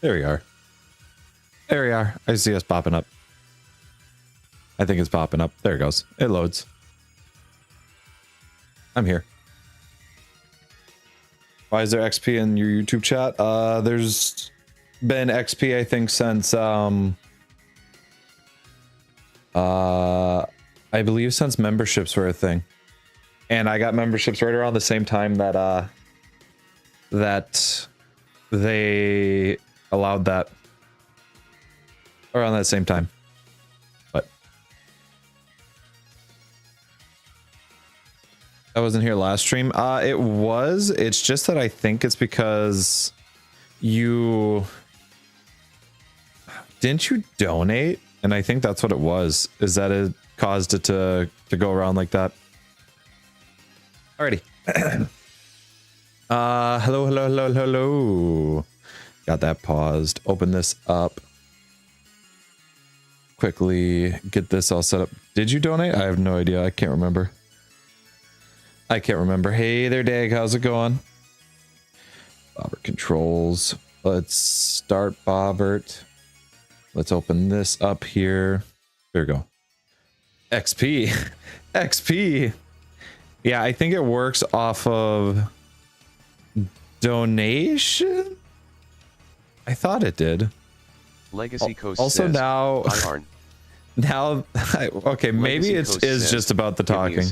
There we are. There we are. I see us popping up. I think it's popping up. There it goes. It loads. I'm here. Why is there XP in your YouTube chat? There's been XP, I think, since I believe since memberships were a thing. And I got memberships right around the same time that that they allowed that. Around that same time. But I wasn't here last stream. It was. It's just that I think it's because you didn't you donate? And I think that's what it was. Is that it caused it to go around like that? Alrighty. Hello. Got that paused. Open this up. Quickly get this all set up. Did you donate? I have no idea. I can't remember. Hey there, Dag. How's it going? Bobbert controls. Let's start Bobbert. Let's open this up here. There we go. XP. XP. Yeah, I think it works off of donation. I thought it did. Legacy Coast also says, now okay, maybe it is just about the talking.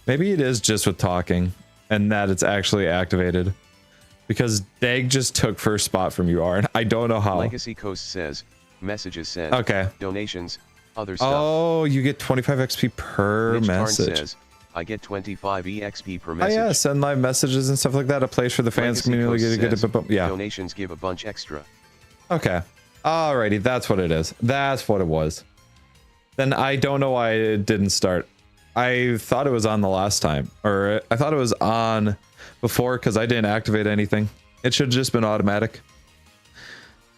Maybe it is just with talking and that it's actually activated because Dag just took first spot from you, Arn. I don't know how. Legacy Coast says messages sent. Okay. Donations, other stuff. Oh, you get 25 XP per Mitch message. Says, I get 25 EXP per message. Oh yeah, send live messages and stuff like that. A place for the fans Legacy community to get it. Yeah. Donations give a bunch extra. Okay. Alrighty, that's what it is. That's what it was. Then I don't know why it didn't start. I thought it was on the last time. Or I thought it was on before because I didn't activate anything. It should have just been automatic.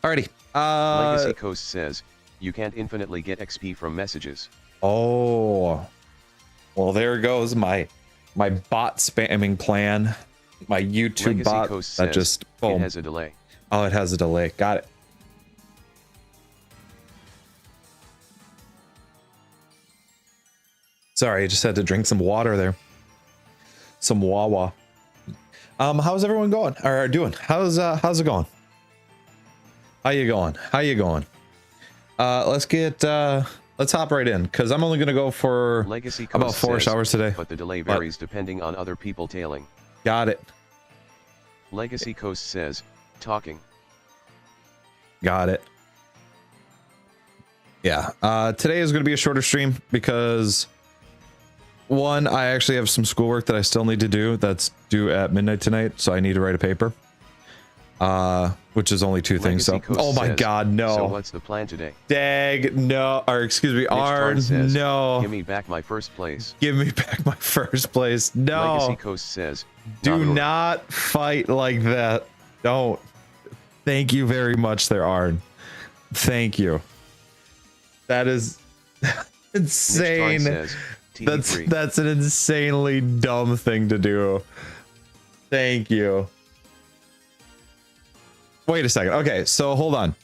Alrighty. Legacy Coast says, you can't infinitely get XP from messages. Oh. Well, there goes my bot spamming plan. My YouTube Legacy bot Coast that says, just boom. It has a delay. Oh, it has a delay. Got it. Sorry, I just had to drink some water there. Some Wawa. How's everyone going? Or doing? How's it going? How you going? Let's hop right in because I'm only gonna go for Legacy Coast about 4 says, hours today. But the delay varies depending on other people tailing. Got it. Legacy Coast says, talking. Got it. Yeah. Today is going to be a shorter stream because one, I actually have some schoolwork that I still need to do that's due at midnight tonight, so I need to write a paper. Which is only 2 things. So, oh my God, no. So what's the plan today? Dag, no. Or excuse me, Arn, no. Give me back my first place. Give me back my first place. No. Legacy Coast says, do not fight like that. Don't. Thank you very much there, Arn. Thank you. That is insane. Says, that's an insanely dumb thing to do. Thank you. Wait a second. Okay, so hold on.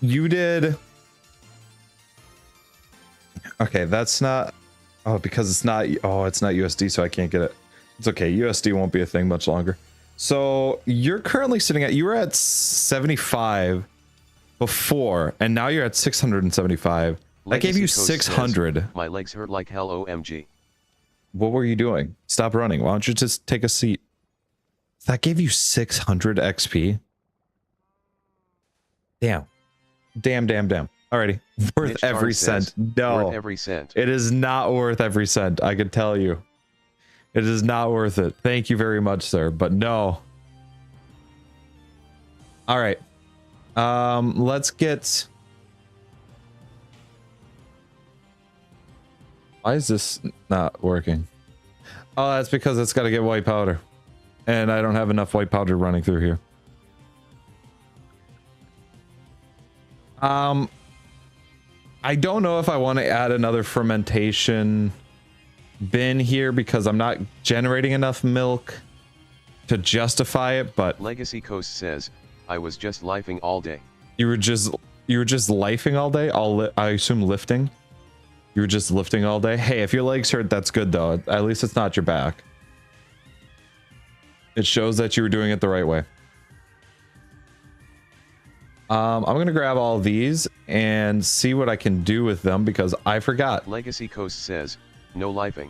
You did. Okay, that's not. Oh, because it's not. Oh, it's not USD, so I can't get it. It's okay. USD won't be a thing much longer. So you're currently sitting at. You were at 75 before, and now you're at 675. That gave you 600. Says, my legs hurt like hell. OMG. What were you doing? Stop running. Why don't you just take a seat? That gave you 600 XP. Damn. Alrighty. Worth every cent. No. Worth every cent. It is not worth every cent. I can tell you. It is not worth it. Thank you very much, sir. But no. Alright. Let's get... Why is this not working? Oh, that's because it's got to get white powder. And I don't have enough white powder running through here. I don't know if I want to add another fermentation bin here because I'm not generating enough milk to justify it, but... Legacy Coast says, I was just lifing all day. You were just lifing all day? I assume lifting? You were just lifting all day? Hey, if your legs hurt, that's good though. At least it's not your back. It shows that you were doing it the right way. I'm gonna grab all these and see what I can do with them because I forgot. Legacy Coast says, no lifing.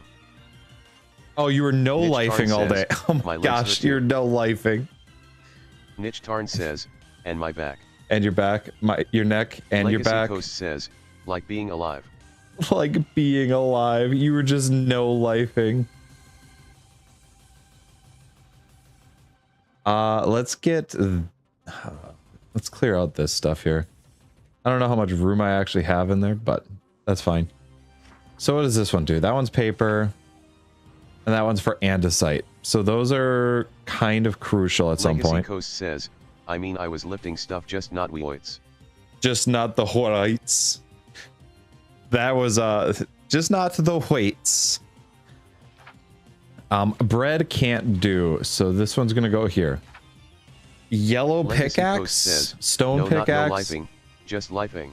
Oh, you were no lifing all day. Oh my gosh, you're no lifing. Niche Tarn says, and my back. And your back, your neck, and Legacy your back. Coast says, like being alive. Like being alive. You were just no lifing. Let's clear out this stuff here. I don't know how much room I actually have in there, but that's fine. So what does this one do? That one's paper, and that one's for andesite. So those are kind of crucial at some point. Legacy Coast says, I mean I was lifting stuff, just not weights. Just not the weights. That was just not the weights. Bread can't do, so this one's gonna go here. Yellow pickaxe, says, stone no, pickaxe. Not no lifing, just lifing.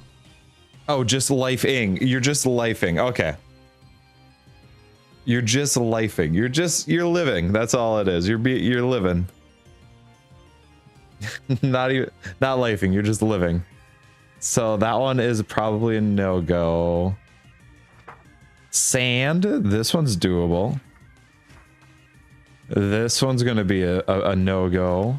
Oh, just lifing. You're just lifing. Okay. You're just lifing. You're living. That's all it is. You're living. not lifing. You're just living. So that one is probably a no-go. Sand. This one's doable. This one's gonna be a no-go.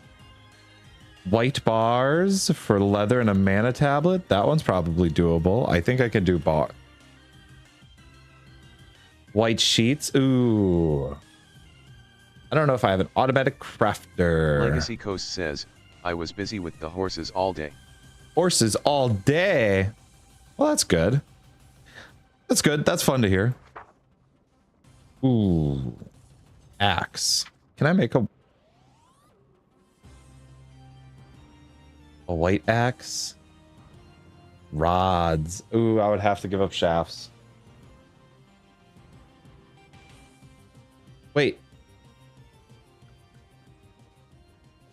White bars for leather and a mana tablet. That one's probably doable. I think I can do bar. White sheets. Ooh. I don't know if I have an automatic crafter. Legacy Coast says, I was busy with the horses all day. Horses all day? Well, that's good. That's good. That's fun to hear. Ooh. Axe. Can I make a white axe? Rods. Ooh, I would have to give up shafts. Wait.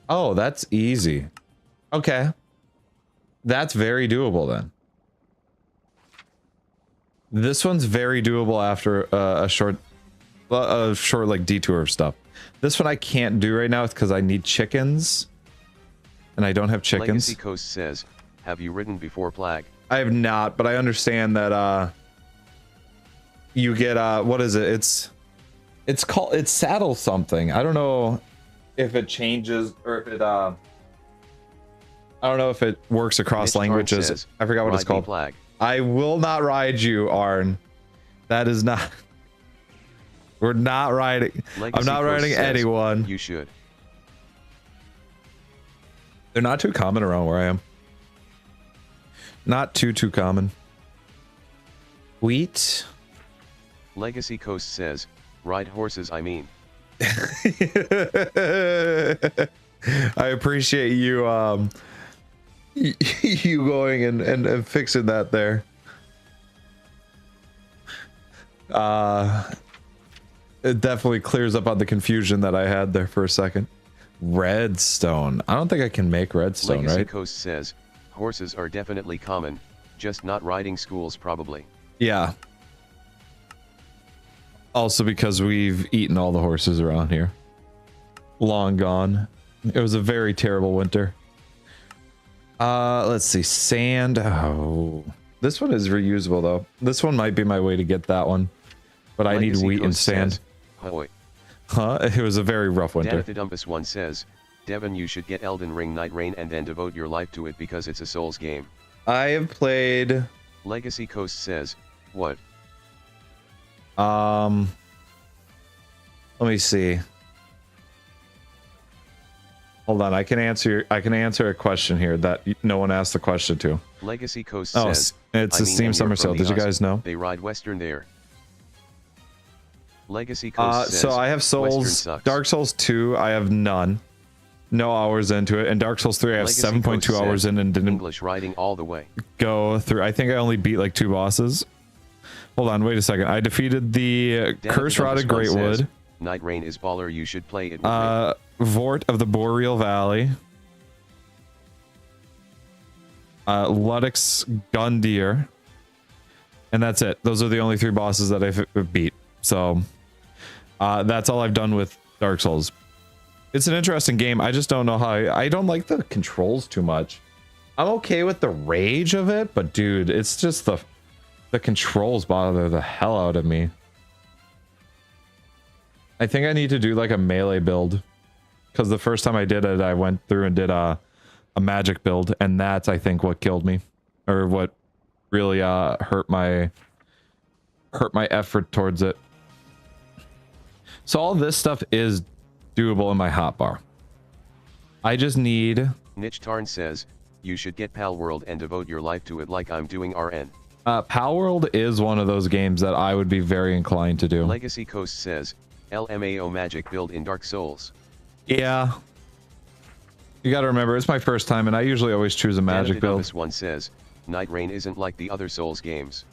Oh, that's easy. Okay. That's very doable then. This one's very doable after a short like detour of stuff. This one I can't do right now because I need chickens. And I don't have chickens. Legacy Coast says, have you ridden before Plague? I have not, but I understand that you get what is it? It's saddle something. I don't know if it changes or if it I don't know if it works across languages. Says, I forgot what it's called. Plague. I will not ride you, Arn. That is not. We're not riding. Legacy I'm not Coast riding says, anyone. You should. They're not too common around where I am. Not too common. Wheat. Legacy Coast says, ride horses, I mean. I appreciate you you going and fixing that there. It definitely clears up on the confusion that I had there for a second. Redstone. I don't think I can make redstone, Legacy right? Coast says, horses are definitely common, just not riding schools probably. Yeah. Also because we've eaten all the horses around here. Long gone. It was a very terrible winter. Let's see. Sand. Oh. This one is reusable though. This one might be my way to get that one. But I need wheat and sand. Hoy. Huh? It was a very rough winter. Danithidumpus one says, Devin, you should get Elden Ring Night Rain and then devote your life to it because it's a Souls game. I have played... Legacy Coast says, what? Let me see. Hold on, I can answer a question here that no one asked the question to. Legacy Coast says, it's a Steam Summer Sale. Did you guys know? They ride Western there. Legacy Coast says, so I have Souls, Dark Souls 2, I have none. No hours into it. And Dark Souls 3, I have 7.2 hours in and didn't English riding all the way. Go through. I think I only beat like 2 bosses. Hold on, wait a second. I defeated the Curse Rod of Greatwood. Night Rain is baller, you should play it with me. Vort of the Boreal Valley. Luddix Gundyr, and that's it. Those are the only 3 bosses that I've beat. So that's all I've done with Dark Souls. It's an interesting game. I just don't know how. I don't like the controls too much. I'm okay with the rage of it, but dude, it's just the controls bother the hell out of me. I think I need to do like a melee build, because the first time I did it, I went through and did a magic build, and that's, I think, what killed me, or what really hurt my effort towards it. So all this stuff is doable in my hotbar. I just need... Niche Tarn says, you should get Pal World and devote your life to it like I'm doing RN. Pal World is one of those games that I would be very inclined to do. Legacy Coast says, LMAO magic build in Dark Souls. Yeah. You gotta remember, it's my first time, and I usually always choose a magic build. This one says, Night Rain isn't like the other Souls games.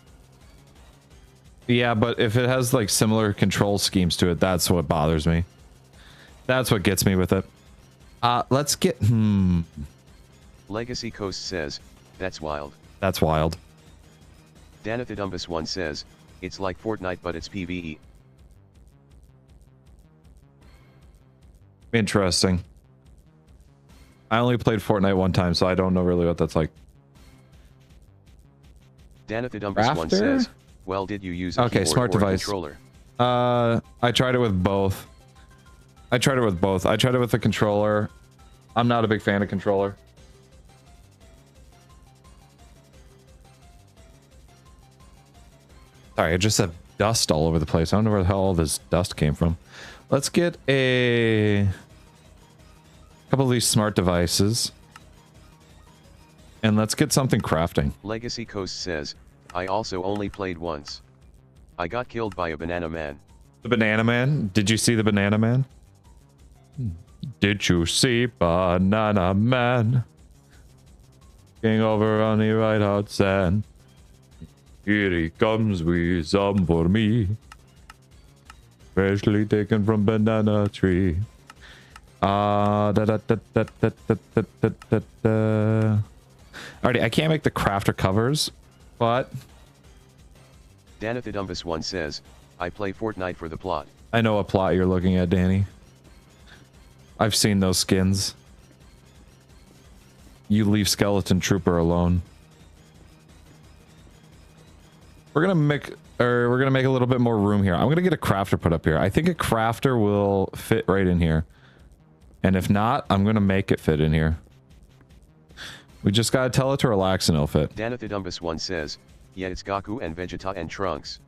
Yeah, but if it has like similar control schemes to it, that's what bothers me. That's what gets me with it. Let's get... Legacy Coast says, that's wild. That's wild. Danathidumbus one says, it's like Fortnite but it's PvE. Interesting. I only played Fortnite one time, so I don't know really what that's like. Danathidumbus one says, well, did you use a okay, smart device controller? I tried it with both. I tried it with the controller. I'm not a big fan of controller. Sorry, I just have dust all over the place. I don't know where the hell all this dust came from. Let's get a couple of these smart devices. And let's get something crafting. Legacy Coast says, I also only played once. I got killed by a banana man. The banana man? Did you see the banana man? Did you see banana man? King over on the right hot sand. Here he comes with some for me. Freshly taken from banana tree. Alrighty, I can't make the crafter covers, but... Danathidumbus one says, I play Fortnite for the plot. I know what plot you're looking at, Danny. I've seen those skins. You leave Skeleton Trooper alone. We're gonna make a little bit more room here. I'm gonna get a crafter put up here. I think a crafter will fit right in here. And if not, I'm gonna make it fit in here. We just gotta tell it to relax and it'll fit. Danathidumbus one says, yeah, it's Gaku and Vegeta and Trunks.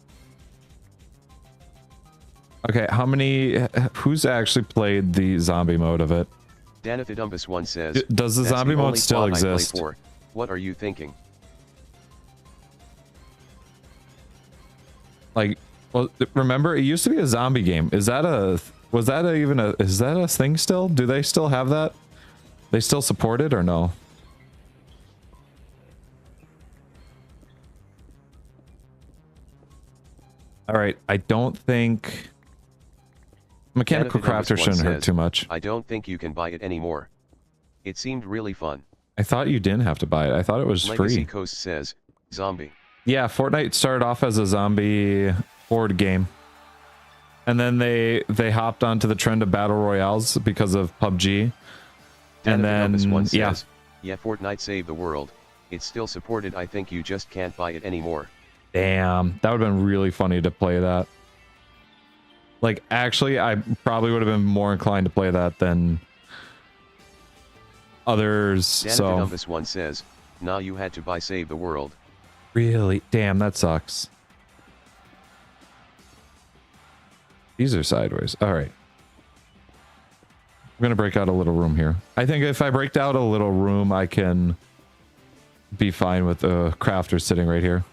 Okay, who's actually played the zombie mode of it? Danathidumbus one says, does the zombie mode still exist? What are you thinking? Like, well, remember, it used to be a zombie game. Is that is that a thing still? Do they still have that? They still support it or no? All right, I don't think mechanical crafter shouldn't hurt too much. I don't think you can buy it anymore. It seemed really fun. I thought you didn't have to buy it. I thought it was free. Legacy Coast says, zombie. Yeah, Fortnite started off as a zombie horde game. And then they hopped onto the trend of battle royales because of PUBG. And then, yeah, Fortnite saved the world. It's still supported. I think you just can't buy it anymore. Damn, that would have been really funny to play that. Like, actually, I probably would have been more inclined to play that than others. So this one says, nah, you had to buy Save the World. Really? Damn, that sucks. These are sideways. All right. I'm going to break out a little room here. I think if I break out a little room, I can be fine with the crafter sitting right here.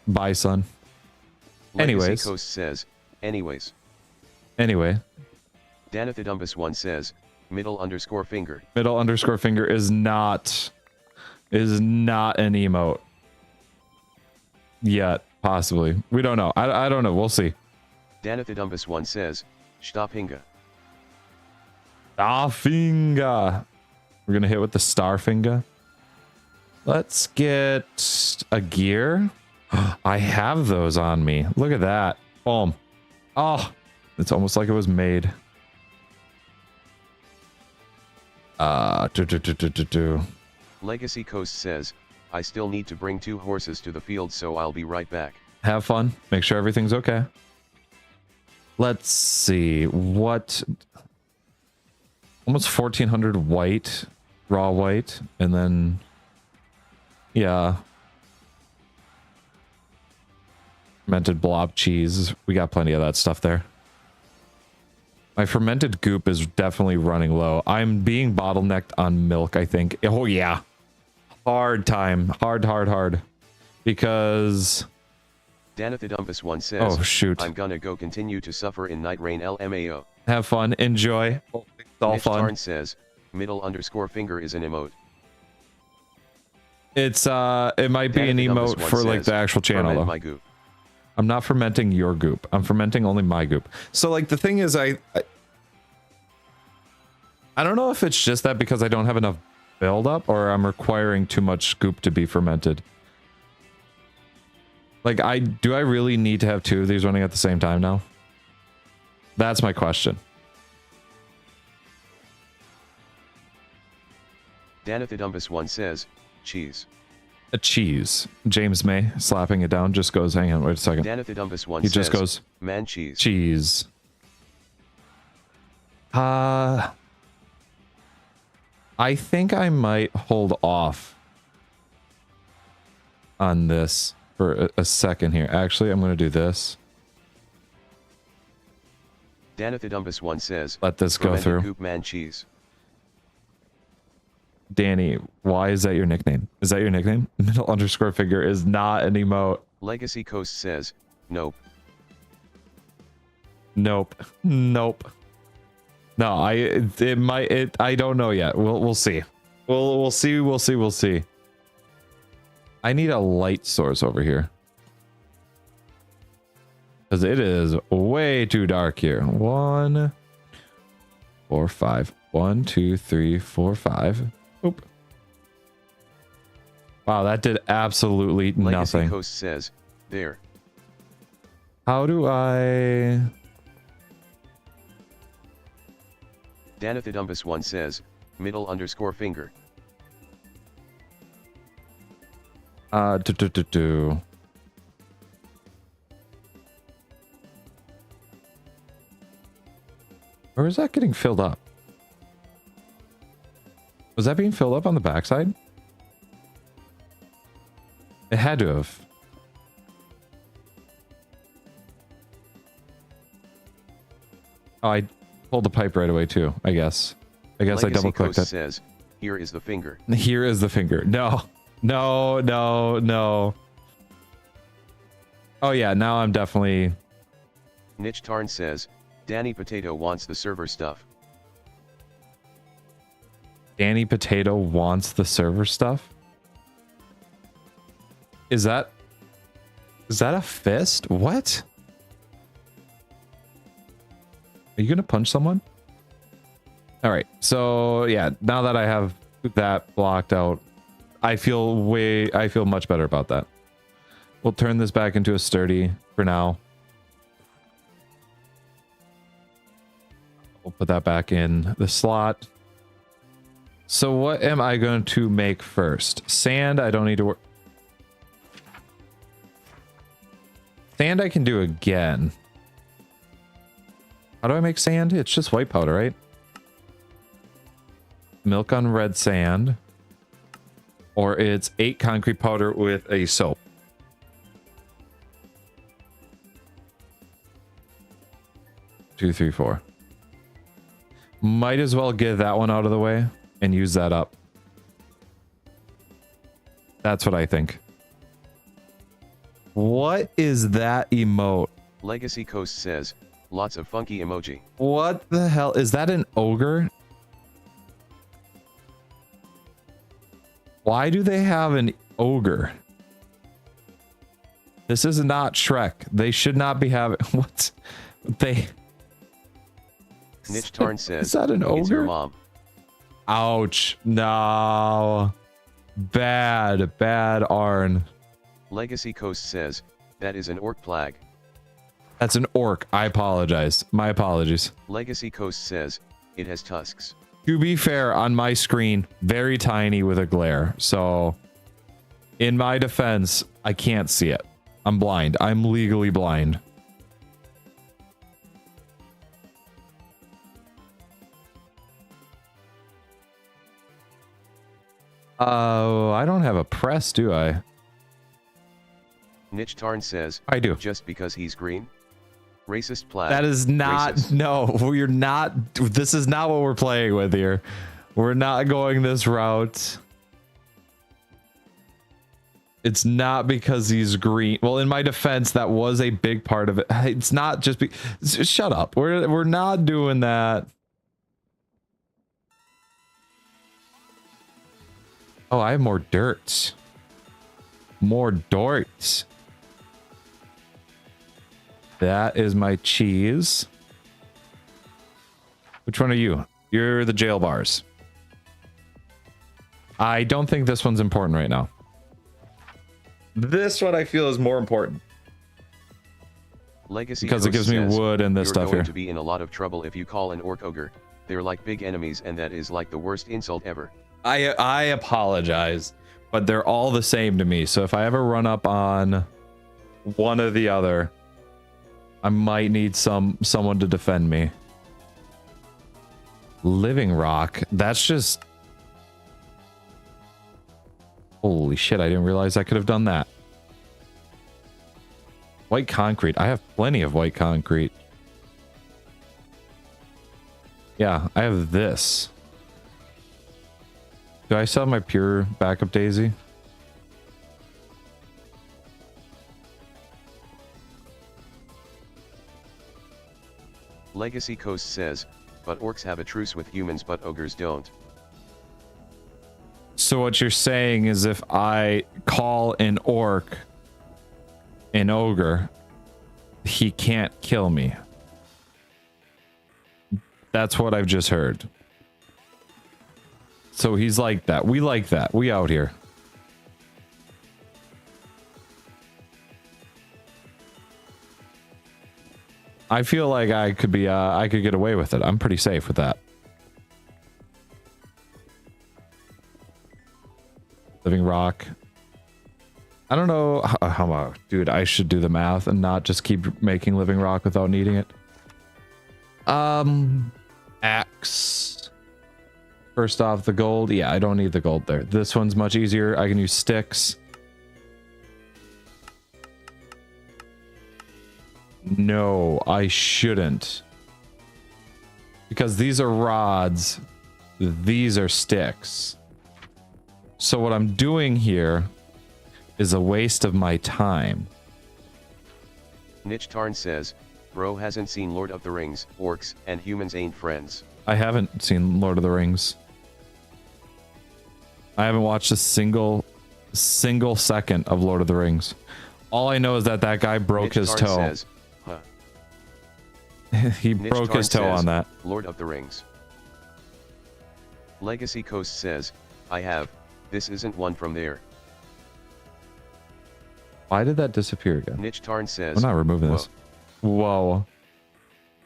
Bye, son. Anyways. Coast says, anyways. Anyway. Danathidumbus one says, middle underscore finger. Middle underscore finger is not an emote. Yet, possibly. We don't know. I don't know. We'll see. Danathidumbus one says, Starfinger. Starfinger. We're gonna hit with the Starfinger. Let's get a gear. I have those on me. Look at that. Boom. Oh, it's almost like it was made. Legacy Coast says, I still need to bring 2 horses to the field, so I'll be right back. Have fun. Make sure everything's okay. Let's see. What? Almost 1400 white. Raw white. And then... yeah. Fermented blob cheese. We got plenty of that stuff there. My fermented goop is definitely running low. I'm being bottlenecked on milk, I think. Oh, yeah. Hard time. Hard. Because... Danathidumpus 1 says, oh, shoot. I'm gonna go continue to suffer in Night Rain LMAO. Have fun. Enjoy. It's all Mitch fun. Tarn says, middle_finger is an emote. It's, it might be an emote for, like, the actual channel, though. My goop. I'm not fermenting your goop. I'm fermenting only my goop. So, like, the thing is, I don't know if it's just that because I don't have enough buildup or I'm requiring too much goop to be fermented. Like, do I really need to have 2 of these running at the same time now? That's my question. Danathidumpus 1 says, cheese. A cheese. James May slapping it down just goes, hang on, wait a second. Danathidumpus 1 he says, just goes, man cheese. Cheese. I think I might hold off on this for a second here. Actually, I'm going to do this. Danathidumpus 1 says, let this go through. Goop man cheese. Danny, why is that your nickname? Is that your nickname? Middle_figure is not an emote. Legacy Coast says, nope. Nope. No, I don't know yet. We'll see. We'll see. I need a light source over here. Because it is way too dark here. 1, 4, 5. 1, 2, 3, 4, 5. Oop. Wow, that did absolutely Legacy nothing. Coast says, there. How do I... Danathidumpus 1 says, middle_finger. Where is that getting filled up? Was that being filled up on the backside? It had to have. Oh, I pulled the pipe right away too, I guess. Legacy I double clicked it. Says, here is the finger. Here is the finger. No. Oh yeah, now I'm definitely... Niche Tarn says, Danny Potato wants the server stuff. Danny Potato wants the server stuff? Is that a fist? What? Are you gonna punch someone? All right, so yeah, now that I have that blocked out, I feel much better about that. We'll turn this back into a sturdy for now. We'll put that back in the slot. So what am I going to make first? Sand, I don't need to work. Sand I can do again. How do I make sand? It's just white powder, right? Milk on red sand. Or it's 8 concrete powder with a soap. Two, three, 4. Might as well get that one out of the way and use that up. That's what I think. What is that emote? Legacy Coast says, lots of funky emoji. What the hell? Is that an ogre? Why do they have an ogre? This is not Shrek. They should not be having... What? They... Niche Tarn says, is that an ogre? It's your mom. Ouch. No. Bad Arn. Legacy Coast says, that is an orc plague. That's an orc. I apologize. My apologies. Legacy Coast says, it has tusks. To be fair, on my screen, very tiny with a glare. So, in my defense, I can't see it. I'm blind. I'm legally blind. Oh, I don't have a press, do I? Niche Tarn says, I do. Just because he's green? Racist plaid. That is not, Racist. no, we're not, this is not what we're playing with here. We're not going this route. It's not because he's green. Well, in my defense, that was a big part of it. It's not just shut up. We're not doing that. Oh, I have more dirt. More dirt. That is my cheese. Which one are you? You're the jail bars. I don't think this one's important right now. This one I feel is more important. Legacy because it gives me wood and this stuff here. You're going here. to be in a lot of trouble if you call an orc ogre. They're like big enemies, and that is like the worst insult ever. I apologize, but they're all the same to me. So if I ever run up on one or the other, I might need someone to defend me. Living rock. That's just... Holy shit, I didn't realize I could have done that. White concrete. I have plenty of white concrete. Yeah, I have this. Do I still have my pure backup daisy? Legacy Coast says, but orcs have a truce with humans but ogres don't. So what you're saying is if I call an orc an ogre, he can't kill me. That's what I've just heard. So he's like that. We like that. We out here. I feel like I could be I could get away with it. I'm pretty safe with that. Living rock. I don't know how much, dude, I should do the math and not just keep making living rock without needing it. Axe. First off, the gold. Yeah, I don't need the gold there. This one's much easier. I can use sticks. No, I shouldn't. Because these are rods. These are sticks. So what I'm doing here is a waste of my time. Niche Tarn says, bro hasn't seen Lord of the Rings, orcs and humans ain't friends. I haven't seen Lord of the Rings. I haven't watched a single second of Lord of the Rings. All I know is that guy broke his toe. Says, huh. He broke his toe on that. Lord of the Rings. Legacy Coast says, I have. This isn't one from there. Why did that disappear again? Niche Tarn says, I'm not removing this. Whoa.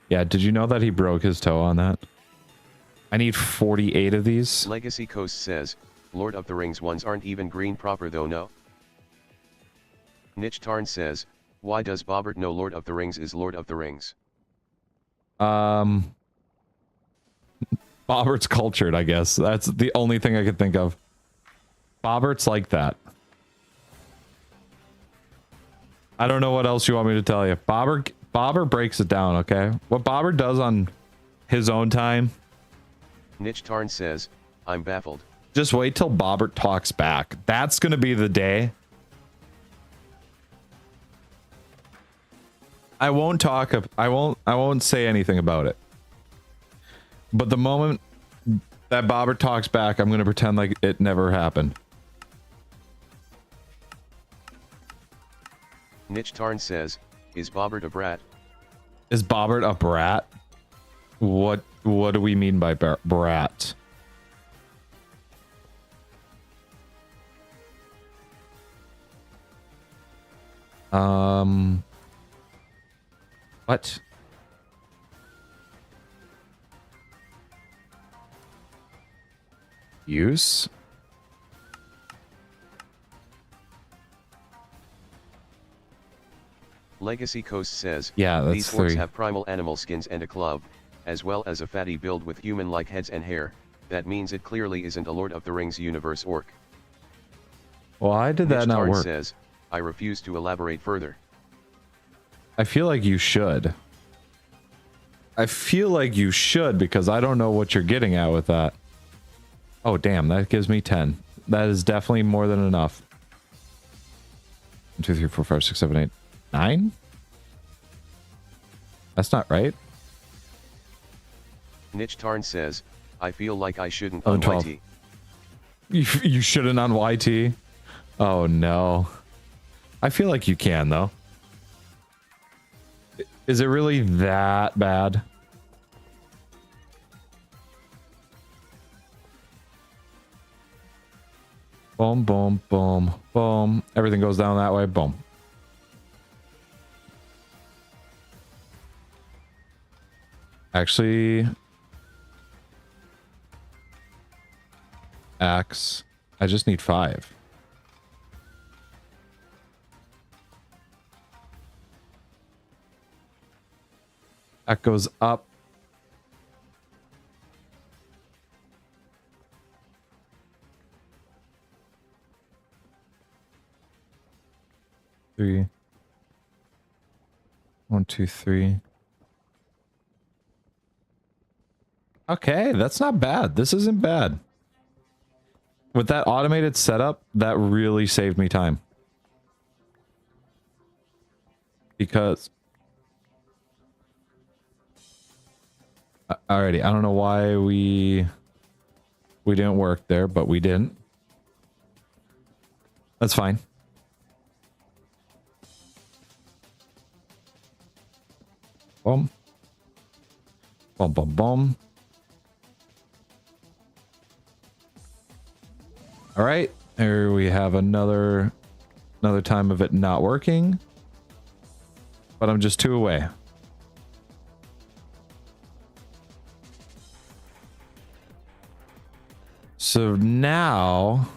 Yeah, did you know that he broke his toe on that? I need 48 of these. Legacy Coast says, Lord of the Rings ones aren't even green proper though, no? Niche Tarn says, why does Bobbert know Lord of the Rings is Lord of the Rings? Bobbert's cultured, I guess. That's the only thing I could think of. Bobbert's like that. I don't know what else you want me to tell you. Bobber breaks it down, okay? What Bobber does on his own time. Niche Tarn says, I'm baffled. Just wait till Bobbert talks back. That's gonna be the day. I won't talk. I won't say anything about it. But the moment that Bobbert talks back, I'm gonna pretend like it never happened. Niche Tarn says, is Bobbert a brat? Is Bobbert a brat? What do we mean by brat? What? Use? Legacy Coast says, Yeah, that's these orcs 3. have primal animal skins and a club, as well as a fatty build with human-like heads and hair. That means it clearly isn't a Lord of the Rings universe orc. Why did that not work? Says, I refuse to elaborate further. I feel like you should. I feel like you should because I don't know what you're getting at with that. Oh, damn, that gives me 10. That is definitely more than enough. 1, 2, 3, 4, 5, 6, 7, 8, 9? That's not right. Niche Tarn says, I feel like I shouldn't Oh, on 12. YT. You shouldn't on YT. Oh, no. I feel like you can, though. Is it really that bad? Boom, boom, boom, boom. Everything goes down that way. Boom. Actually, axe. I just need 5. That goes up. Three. 1, 2, 3. Okay, that's not bad. This isn't bad. With that automated setup, that really saved me time. Because... Alrighty, I don't know why we didn't work there, but we didn't. That's fine. Boom. Boom, boom, boom. All right, here we have another time of it not working. But I'm just 2 away. So now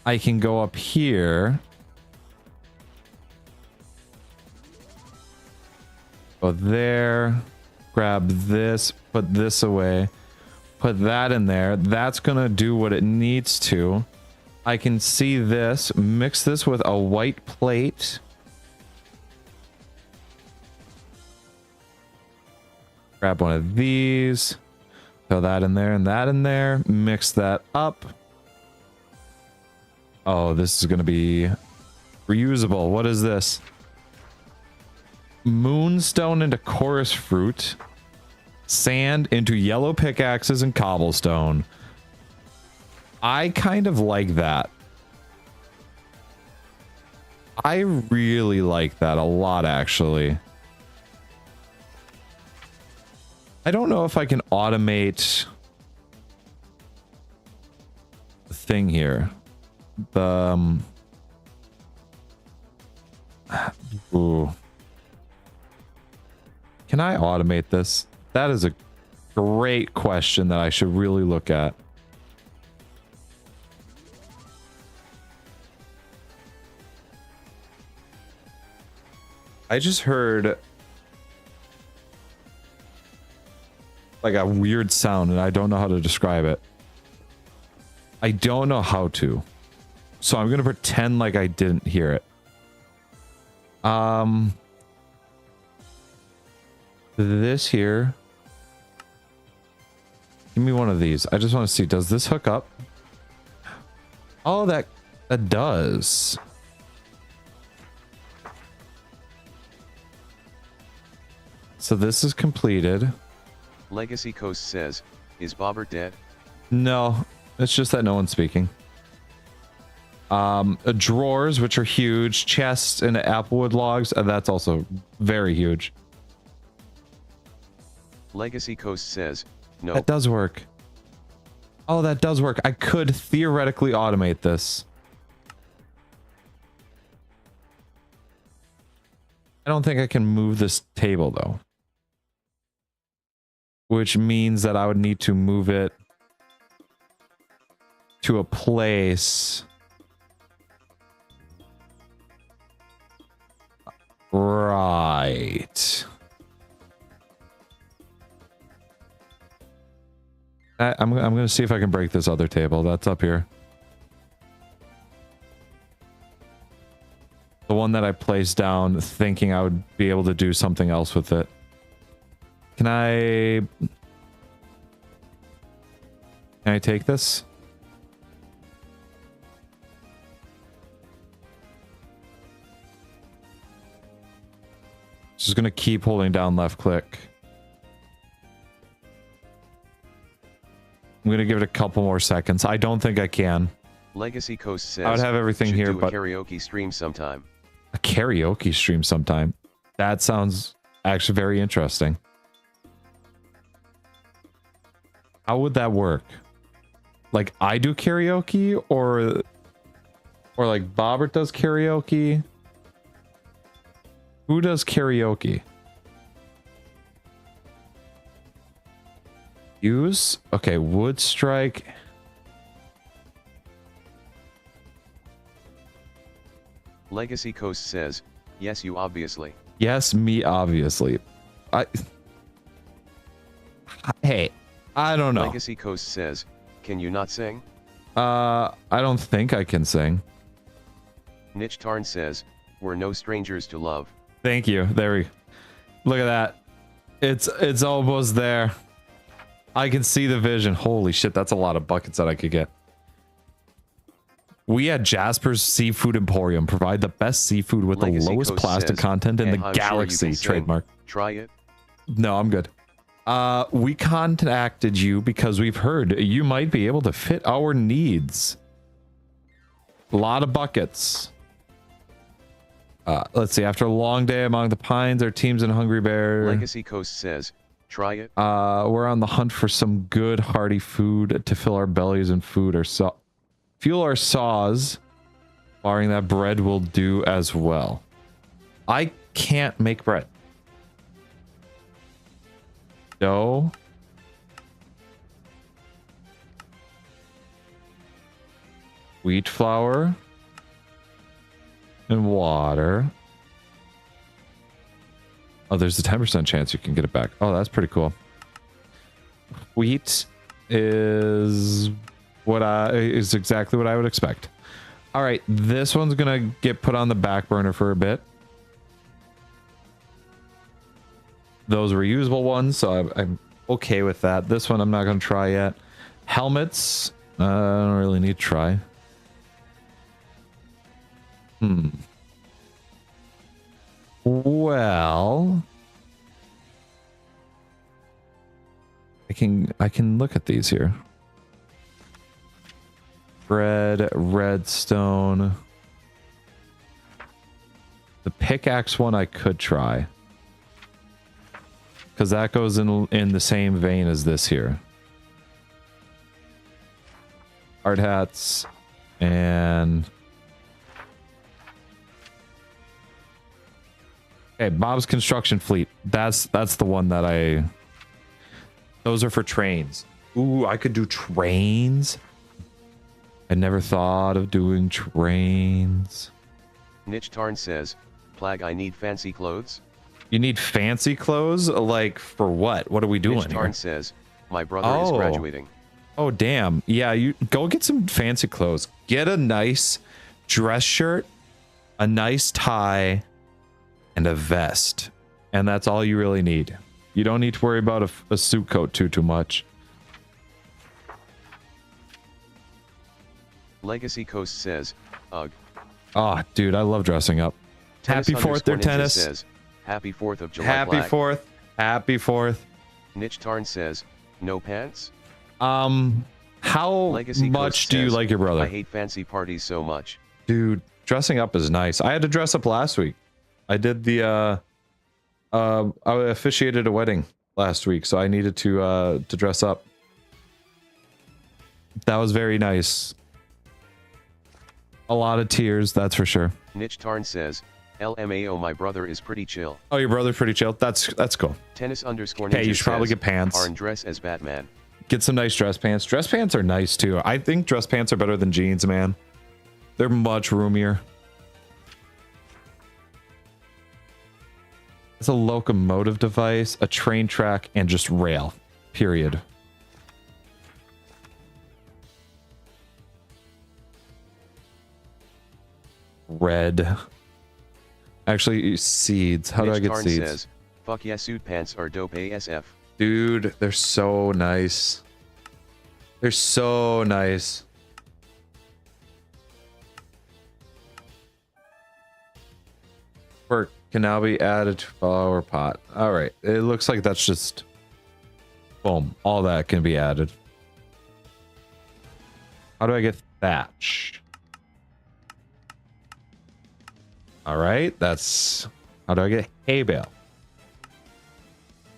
I can go up here. Go there. Grab this. Put this away. Put that in there. That's going to do what it needs to. I can see this. Mix this with a white plate. Grab one of these. Throw that in there and that in there. Mix that up. Oh, this is going to be reusable. What is this? Moonstone into chorus fruit. Sand into yellow pickaxes and cobblestone. I kind of like that. I really like that a lot, actually. I don't know if I can automate the thing here. The ooh. Can I automate this? That is a great question that I should really look at. I just heard like a weird sound and I don't know how to describe it. I don't know how to. So I'm going to pretend like I didn't hear it. This here. Give me one of these. I just want to see, does this hook up? Oh, that does. So this is completed. Legacy Coast says, is Bobbert dead? No, it's just that no one's speaking. Drawers, which are huge. Chests and applewood logs. That's also very huge. Legacy Coast says, no. That does work. Oh, that does work. I could theoretically automate this. I don't think I can move this table though. Which means that I would need to move it to a place. Right. I'm going to see if I can break this other table. That's up here. The one that I placed down thinking I would be able to do something else with it. Can I take this? Just gonna keep holding down left click. I'm gonna give it a couple more seconds. I don't think I can. Legacy Coast says I would have everything here, but a karaoke stream sometime. A karaoke stream sometime. That sounds actually very interesting. How would that work? Like I do karaoke or like Bobbert does karaoke? Who does karaoke? Use? Okay, wood strike. Legacy Coast says, yes, you obviously. Yes, me obviously. Hey, I don't know. Legacy Coast says, can you not sing? I don't think I can sing. Niche Tarn says, we're no strangers to love. Thank you. There we look at that. It's almost there. I can see the vision. Holy shit, that's a lot of buckets that I could get. We at Jasper's Seafood Emporium provide the best seafood with Legacy the lowest Coast plastic says, content in the I'm galaxy. Sure Trademark. Try it. No, I'm good. We contacted you because we've heard you might be able to fit our needs. A lot of buckets. Let's see. After a long day among the pines, our teams in Hungry Bear. Legacy Coast says, try it. We're on the hunt for some good hearty food to fill our bellies and fuel our saws. Barring that, bread will do as well. I can't make bread. Dough. Wheat flour. And water. Oh, there's a 10% chance you can get it back. Oh, that's pretty cool. Wheat is exactly what I would expect. All right, this one's gonna get put on the back burner for a bit. Those reusable ones, so I'm okay with that. This one I'm not gonna try yet. Helmets, I don't really need to try. Well, I can look at these here. Bread, redstone. The pickaxe one I could try. Because that goes in the same vein as this here. Hard hats and okay, Bob's construction fleet. That's the one that those are for trains. Ooh, I could do trains. I never thought of doing trains. Niche Tarn says, Plag, I need fancy clothes. You need fancy clothes? Like, for what? What are we doing Niche Tarn here? says, my brother is graduating. Oh, damn. Yeah, you go get some fancy clothes. Get a nice dress shirt, a nice tie, and a vest. And that's all you really need. You don't need to worry about a suit coat too much. Legacy Coast says, ugh. Oh, dude, I love dressing up. Happy 4th there, Tennis. Says, Happy 4th of July. Happy Black. 4th. Happy 4th. Niche Tarn says, no pants? How Legacy much Coast do you says, like your brother? I hate fancy parties so much. Dude, dressing up is nice. I had to dress up last week. I did I officiated a wedding last week, so I needed to dress up. That was very nice. A lot of tears, that's for sure. Niche Tarn says, LMAO, my brother is pretty chill. Oh, your brother's pretty chill. That's cool. Tennis underscore Hey, ninja you should probably says, get pants. Arn dress as Batman. Get some nice dress pants. Dress pants are nice too. I think dress pants are better than jeans, man. They're much roomier. It's a locomotive device, a train track, and just rail. Period. Red. Actually, seeds. How do I get Tarn seeds? Says, fuck yeah, suit pants are dope ASF. Dude, they're so nice. They're so nice. Work can now be added to flower pot. All right. It looks like that's just boom. All that can be added. How do I get thatch? All right. That's how do I get hay bale?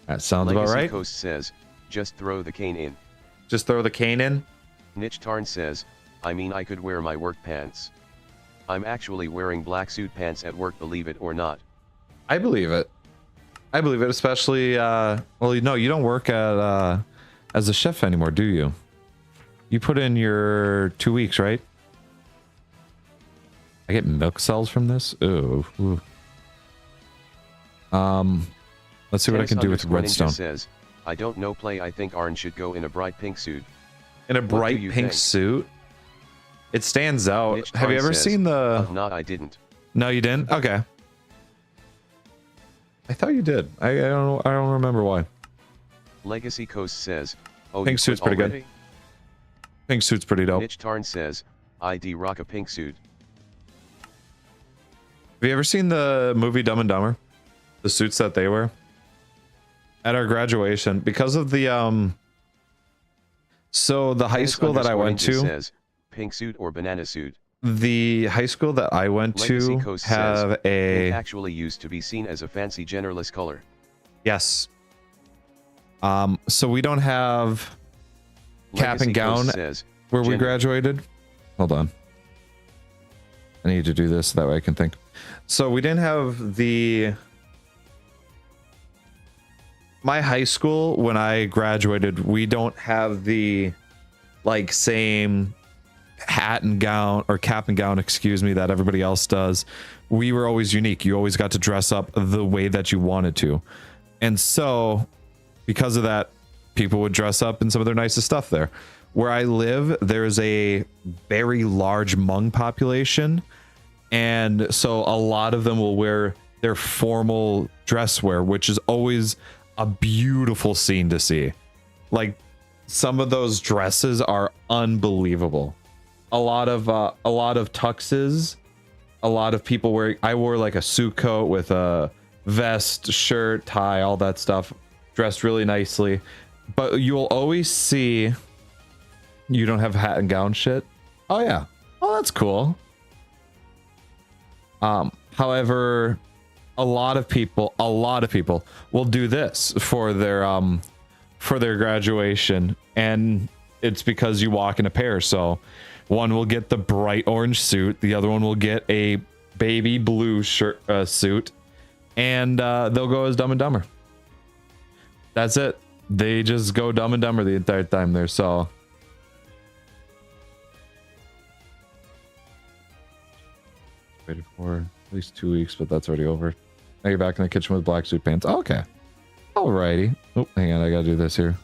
That sounds Legacy about right. Coast says, just throw the cane in. Just throw the cane in. Niche Tarn says, I mean I could wear my work pants. I'm actually wearing black suit pants at work, believe it or not. I believe it. I believe it, especially, well, no, you don't work at, as a chef anymore, do you? You put in your 2 weeks, right? I get milk cells from this? Ooh. Ooh. Let's see what I can do with redstone. Says, I don't know play, I think Arn should go in a bright pink suit. In a bright pink suit? It stands out. Have you ever seen the... No, I didn't. No, you didn't? Okay. I thought you did. I don't remember why. Legacy Coast says, oh, pink suit's pretty good. Pink suit's pretty dope. Niche Tarn says, ID rock a pink suit. Have you ever seen the movie Dumb and Dumber? The suits that they wear? At our graduation, because of the so the high school that I went to says, pink suit or banana suit. The high school that I went to have a actually used to be seen as a fancy genderless color. Yes. So we don't have cap and gown where we graduated. Hold on. I need to do this so that way I can think. So we didn't have the my high school when I graduated, we don't have the like same hat and gown or cap and gown, excuse me, that everybody else does. We were always unique. You always got to dress up the way that you wanted to. And so because of that, people would dress up in some of their nicest stuff there. Where I live, there's a very large Hmong population. And so a lot of them will wear their formal dress wear, which is always a beautiful scene to see. Like some of those dresses are unbelievable. A lot of tuxes, a lot of people wear. I wore like a suit coat with a vest, shirt, tie, all that stuff, dressed really nicely. But you'll always see you don't have hat and gown shit. Oh yeah. Oh, that's cool. However, a lot of people will do this for their graduation, and it's because you walk in a pair. So one will get the bright orange suit, the other one will get a baby blue shirt suit, and they'll go as Dumb and Dumber. That's it. They just go Dumb and Dumber the entire time there. So waited for at least 2 weeks, but that's already over. Now you're back in the kitchen with black suit pants. Oh, okay. Alrighty. Oh, hang on. I gotta do this here.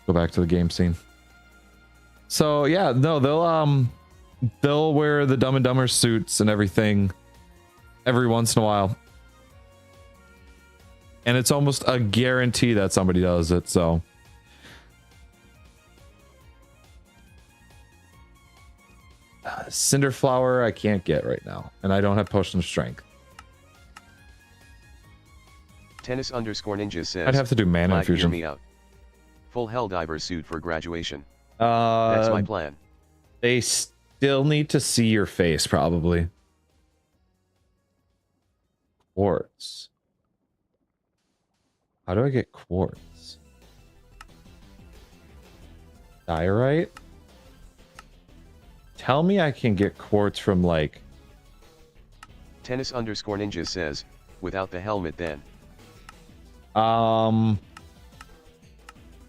Go back to the game scene. So yeah, no, they'll wear the Dumb and Dumber suits and everything every once in a while. And it's almost a guarantee that somebody does it, so. Cinder flower I can't get right now, and I don't have potion of strength. Tennis underscore ninja says, I'd have to do mana infusion. Hear me out. Full Helldiver suit for graduation. That's my plan. They still need to see your face, probably. Quartz. How do I get quartz? Diorite? Tell me I can get quartz from like Tennis_ninja says, without the helmet then.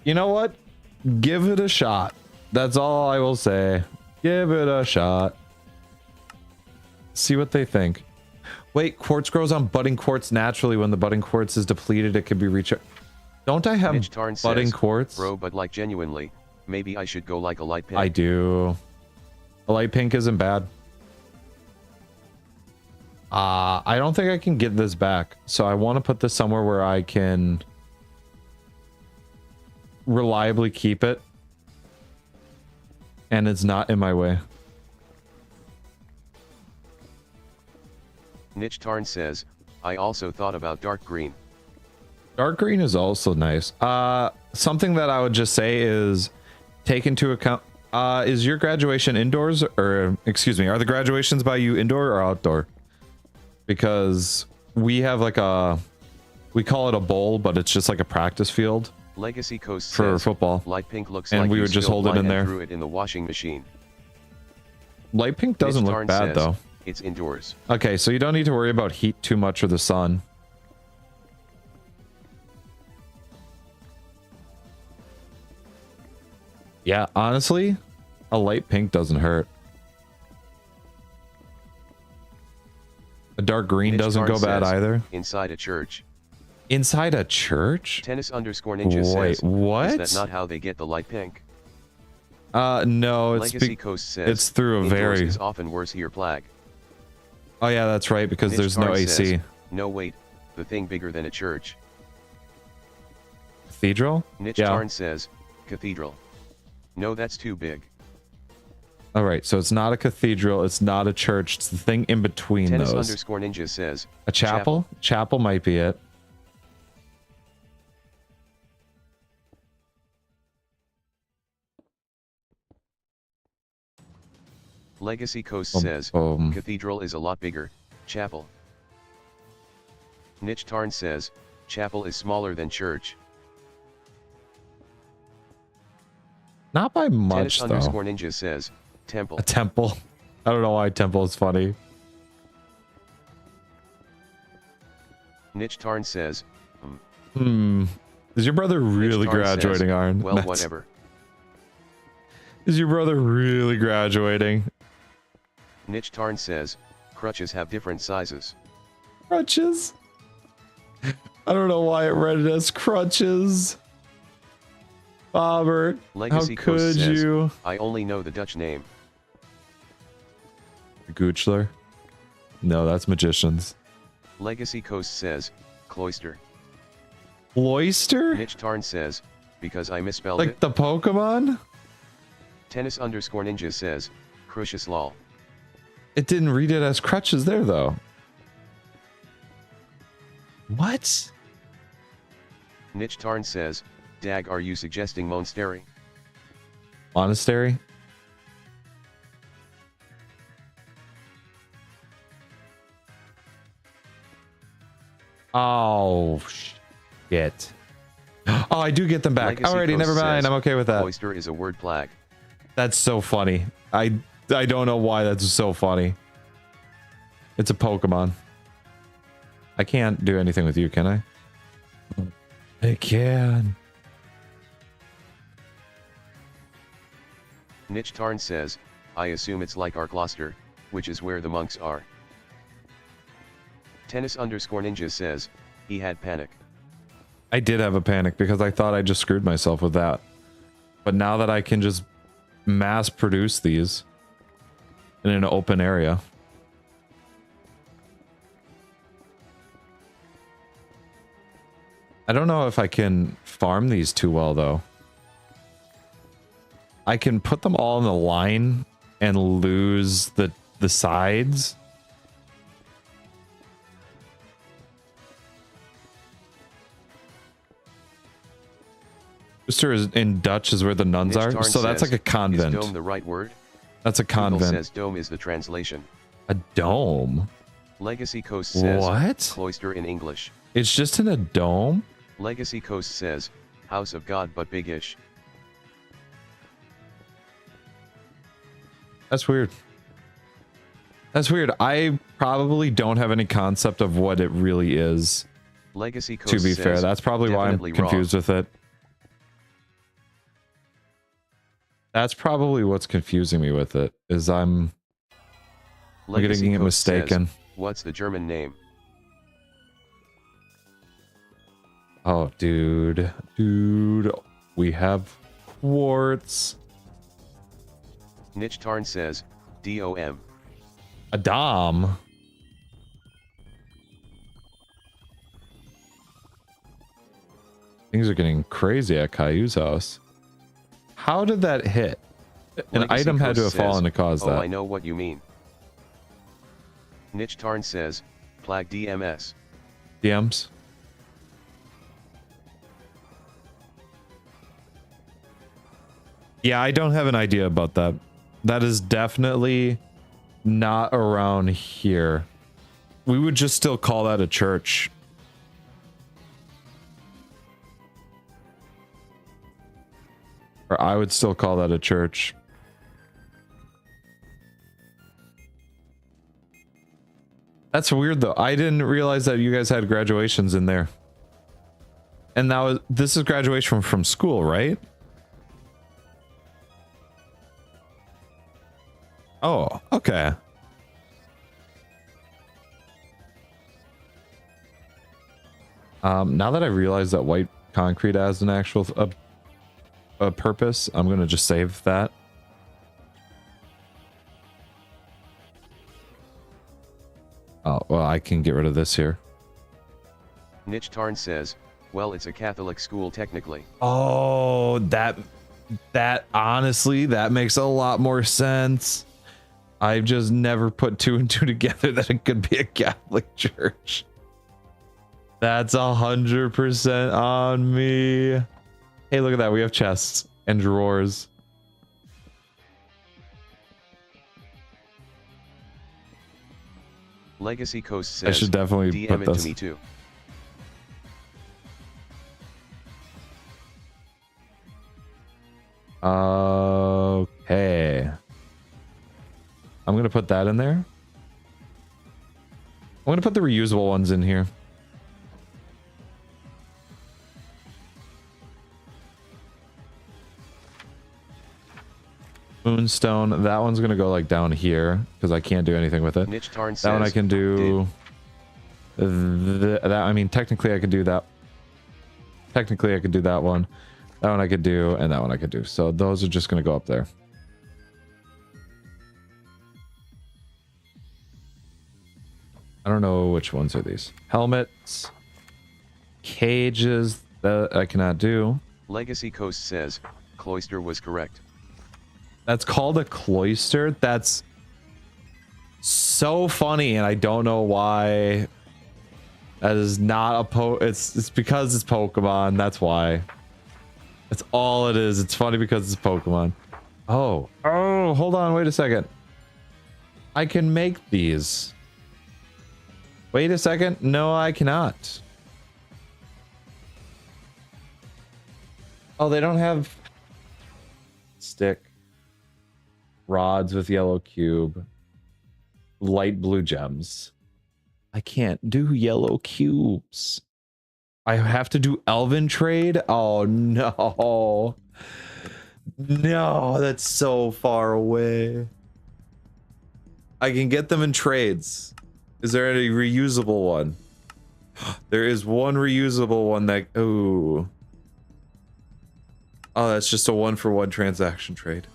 You know what? Give it a shot. That's all I will say. Give it a shot. See what they think. Wait, quartz grows on budding quartz naturally. When the budding quartz is depleted, it can be recharged. Don't I have budding quartz? Bro, but like genuinely, maybe I should go like a light pink. I do. A light pink isn't bad. I don't think I can get this back. So I want to put this somewhere where I can reliably keep it. And it's not in my way. Niche Tarn says, I also thought about dark green. Dark green is also nice. Something that I would just say is take into account, is your graduation indoors or, excuse me, are the graduations by you indoor or outdoor? Because we have like we call it a bowl, but it's just like a practice field. Legacy Coast for says, football. Light pink looks and like we you would just hold it in there. Threw it in the washing machine. Light pink doesn't Niche look Tarn bad says, though. It's indoors. Okay, so you don't need to worry about heat too much or the sun. Yeah, honestly, a light pink doesn't hurt. A dark green Niche doesn't Tarn go bad says, either. Inside a church. Inside a church? Tennis_ninja Wait, says, what? Is that not how they get the light pink? No, it's Legacy Coast says, it's through a indoors very... is often worse here plague. Oh yeah, that's right, because Niche there's no Tarn AC. Says, no wait, the thing bigger than a church. Cathedral? Niche Yeah. Tarn says, cathedral. No, that's too big. All right, so it's not a cathedral, it's not a church, it's the thing in between those. Tennis_ninja says, A chapel? Chapel might be it. Legacy Coast says, cathedral is a lot bigger, chapel. Niche Tarn says, chapel is smaller than church. Not by much, though. Tennis_ninja says, temple. A temple. I don't know why temple is funny. Niche Tarn says, Is your brother really graduating, says, Arn? Well, whatever. Is your brother really graduating? Niche Tarn says, crutches have different sizes. Crutches? I don't know why it read it as crutches. Bobbert, Legacy how Coast could says, you? I only know the Dutch name. Goochler? No, that's magicians. Legacy Coast says, cloister. Cloister? Niche Tarn says, because I misspelled Like it. the Pokemon? Tennis_ninja says, crucius lol. It didn't read it as crutches there, though. What? Niche Tarn says, Dag, are you suggesting monastery? Monastery? Oh, shit. Oh, I do get them back. Legacy Alrighty, Coast never mind. says, I'm okay with that. Cloister is a word plague. That's so funny. I don't know why that's so funny. It's a Pokemon. I can't do anything with you, can I? I can. Niche Tarn says, I assume it's like our Gloucester, which is where the monks are. Tennis_ninja says, he had panic. I did have a panic because I thought I just screwed myself with that. But now that I can just mass produce these in an open area. I don't know if I can farm these too well, though. I can put them all in the line and lose the sides. Rooster is in Dutch is where the nuns are, so that's like a convent. Is dome the right word? That's a convent. Google says dome is the translation. A dome? Legacy Coast says what? Cloister in English. It's just in a dome? Legacy Coast says House of God but big-ish. That's weird. That's weird. I probably don't have any concept of what it really is. Legacy Coast To be fair, that's probably why I'm confused with it. That's probably what's confusing me with it, is I'm getting it mistaken. What's the German name? Oh, dude. Dude, we have quartz. Niche Tarn says, DOM. Adam. Things are getting crazy at Caillou's house. How did that hit? An Legacy item had to have Coast fallen to says, cause that. Oh, I know what you mean. Niche Tarn says, Plag DMS. DMs? Yeah, I don't have an idea about that. That is definitely not around here. We would just still call that a church. Or I would still call that a church. That's weird though. I didn't realize that you guys had graduations in there. And now this is graduation from school, right? Oh, okay. Now that I realize that white concrete has an actual a purpose, I'm gonna just save that. Oh, well, I can get rid of this here. Niche Tarn says, well, it's a Catholic school technically. Oh, that honestly, that makes a lot more sense. I've just never put two and two together that it could be a Catholic church. That's 100% on me. Hey, look at that. We have chests and drawers. Legacy Coast says, I should definitely DM put it this. to me too. Okay. I'm going to put that in there. I'm going to put the reusable ones in here. Moonstone, that one's going to go like down here because I can't do anything with it. Niche Tarn That says, one I can do. That, I mean, technically I could do that. Technically I could do that one. That one I could do, and that one I could do. So those are just going to go up there. I don't know which ones are these. Helmets. Cages that I cannot do. Legacy Coast says, Cloister was correct. That's called a cloister. That's so funny, and I don't know why. That is not a it's because it's Pokemon. That's why. That's all it is. It's funny because it's Pokemon. Oh, hold on. Wait a second. I can make these. Wait a second. No, I cannot. Oh, they don't have stick. Rods with yellow cube. Light blue gems. I can't do yellow cubes. I have to do Elven trade? Oh no. No, that's so far away. I can get them in trades. Is there any reusable one? There is one reusable one that... Oh, that's just a 1-for-1 transaction trade.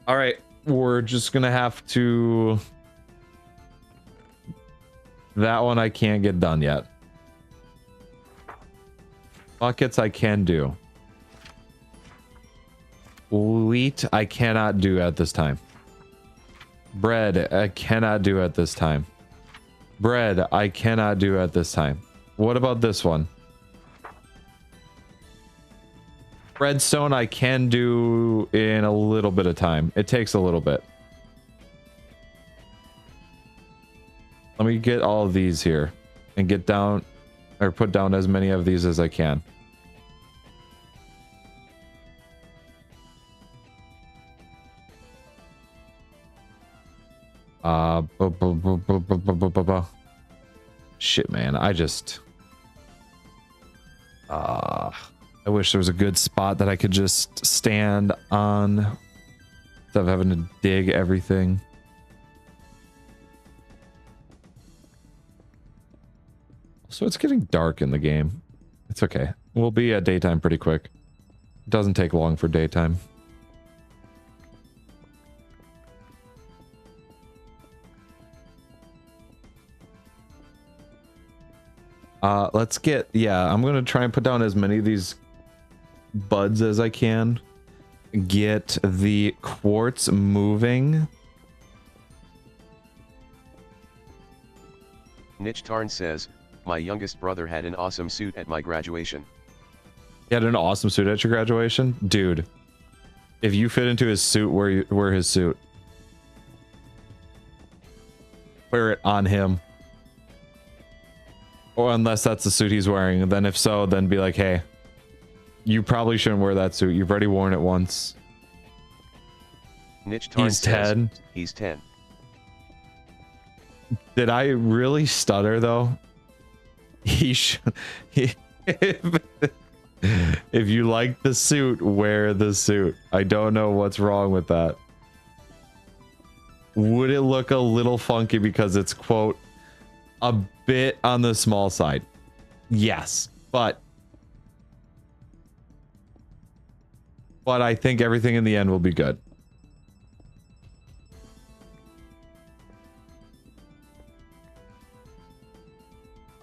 All right, we're just gonna have to... That one I can't get done yet. Buckets I can do. Wheat I cannot do at this time. Bread I cannot do at this time. Bread I cannot do at this time. What about this one? Redstone I can do in a little bit of time. It takes a little bit. Let me get all of these here and get down or put down as many of these as I can. Shit, man. I wish there was a good spot that I could just stand on instead of having to dig everything. So it's getting dark in the game. It's okay. We'll be at daytime pretty quick. It doesn't take long for daytime. Let's get, yeah, I'm going to try and put down as many of these buds as I can. Get the quartz moving. Niche Tarn says, my youngest brother had an awesome suit at my graduation. He had an awesome suit at your graduation? Dude, if you fit into his suit, wear his suit. Wear it on him. Or unless that's the suit he's wearing. Then if so, then be like, hey, you probably shouldn't wear that suit. You've already worn it once. Niche Tarn He's says, 10. He's 10. Did I really stutter though? If you like the suit, wear the suit. I don't know what's wrong with that. Would it look a little funky because it's, quote, a bit on the small side? Yes, but I think everything in the end will be good.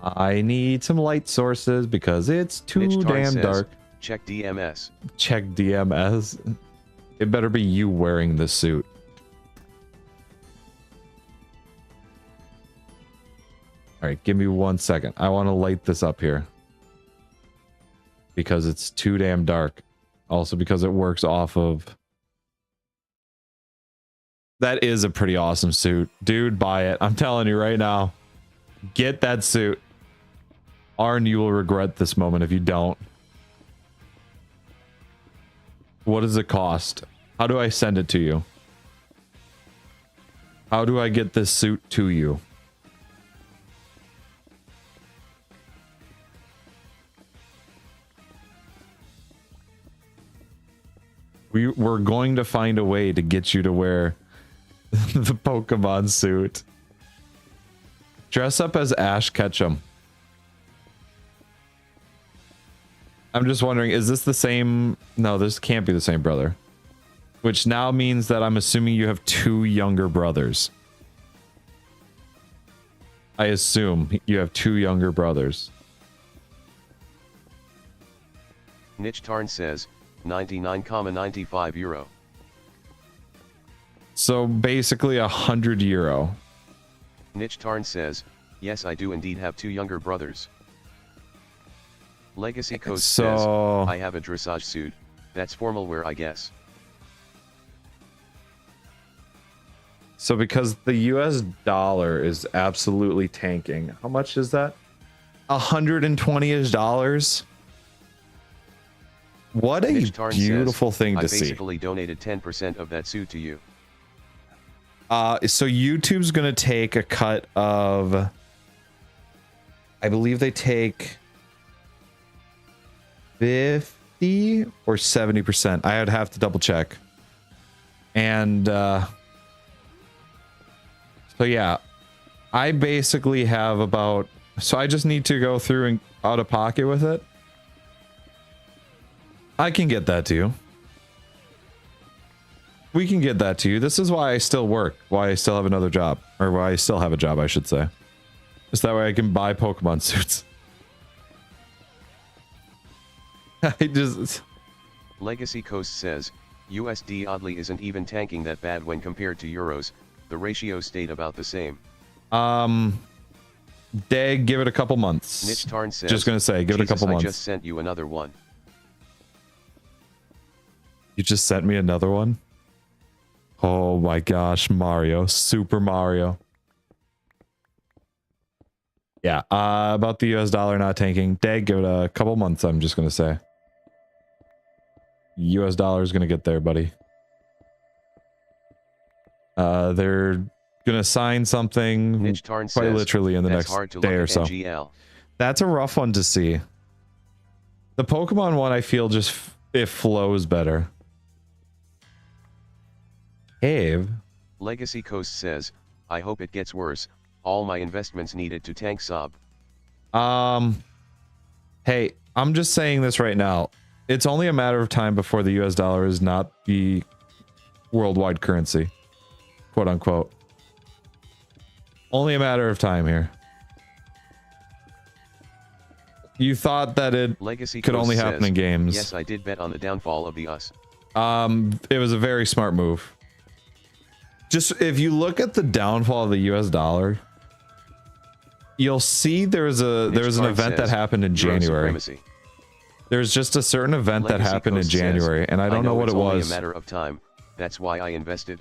I need some light sources because it's too damn dark. Check DMS. Check DMS. It better be you wearing the suit. All right, give me 1 second. I want to light this up here because it's too damn dark. Also because it works off of... That is a pretty awesome suit. Dude, buy it. I'm telling you right now. Get that suit. Arn, you will regret this moment if you don't. What does it cost? How do I send it to you? How do I get this suit to you? We're going to find a way to get you to wear the Pokemon suit. Dress up as Ash Ketchum. I'm just wondering, is this the same? No, this can't be the same brother. Which now means that I'm assuming you have 2 younger brothers. I assume you have 2 younger brothers. Niche Tarn says, 99,95 euro. So basically €100. Niche Tarn says, yes, I do indeed have 2 younger brothers. Legacy Coast says, I have a dressage suit. That's formal wear, I guess. So because the US dollar is absolutely tanking, how much is that? $120-ish? What a beautiful thing to see. I basically donated 10% of that suit to you. So YouTube's gonna take a cut of, I believe they take 50 or 70%. I would have to double check. And so yeah, I basically have about, so I just need to go through and out of pocket with it. I can get that to you. We can get that to you. This is why I still work, why I still have another job, or why I still have a job, I should say. Just that way I can buy Pokemon suits. I just... Legacy Coast says, USD oddly isn't even tanking that bad when compared to euros. The ratio stayed about the same. Dag, give it a couple months. Niche Tarn says, just gonna say, give it a couple months. I just sent you another one. You just sent me another one? Oh my gosh, Mario. Super Mario. Yeah, about the US dollar not tanking. Dag, give it a couple months, I'm just gonna say. US dollar is gonna get there, buddy. They're gonna sign something quite literally in the next day or so. That's a rough one to see. The Pokemon one, I feel just it flows better. Cave. Legacy Coast says, I hope it gets worse. All my investments needed to tank sub. Hey, I'm just saying this right now. It's only a matter of time before the US dollar is not the worldwide currency, quote unquote. Only a matter of time here. You thought that it Legacy could only happen in games. Yes, I did bet on the downfall of the US. It was a very smart move. Just if you look at the downfall of the US dollar, you'll see there's an event that happened in January. There's just a certain event that happened in January, and I don't know what it was. It's only a matter of time. That's why I invested.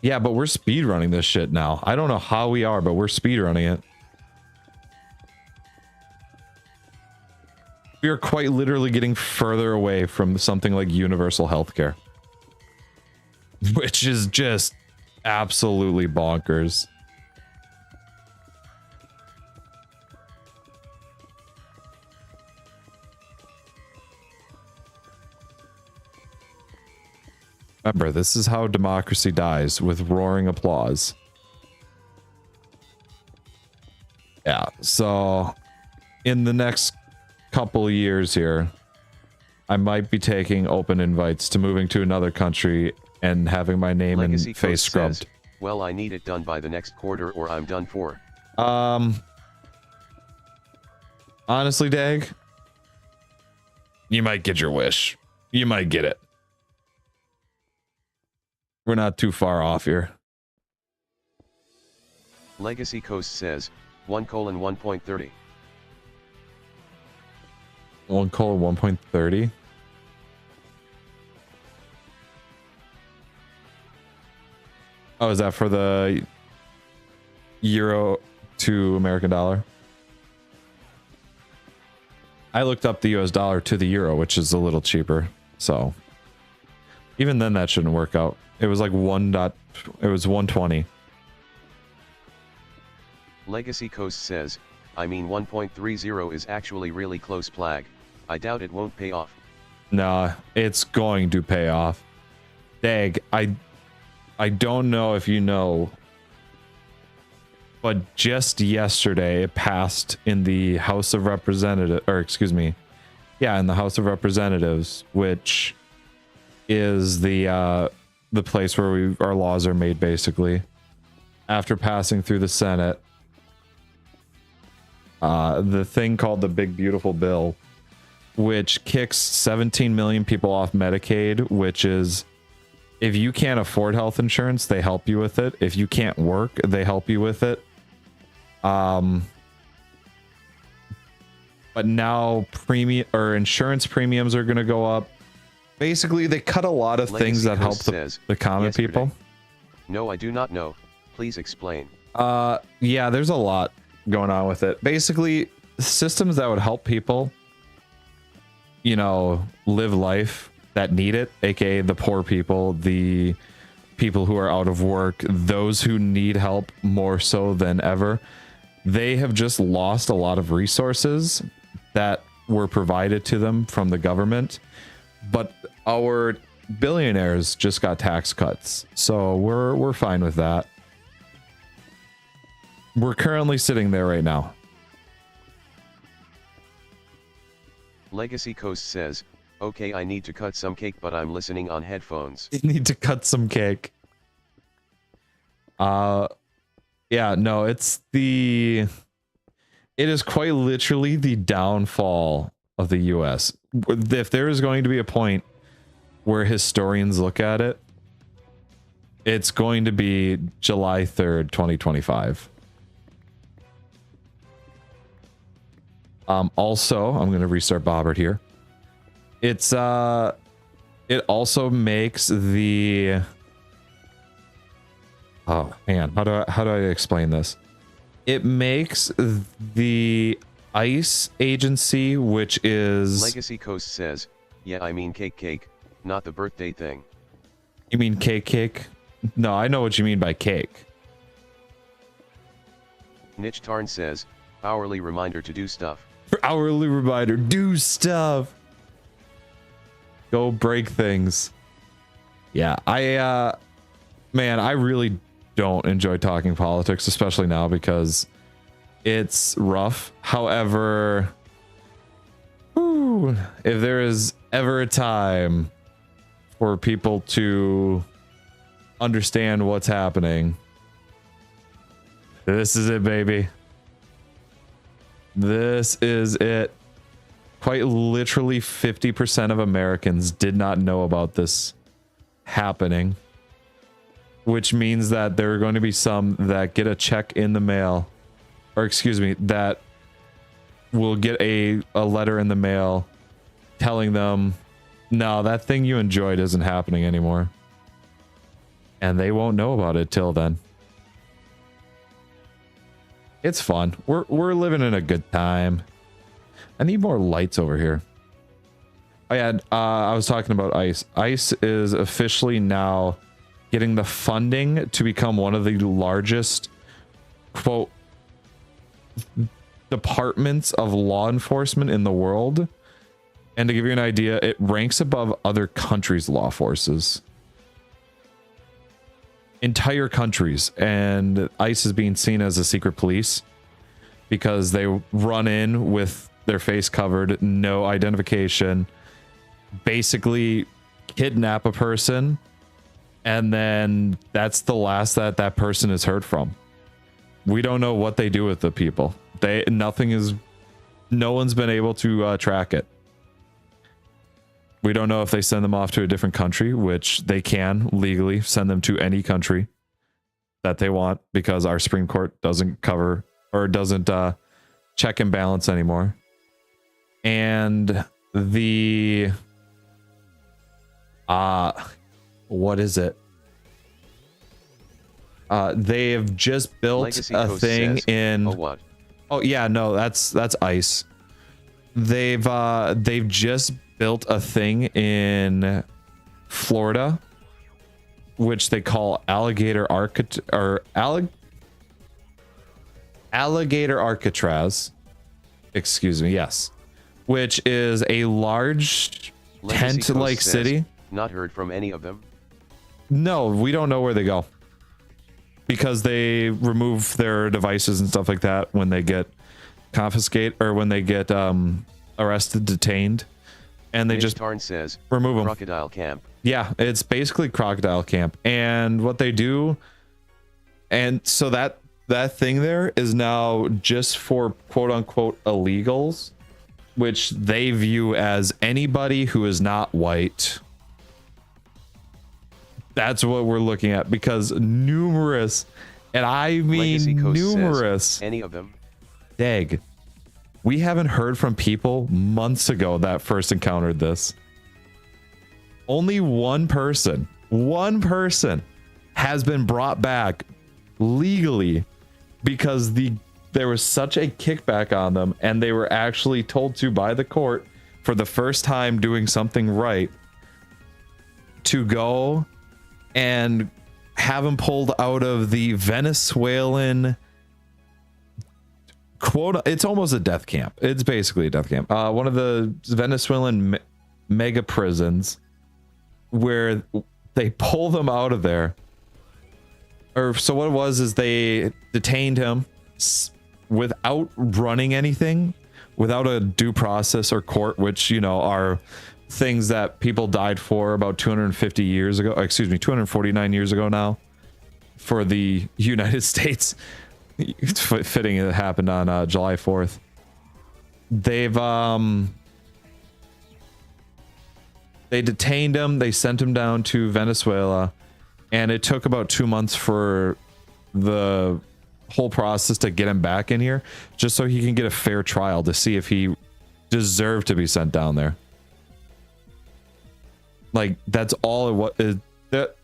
Yeah, but we're speedrunning this shit now. I don't know how we are, but we're speedrunning it. We are quite literally getting further away from something like universal healthcare, which is just absolutely bonkers. Remember, this is how democracy dies, with roaring applause. Yeah, so in the next couple of years here, I might be taking open invites to moving to another country and having my name and face scrubbed. Says, well, I need it done by the next quarter or I'm done for. Honestly, Dag, you might get your wish. You might get it. We're not too far off here. Legacy Coast says 1:1.30. 1:1.30. Oh, is that for the euro to American dollar? I looked up the US dollar to the euro, which is a little cheaper. So even then that shouldn't work out. It was like it was 120. Legacy Coast says, I mean 1.30 is actually really close plag. I doubt it won't pay off. Nah, it's going to pay off. Dag, I don't know if you know, but just yesterday it passed in the House of Representatives, or excuse me, yeah, in the House of Representatives, which is the place where our laws are made, basically. After passing through the Senate, the thing called the Big Beautiful Bill, which kicks 17 million people off Medicaid, which is, if you can't afford health insurance, they help you with it. If you can't work, they help you with it. But now insurance premiums are going to go up. Basically, they cut a lot of things that help the common people. No, I do not know. Please explain. Yeah, there's a lot going on with it. Basically, systems that would help people, you know, live life that need it, aka the poor people, the people who are out of work, those who need help more so than ever. They have just lost a lot of resources that were provided to them from the government. But our billionaires just got tax cuts, so we're fine with that. We're currently sitting there right now. Legacy Coast says, okay, I need to cut some cake, but I'm listening on headphones. You need to cut some cake. Yeah, no, it is quite literally the downfall of the US. If there is going to be a point where historians look at it, it's going to be July 3rd, 2025. Also, I'm going to restart Bobbert here. It also makes the, oh man, how do I explain this? It makes the ICE agency, which is Legacy Coast says, yeah, I mean cake, not the birthday thing. You mean cake? No, I know what you mean by cake. Niche Tarn says, hourly reminder to do stuff. For hourly reminder, do stuff. Go break things. Yeah, man, I really don't enjoy talking politics, especially now because it's rough. However, if there is ever a time for people to understand what's happening, this is it, baby. This is it. Quite literally 50% of Americans did not know about this happening, which means that there are going to be some that get a check in the mail, or excuse me, that will get a letter in the mail telling them, no, that thing you enjoyed isn't happening anymore. And they won't know about it till then. It's fun. We're living in a good time. I need more lights over here. Oh yeah, I was talking about ICE. ICE is officially now getting the funding to become one of the largest, quote, departments of law enforcement in the world. And to give you an idea, it ranks above other countries' law forces. Entire countries. And ICE is being seen as a secret police because they run in with their face covered, no identification, basically kidnap a person, and then that's the last that person is heard from. We don't know what they do with the people. No one's been able to track it. We don't know if they send them off to a different country, which they can legally send them to any country that they want because our Supreme Court doesn't cover or doesn't check and balance anymore. And the what is it? They have just built Legacy a Coast thing says, in what? Oh yeah, no, that's ICE. They've just built a thing in Florida which they call alligator Alcatraz. Excuse me, yes. Which is a large tent-like city. Not heard from any of them. No, we don't know where they go. Because they remove their devices and stuff like that when they get confiscated or when they get arrested, detained, and they Mitch just Tarn says, remove them. Crocodile camp. Yeah, it's basically crocodile camp. And what they do, and so that thing there is now just for quote unquote illegals, which they view as anybody who is not white. That's what we're looking at, because numerous, and I mean numerous, says, any of them. Dag. We haven't heard from people months ago that first encountered this. Only one person has been brought back legally because there was such a kickback on them, and they were actually told to by the court for the first time doing something right to go and have him pulled out of the Venezuelan quote. It's almost a death camp. It's basically a death camp. One of the Venezuelan mega prisons where they pull them out of there. Or so what it was is they detained him without running anything, without a due process or court, which, you know, are things that people died for about 250 years ago. Excuse me, 249 years ago now for the United States. It's fitting it happened on July 4th. They detained him. They sent him down to Venezuela, and it took about 2 months for the whole process to get him back in here, just so he can get a fair trial to see if he deserved to be sent down there. Like, that's all it was.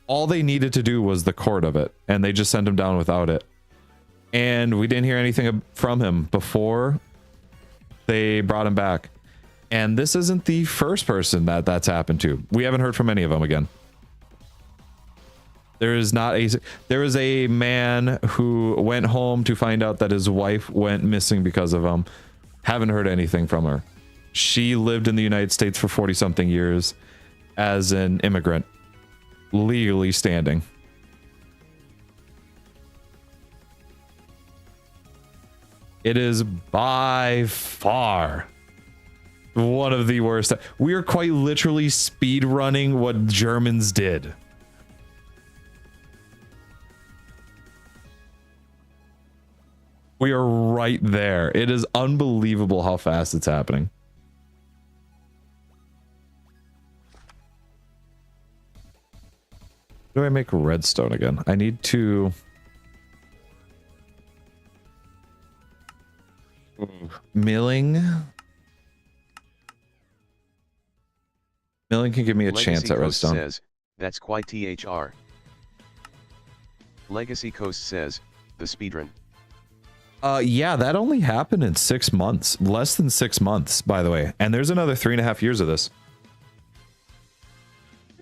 All they needed to do was the court of it, and they just sent him down without it. And we didn't hear anything from him before they brought him back. And this isn't the first person that's happened to. We haven't heard from any of them again. There is not a. There is a man who went home to find out that his wife went missing because of him. Haven't heard anything from her. She lived in the United States for 40 something years as an immigrant, legally standing. It is by far one of the worst. We are quite literally speed running what Germans did. We are right there. It is unbelievable how fast it's happening. How do I make redstone again? I need to... Milling. Milling can give me a Legacy chance at Coast redstone. Says, that's quite THR. Legacy Coast says, the speedrun. Yeah, that only happened in 6 months. Less than 6 months, by the way. And there's another 3.5 years of this.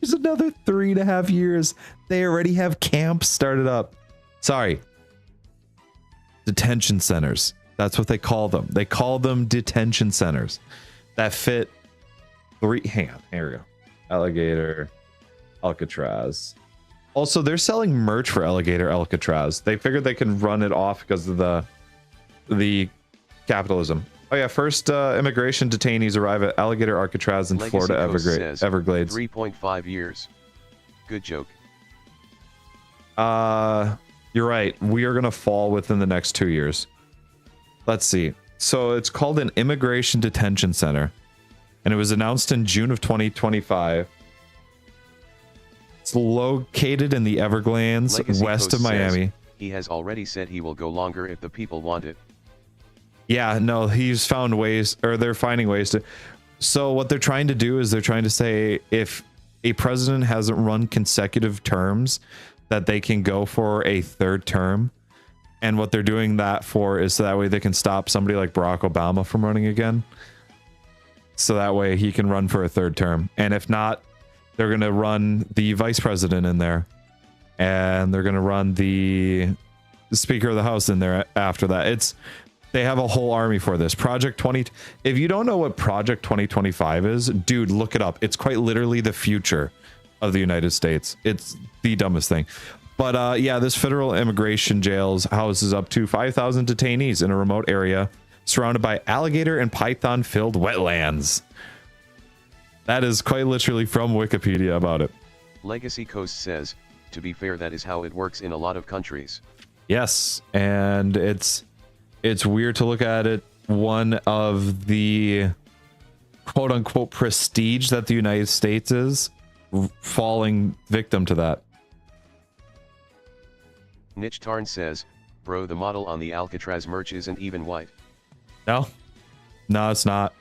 There's another 3.5 years. They already have camps started up. Sorry. Detention centers. That's what they call them. They call them detention centers that fit three. Hang on. Here we go. Alligator, Alcatraz. Also, they're selling merch for Alligator Alcatraz. They figured they can run it off because of the capitalism. Oh yeah, first immigration detainees arrive at Alligator Alcatraz in Legacy Florida Coast Everglades. 3.5 years. Good joke. You're right. We are gonna fall within the next 2 years. Let's see. So it's called an immigration detention center, and it was announced in June of 2025. It's located in the Everglades, Legacy west Coast of Miami. Says, he has already said he will go longer if the people want it. Yeah, no, he's found ways, or they're finding ways to. So what they're trying to do is they're trying to say if a president hasn't run consecutive terms, that they can go for a third term. And what they're doing that for is so that way they can stop somebody like Barack Obama from running again. So that way he can run for a third term. And if not, they're going to run the vice president in there. And they're going to run the Speaker of the House in there after that. They have a whole army for this. Project 20. If you don't know what Project 2025 is, dude, look it up. It's quite literally the future of the United States. It's the dumbest thing. But yeah, this federal immigration jails houses up to 5,000 detainees in a remote area surrounded by alligator and python filled wetlands. That is quite literally from Wikipedia about it. Legacy Coast says, to be fair, that is how it works in a lot of countries. Yes, and it's weird to look at it. One of the quote unquote prestige that the United States is falling victim to that. Niche Tarn says, bro, the model on the Alcatraz merch isn't even white. No, it's not.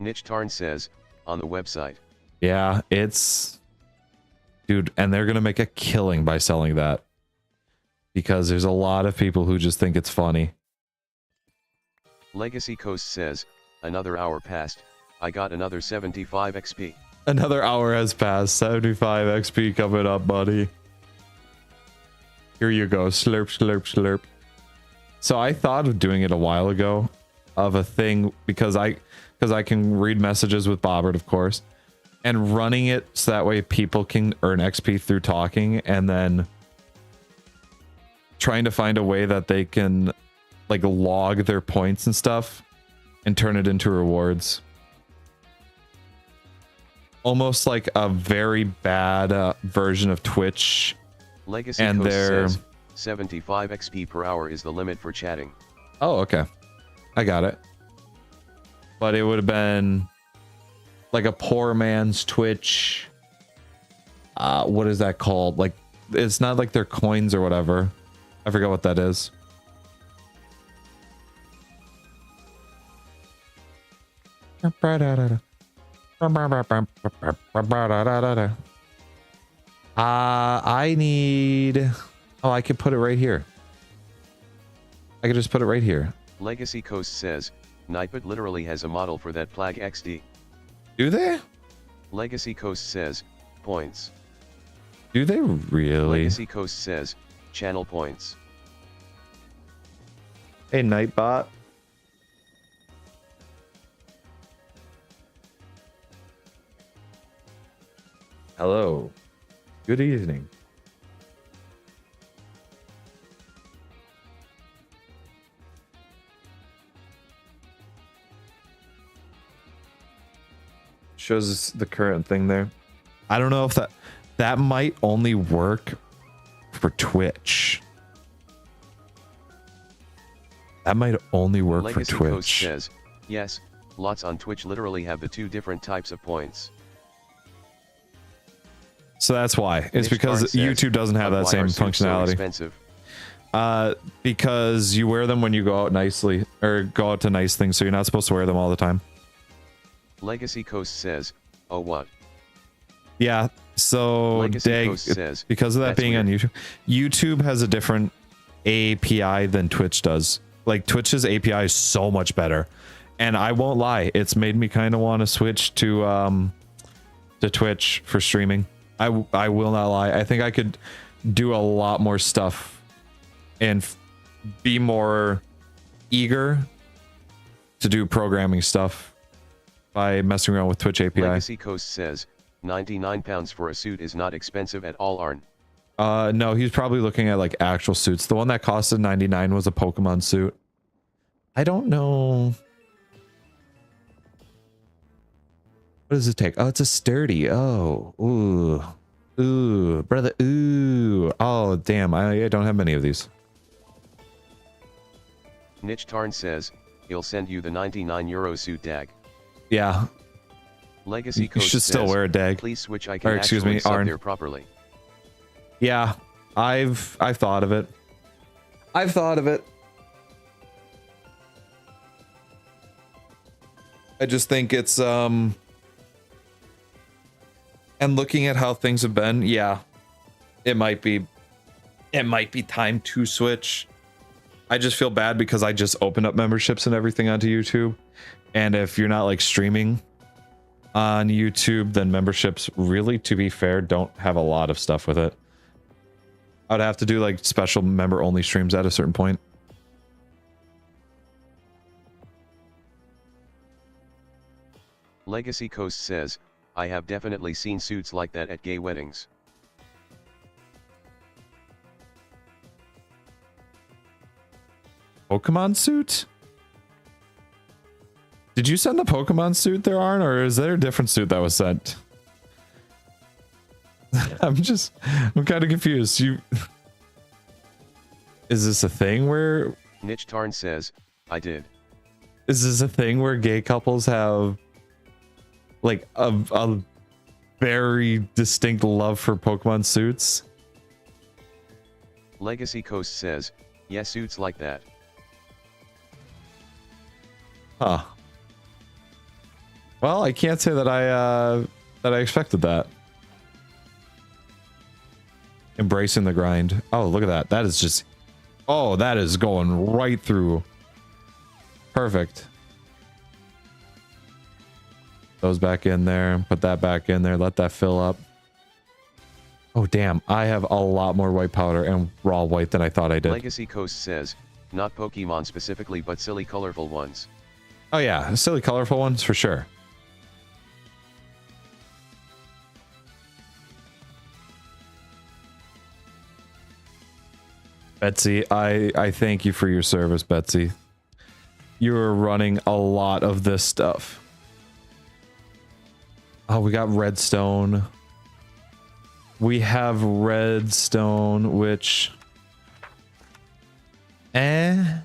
Niche Tarn says, on the website. Yeah, it's... Dude, and they're going to make a killing by selling that. Because there's a lot of people who just think it's funny. Legacy Coast says, another hour passed, I got another 75 XP. Another hour has passed, 75 XP coming up, buddy. Here you go, slurp, slurp, slurp. So I thought of doing it a while ago, of a thing, because I can read messages with Bobbert, of course, and running it so that way people can earn XP through talking, and then trying to find a way that they can like log their points and stuff and turn it into rewards. Almost like a very bad version of Twitch. Legacy and Coast their says, 75 XP per hour is the limit for chatting. Oh, okay. I got it. But it would have been like a poor man's Twitch. What is that called? Like, it's not like their coins or whatever. I forget what that is. I need... Oh, I could put it right here. I could just put it right here. Legacy Coast says, Nightbot literally has a model for that Plag XD. Do they? Legacy Coast says, points. Do they really? Legacy Coast says, channel points. Hey, Nightbot. Hello. Good evening. Shows us the current thing there. I don't know if that might only work for Twitch. That might only work Legacy for Twitch. Coast says, yes, lots on Twitch literally have the two different types of points. So that's why. It's Mitch because Barnes says, YouTube doesn't have that why same are suits so functionality. expensive? Because you wear them when you go out nicely, or go out to nice things, so you're not supposed to wear them all the time. Legacy Coast says, oh what? Yeah, so Legacy Dag, Coast says, because of that that's being on weird. YouTube, YouTube has a different API than Twitch does. Like Twitch's API is so much better, and I won't lie, it's made me kind of want to switch to Twitch for streaming. I will not lie. I think I could do a lot more stuff and be more eager to do programming stuff by messing around with Twitch API. Legacy Coast says, £99 for a suit is not expensive at all, Arn. No, he's probably looking at like actual suits. The one that costed 99 was a Pokemon suit. I don't know. What does it take? Oh, it's a sturdy. Oh, ooh, brother. Ooh. Oh, damn. I don't have many of these. Niche Tarn says, he'll send you the €99 suit Dag. Yeah. Legacy You Coast should still says, wear a Dag. please switch I can Or, excuse actually me, sub Arn. there properly. Yeah, I've thought of it. I've thought of it. I just think it's and looking at how things have been, yeah, it might be time to switch. I just feel bad because I just opened up memberships and everything onto YouTube, and if you're not like streaming on YouTube, then memberships really, to be fair, don't have a lot of stuff with it. I'd have to do like special member only streams at a certain point. Legacy Coast says, I have definitely seen suits like that at gay weddings. Pokemon suit? Did you send the Pokemon suit there, Arn, or is there a different suit that was sent? I'm kind of confused. Is this a thing where... Niche Tarn says, I did. Is this a thing where gay couples have like a very distinct love for Pokemon suits? Legacy Coast says, yeah, suits like that. Huh. Well, I can't say that I expected that. Embracing the grind. Oh, look at that. That is just... Oh, that is going right through. Perfect. Those back in there. Put that back in there. Let that fill up. Oh, damn. I have a lot more white powder and raw white than I thought I did. Legacy Coast says, not Pokemon specifically but silly colorful ones. Oh, yeah. Silly colorful ones for sure. Betsy, I thank you for your service, Betsy. You're running a lot of this stuff. Oh, we got redstone. We have redstone, which... Doesn't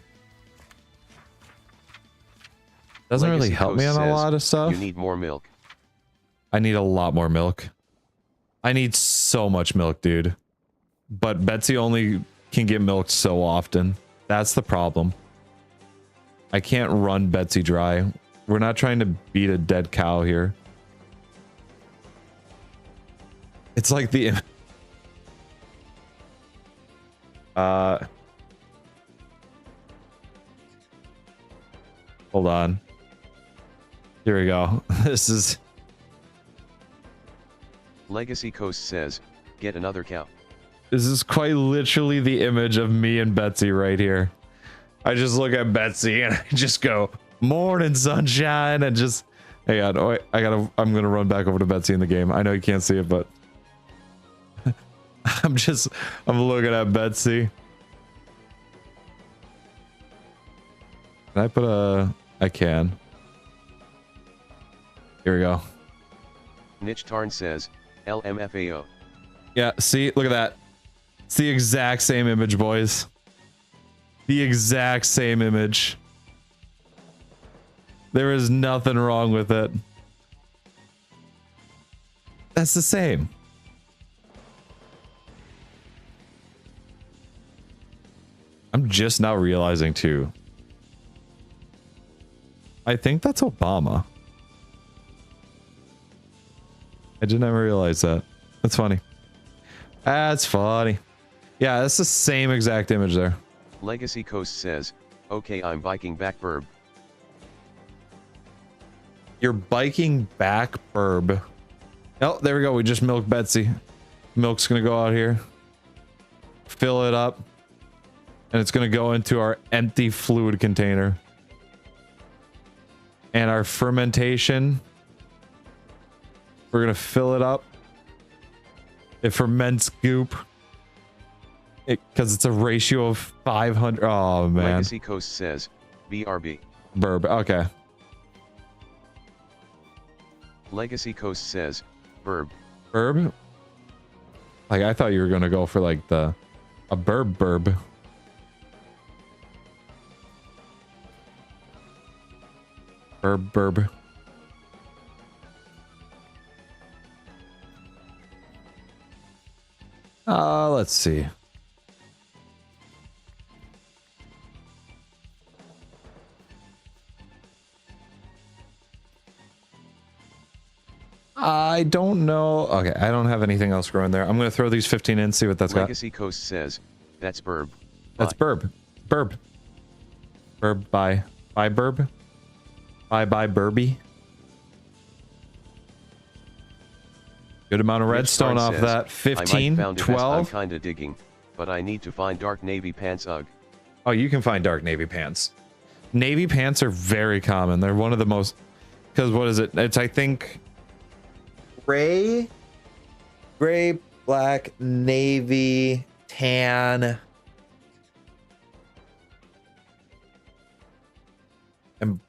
really Legacy help me Coast on a says, lot of stuff. You need more milk. I need a lot more milk. I need so much milk, dude. But Betsy only can get milked so often. That's the problem. I can't run Betsy dry. We're not trying to beat a dead cow here. It's like the... Hold on. Here we go. This is... Legacy Coast says, Get another cow. This is quite literally the image of me and Betsy right here. I just look at Betsy and I just go, morning sunshine, and just, hey, I'm gonna run back over to Betsy in the game. I know you can't see it, but I'm looking at Betsy. Can I put I can. Here we go. Niche Tarn says, LMFAO. Yeah, see, look at that. It's the exact same image, boys. The exact same image. There is nothing wrong with it. That's the same. I'm just now realizing too. I think that's Obama. I did not realize that. That's funny. That's funny. Yeah, that's the same exact image there. Legacy Coast says, okay, I'm biking back burb. You're biking back burb. Oh, there we go. We just milked Betsy. Milk's gonna go out here. Fill it up. And it's gonna go into our empty fluid container. And our fermentation, we're gonna fill it up. It ferments goop. Because it's a ratio of 500. Oh, man. Legacy Coast says, BRB. Burb. Okay. Legacy Coast says, burb. Burb? Like, I thought you were gonna go for, like, a burb. Burb. Let's see. I don't know. Okay, I don't have anything else growing there. I'm going to throw these 15 in, see what that's got. Legacy Coast says, that's burb. That's burb. Burb. Burb, bye. Bye, burb. Bye, burby. Good amount of redstone off that. 15, 12. I'm kinda digging, but I need to find dark navy pants. Ugh. Oh, you can find dark navy pants. Navy pants are very common. They're one of the most... Because what is it? It's, I think... Gray, black, navy, tan. And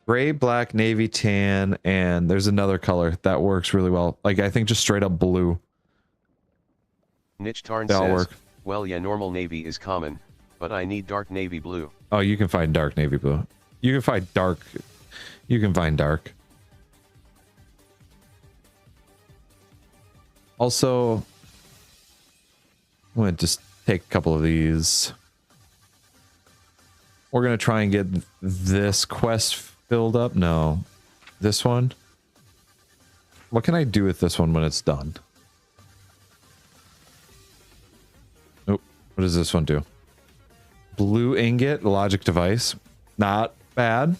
gray, black, navy, tan, and there's another color that works really well. Like, I think just straight up blue. Niche Tarn says, well, yeah, normal navy is common, but I need dark navy blue. Oh, you can find dark navy blue. You can find dark. You can find dark. Also, I'm going to just take a couple of these. We're going to try and get this quest filled up. No, this one. What can I do with this one when it's done? Nope. What does this one do? Blue ingot, logic device. Not bad.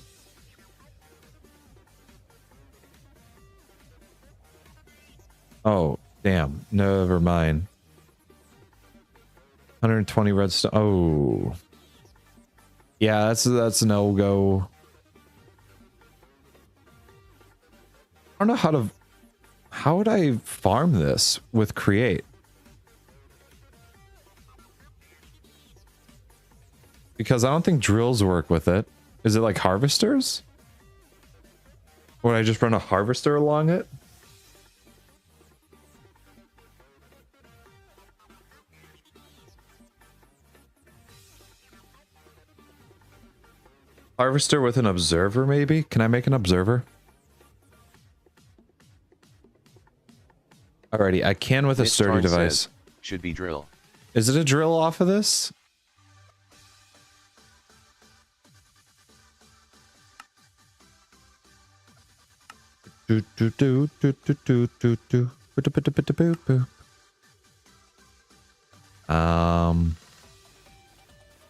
Oh, damn. Never mind. 120 redstone. Oh. Yeah, that's a no-go. I don't know how to... How would I farm this with create? Because I don't think drills work with it. Is it like harvesters? Would I just run a harvester along it? Harvester with an observer, maybe? Can I make an observer? Alrighty, I can with a sturdy device. Should be drill. Is it a drill off of this? Hey,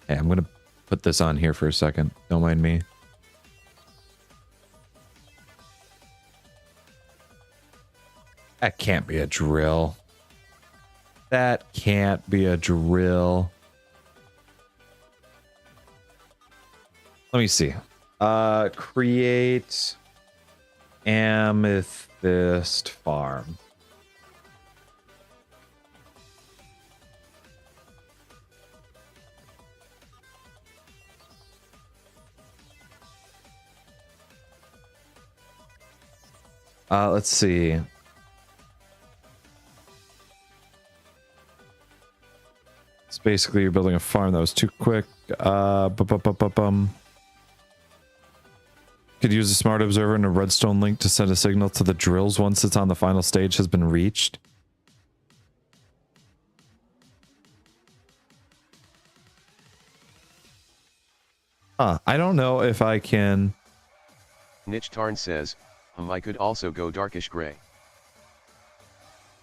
I'm gonna put this on here for a second. Don't mind me. That can't be a drill. That can't be a drill. Let me see. Create amethyst farm. Let's see. It's basically you're building a farm that was too quick. Could use a smart observer and a redstone link to send a signal to the drills once it's on the final stage has been reached. I don't know if I can. Niche Tarn says, I could also go darkish gray.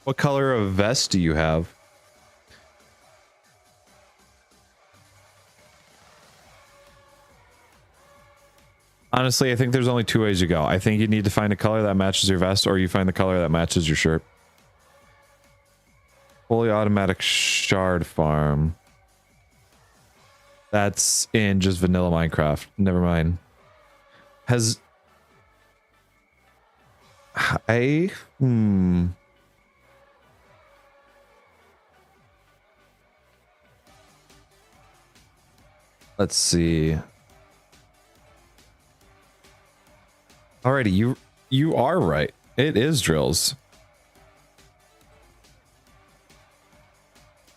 What color of vest do you have? Honestly, I think there's only two ways you go. I think you need to find a color that matches your vest, or you find the color that matches your shirt. Fully automatic shard farm. That's in just vanilla Minecraft. Never mind. Has... Let's see. Alrighty, you are right. It is drills.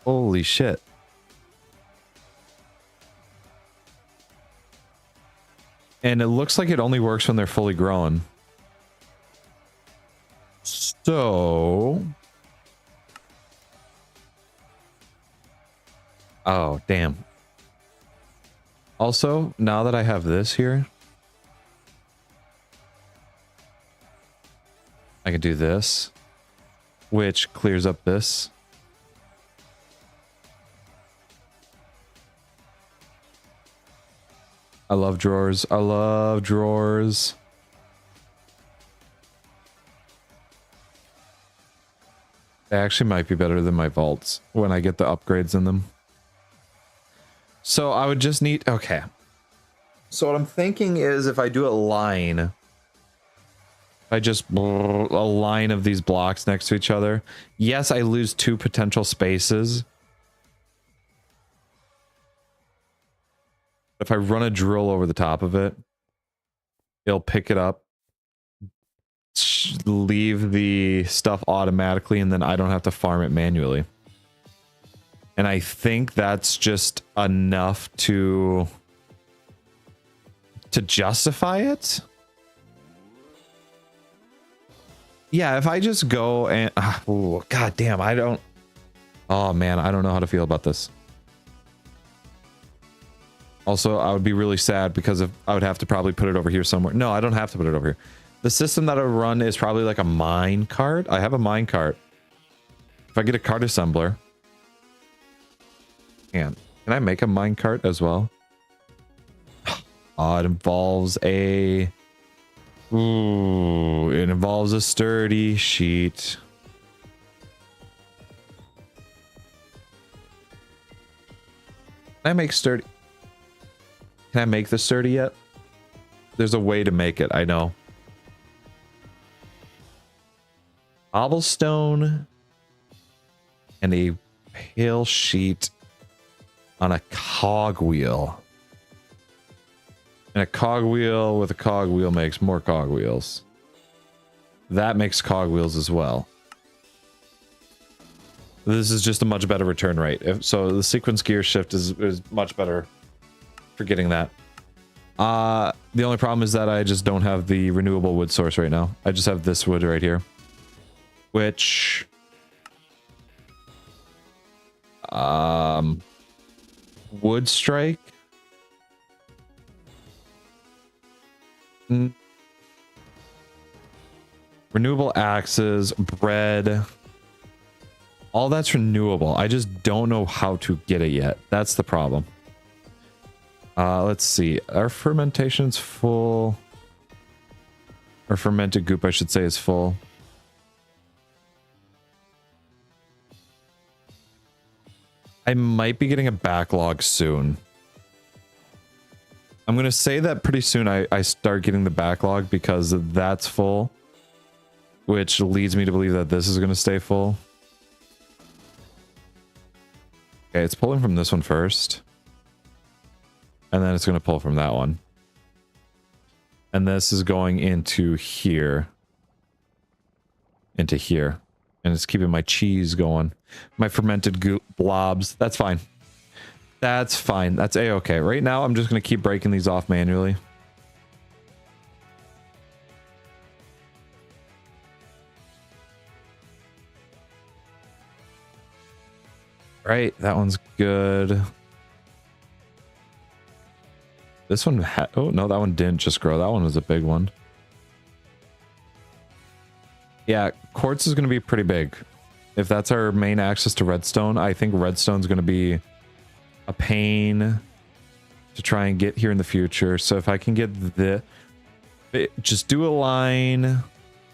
Holy shit. And it looks like it only works when they're fully grown. So... Oh, damn. Also, now that I have this here, I can do this, which clears up this. I love drawers. I love drawers. They actually might be better than my vaults when I get the upgrades in them. So I would just need... Okay. So what I'm thinking is if I do a line... I just... A line of these blocks next to each other. Yes, I lose 2 potential spaces. If I run a drill over the top of it, it'll pick it up, leave the stuff automatically, and then I don't have to farm it manually. And I think that's just enough to justify it. Yeah, if I just go and... Oh, god damn, I don't... Oh man, I don't know how to feel about this. Also, I would be really sad because I would have to probably put it over here somewhere. No, I don't have to put it over here. The system that I run is probably like a mine cart. I have a mine cart. If I get a cart assembler... Can I make a mine cart as well? Oh, it involves a... Ooh, it involves a sturdy sheet. Can I make sturdy? Can I make the sturdy yet? There's a way to make it, I know. Cobblestone and a pale sheet on a cogwheel. And a cogwheel with a cogwheel makes more cogwheels. That makes cogwheels as well. This is just a much better return rate. So the sequence gear shift is much better for getting that. The only problem is that I just don't have the renewable wood source right now. I just have this wood right here. Which... wood strike? Renewable axes, bread. All that's renewable. I just don't know how to get it yet. That's the problem. Let's see. Our fermentation's full. Or fermented goop, I should say, is full. I might be getting a backlog soon. I'm going to say that pretty soon I start getting the backlog because that's full, which leads me to believe that this is going to stay full. Okay, it's pulling from this one first. And then it's going to pull from that one. And this is going into here. Into here. And it's keeping my cheese going. My fermented blobs. That's fine. That's fine. That's a-okay. Right now, I'm just going to keep breaking these off manually. Right, that one's good. This one oh no, that one didn't just grow. That one was a big one. Yeah, quartz is going to be pretty big. If that's our main access to redstone, I think redstone's going to be a pain to try and get here in the future. So if I can get just do a line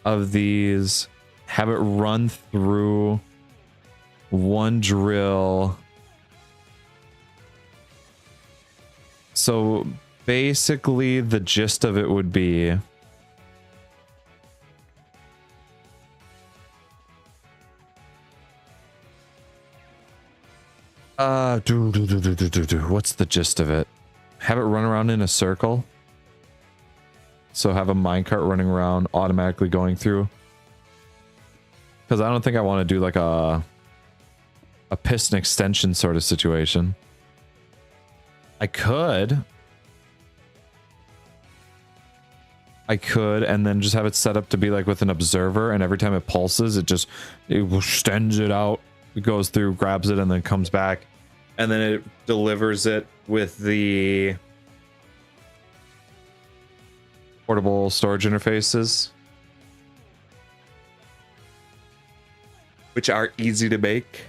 of these, have it run through one drill. So basically the gist of it would be what's the gist of it? Have it run around in a circle. So have a minecart running around, automatically going through. Because I don't think I want to do like a piston extension sort of situation. I could, and then just have it set up to be like with an observer, and every time it pulses, it extends it out. It goes through, grabs it, and then comes back. And then it delivers it with the portable storage interfaces, which are easy to make.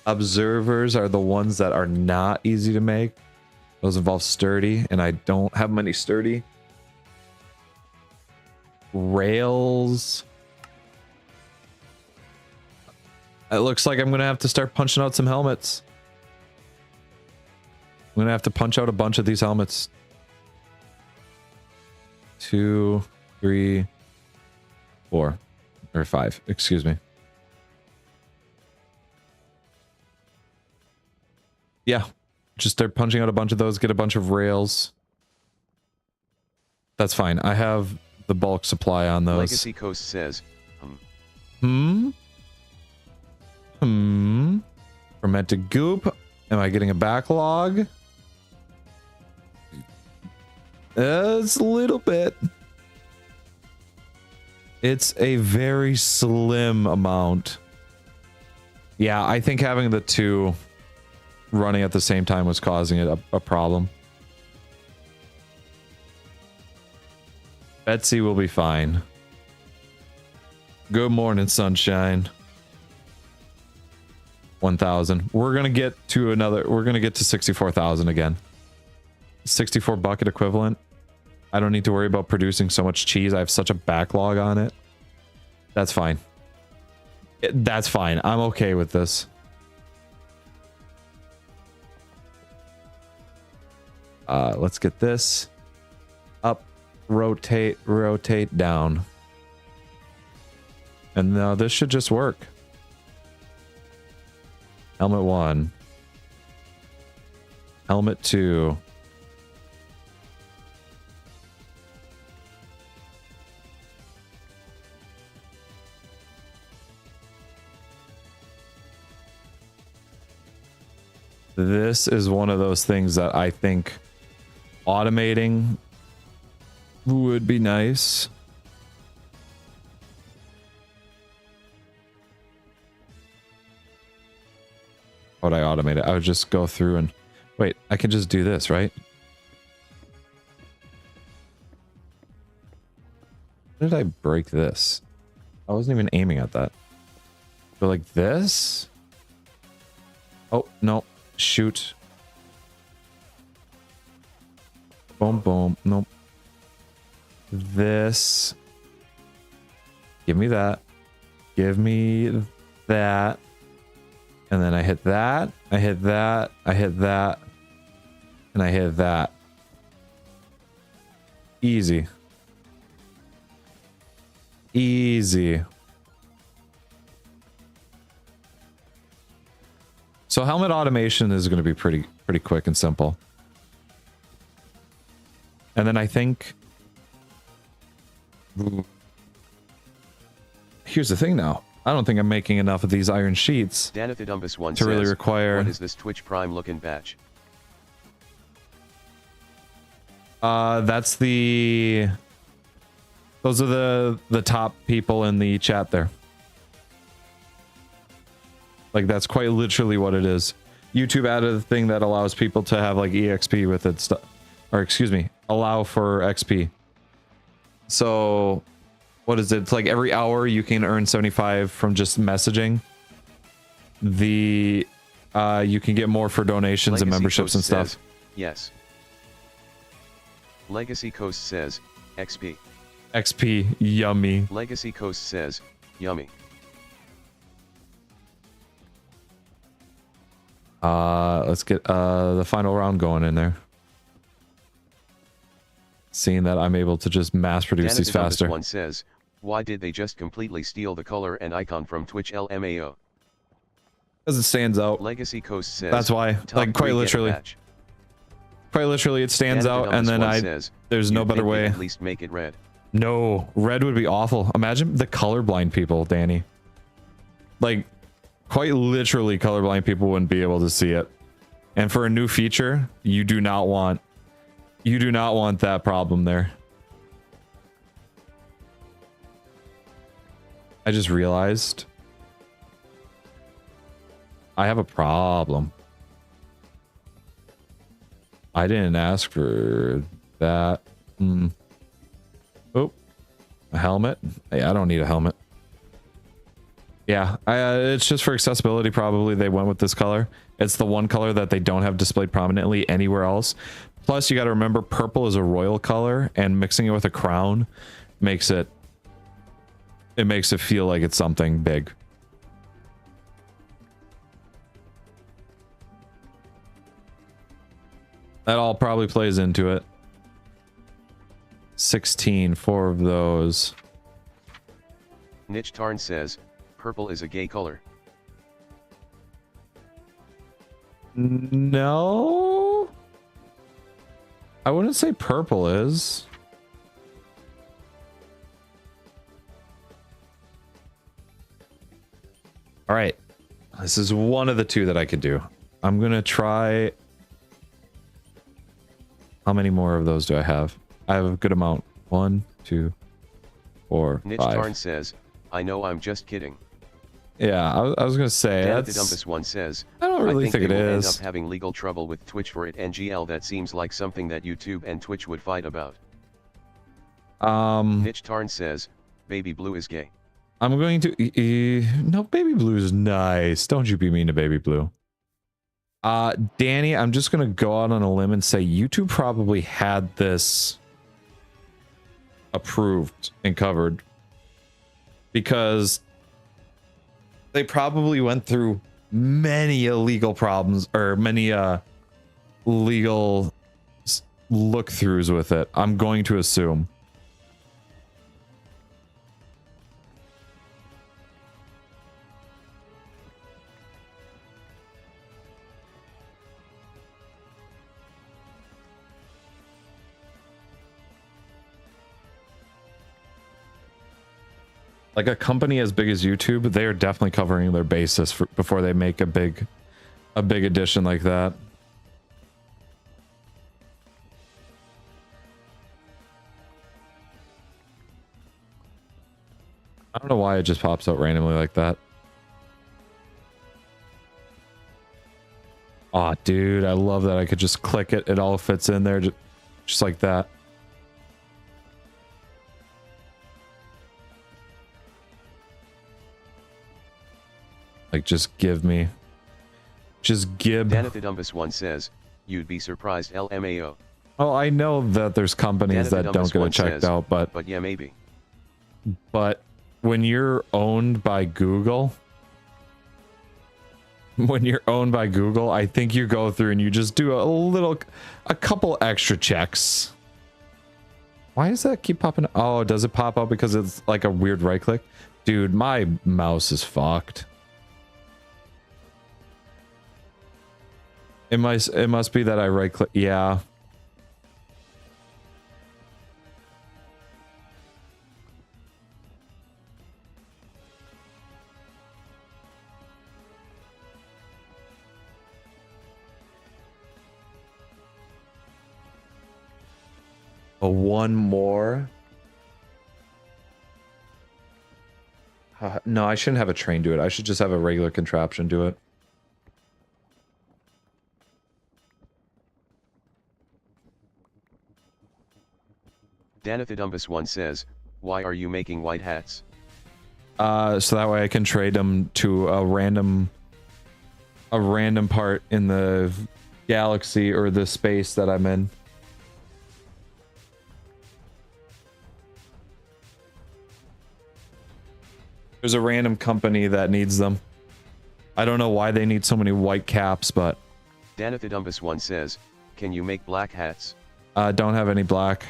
Observers are the ones that are not easy to make. Those involve sturdy, and I don't have many sturdy. Rails. It looks like I'm going to have to start punching out some helmets. I'm going to have to punch out a bunch of these helmets. 2, 3, 4, or 5. Excuse me. Yeah. Just start punching out a bunch of those, get a bunch of rails. That's fine. I have the bulk supply on those. Legacy Coast says, Fermented goop. Am I getting a backlog? It's a little bit. It's a very slim amount. Yeah, I think having the two running at the same time was causing it a problem. Betsy will be fine. Good morning, sunshine. 1,000. We're gonna get to another. We're gonna get to 64,000 again. 64 bucket equivalent. I don't need to worry about producing so much cheese. I have such a backlog on it. That's fine. That's fine. I'm okay with this. Let's get this up, rotate, rotate down. And now this should just work. Helmet 1. Helmet 2. This is one of those things that I think automating would be nice. How would I automate it? I would just go through and... Wait, I can just do this, right? How did I break this? I wasn't even aiming at that. But like this? Oh, no. Shoot. Boom, boom. Nope. This. Give me that. Give me that. And then I hit that, I hit that, I hit that, and I hit that. Easy. Easy. So helmet automation is going to be pretty quick and simple. And then I think... Here's the thing now. I don't think I'm making enough of these iron sheets to really require... What is this Twitch Prime looking batch? That's the... Those are the top people in the chat there. Like, that's quite literally what it is. YouTube added a thing that allows people to have, like, EXP with it stuff. Or, excuse me, allow for XP. So, what is it? It's like every hour you can earn 75 from just messaging. You can get more for donations Legacy and memberships Coast and stuff. Says, yes. Legacy Coast says, XP. XP, yummy. Legacy Coast says, yummy. Let's get the final round going in there. Seeing that I'm able to just mass produce these faster. One says, why did they just completely steal the color and icon from Twitch LMAO? Because it stands out. Legacy Coast says, that's why. Like, quite literally. Quite literally, it stands out, and then there's no better way. At least make it red. No, red would be awful. Imagine the colorblind people, Danny. Like, quite literally, colorblind people wouldn't be able to see it. And for a new feature, you do not want that problem there. I just realized I have a problem. I didn't ask for that. Oh, a helmet. Hey, I don't need a helmet. Yeah, it's just for accessibility. Probably they went with this color. It's the one color that they don't have displayed prominently anywhere else. Plus, you got to remember, purple is a royal color, and mixing it with a crown makes it feel like it's something big. That all probably plays into it. 16, 4 of those. Niche Tarn says, purple is a gay color. No. I wouldn't say purple is. All right. This is one of the two that I could do. I'm going to try... How many more of those do I have? I have a good amount. 1, 2, 4, Niche 5. Tarn says, I know, I'm just kidding. Yeah, I was gonna say that's... The Dumpus one says, I don't really think it is. End up having legal trouble with Twitch for it. NGL, that seems like something that YouTube and Twitch would fight about. Niche Tarn says, Baby Blue is gay. I'm going to... no, Baby Blue is nice. Don't you be mean to Baby Blue. Danny, I'm just gonna go out on a limb and say YouTube probably had this approved and covered because they probably went through many illegal problems or many legal look-throughs with it. I'm going to assume. Like a company as big as YouTube, they are definitely covering their basis before they make a big addition like that. I don't know why it just pops out randomly like that. Aw, dude, I love that I could just click it. It all fits in there just like that. Like, just give. Danathidumbus one says, you'd be surprised LMAO. Oh, I know that there's companies that don't get it checked out, but yeah, maybe. But when you're owned by Google, when you're owned by Google, I think you go through and you just do a couple extra checks. Why does that keep popping? Oh, does it pop up because it's like a weird right click? Dude, my mouse is fucked. It must be that I right click. Yeah. Oh, one more. No, I shouldn't have a train do it. I should just have a regular contraption do it. Danathidumbus1 says, why are you making white hats? So that way I can trade them to a random part in the galaxy or the space that I'm in. There's a random company that needs them. I don't know why they need so many white caps, but... Danathidumbus1 says, can you make black hats? Don't have any black.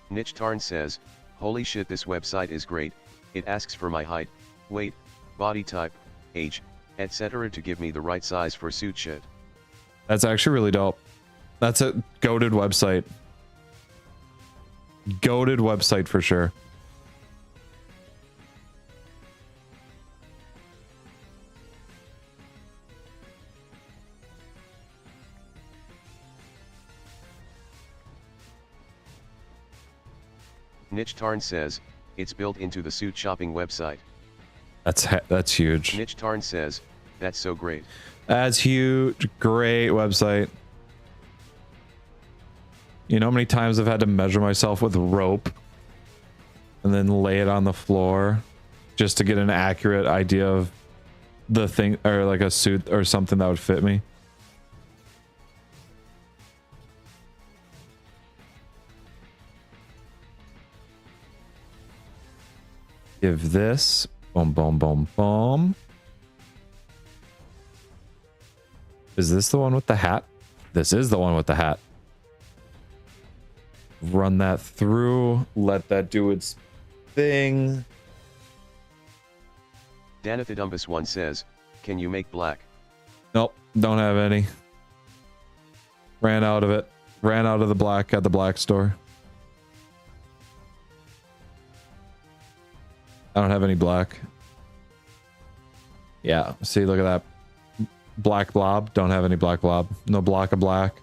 Niche Tarn says, holy shit, this website is great. It asks for my height, weight, body type, age, etc. to give me the right size for suit shit. That's actually really dope. That's a goated website. Goated website for sure. Niche Tarn says, it's built into the suit shopping website. That's huge. Niche Tarn says, that's so great. That's huge. Great website. You know how many times I've had to measure myself with rope and then lay it on the floor just to get an accurate idea of the thing, or like a suit or something that would fit me? Give this. Boom, boom, boom, boom. Is this the one with the hat? This is the one with the hat. Run that through. Let that do its thing. Danathidumbus1 says, can you make black? Nope, don't have any. Ran out of it. Ran out of the black at the black store. I don't have any black. Yeah, see, look at that. Black blob. Don't have any black blob. No block of black.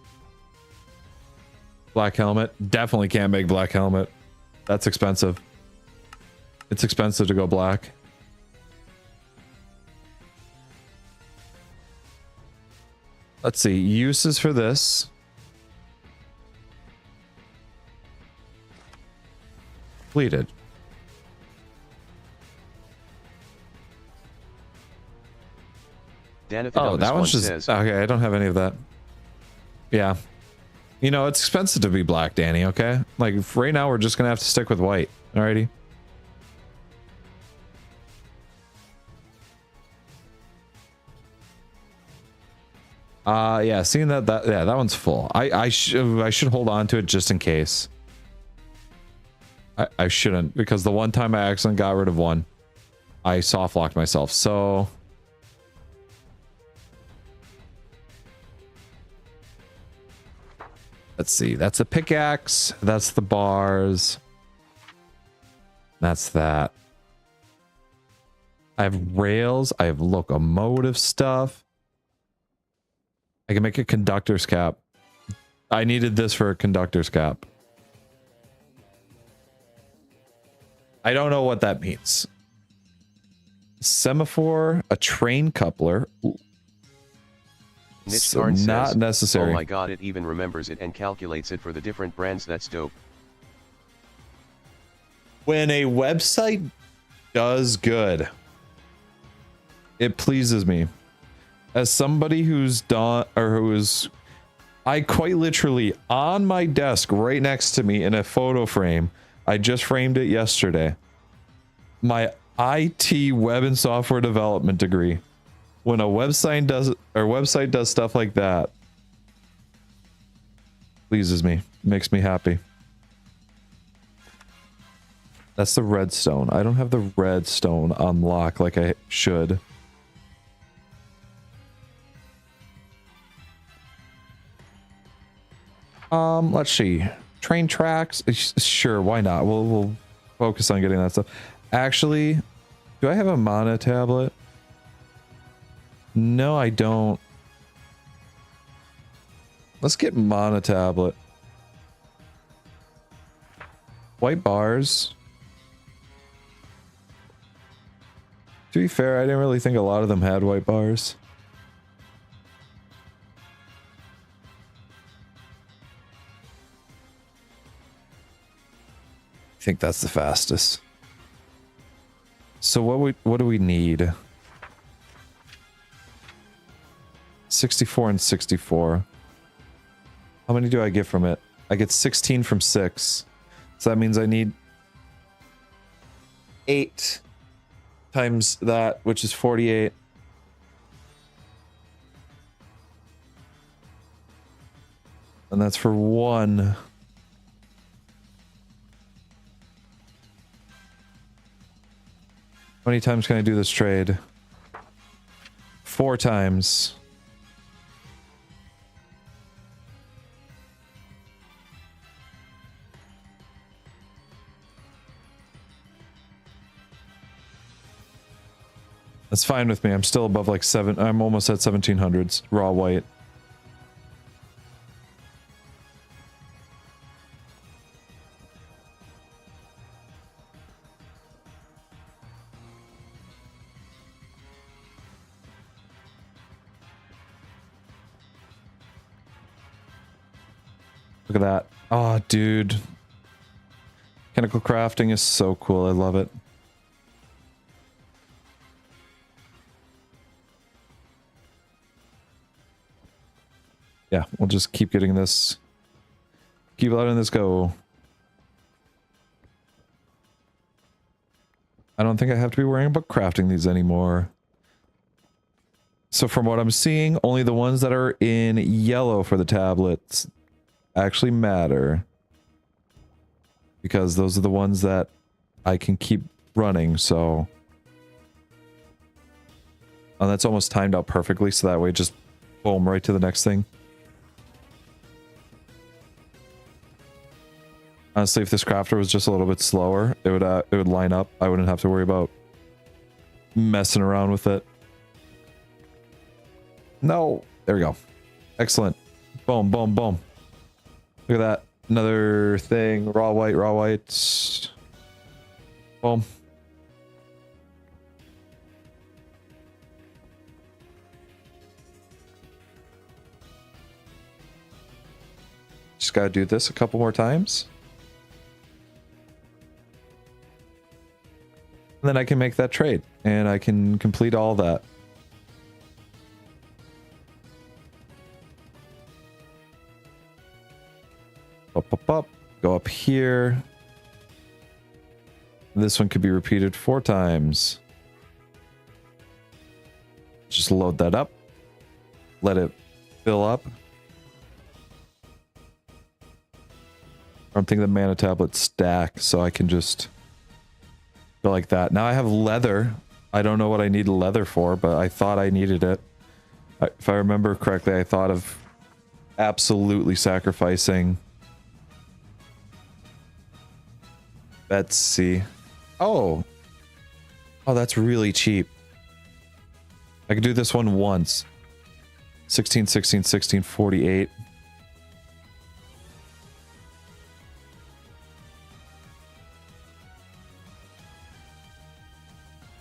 Black helmet. Definitely can't make black helmet. That's expensive. It's expensive to go black. Let's see. Uses for this. Depleted. Oh, that one's just... says, okay, I don't have any of that. Yeah. You know, it's expensive to be black, Danny, okay? Like, right now, we're just gonna have to stick with white. Alrighty? Yeah, seeing that that one's full. I should hold on to it just in case. I shouldn't, because the one time I accidentally got rid of one, I soft locked myself. So let's see. That's a pickaxe. That's the bars. That's that. I have rails. I have locomotive stuff. I can make a conductor's cap. I needed this for a conductor's cap. I don't know what that means. Semaphore, a train coupler. So not says, necessary. oh my god, it even remembers it and calculates it for the different brands. That's dope. When a website does good, it pleases me. As somebody who's done, or who is, I quite literally on my desk right next to me in a photo frame, I just framed it yesterday, my IT web and software development degree. When a website does stuff like that, pleases me, makes me happy. That's the redstone. I don't have the redstone on lock like I should. Let's see. Train tracks? Sure, why not? We'll focus on getting that stuff. Actually, do I have a mana tablet? No, I don't. Let's get mana tablet. White bars. To be fair, I didn't really think a lot of them had white bars. I think that's the fastest. So what do we need? 64 and 64. How many do I get from it? I get 16 from 6. So that means I need 8 times that, which is 48. And that's for 1. How many times can I do this trade? 4 times. That's fine with me. I'm still above like 7. I'm almost at 1700s. Raw white. Look at that. Oh, dude. Mechanical crafting is so cool. I love it. Yeah, we'll just keep getting this. Keep letting this go. I don't think I have to be worrying about crafting these anymore. So from what I'm seeing, only the ones that are in yellow for the tablets actually matter. Because those are the ones that I can keep running, so... And that's almost timed out perfectly, so that way just boom, right to the next thing. Honestly, if this crafter was just a little bit slower, it would line up. I wouldn't have to worry about messing around with it. No. There we go. Excellent. Boom, boom, boom. Look at that. Another thing. Raw white, raw white. Boom. Just gotta do this a couple more times. And then I can make that trade. And I can complete all that. Up, up, up. Go up here. This one could be repeated 4 times. Just load that up. Let it fill up. I don't think the mana tablets stack, so I can just go like that. Now I have leather. I don't know what I need leather for, but I thought I needed it. If I remember correctly, I thought of absolutely sacrificing Betsy. Oh, that's really cheap. I could do this one once. 16, 16, 16, 48.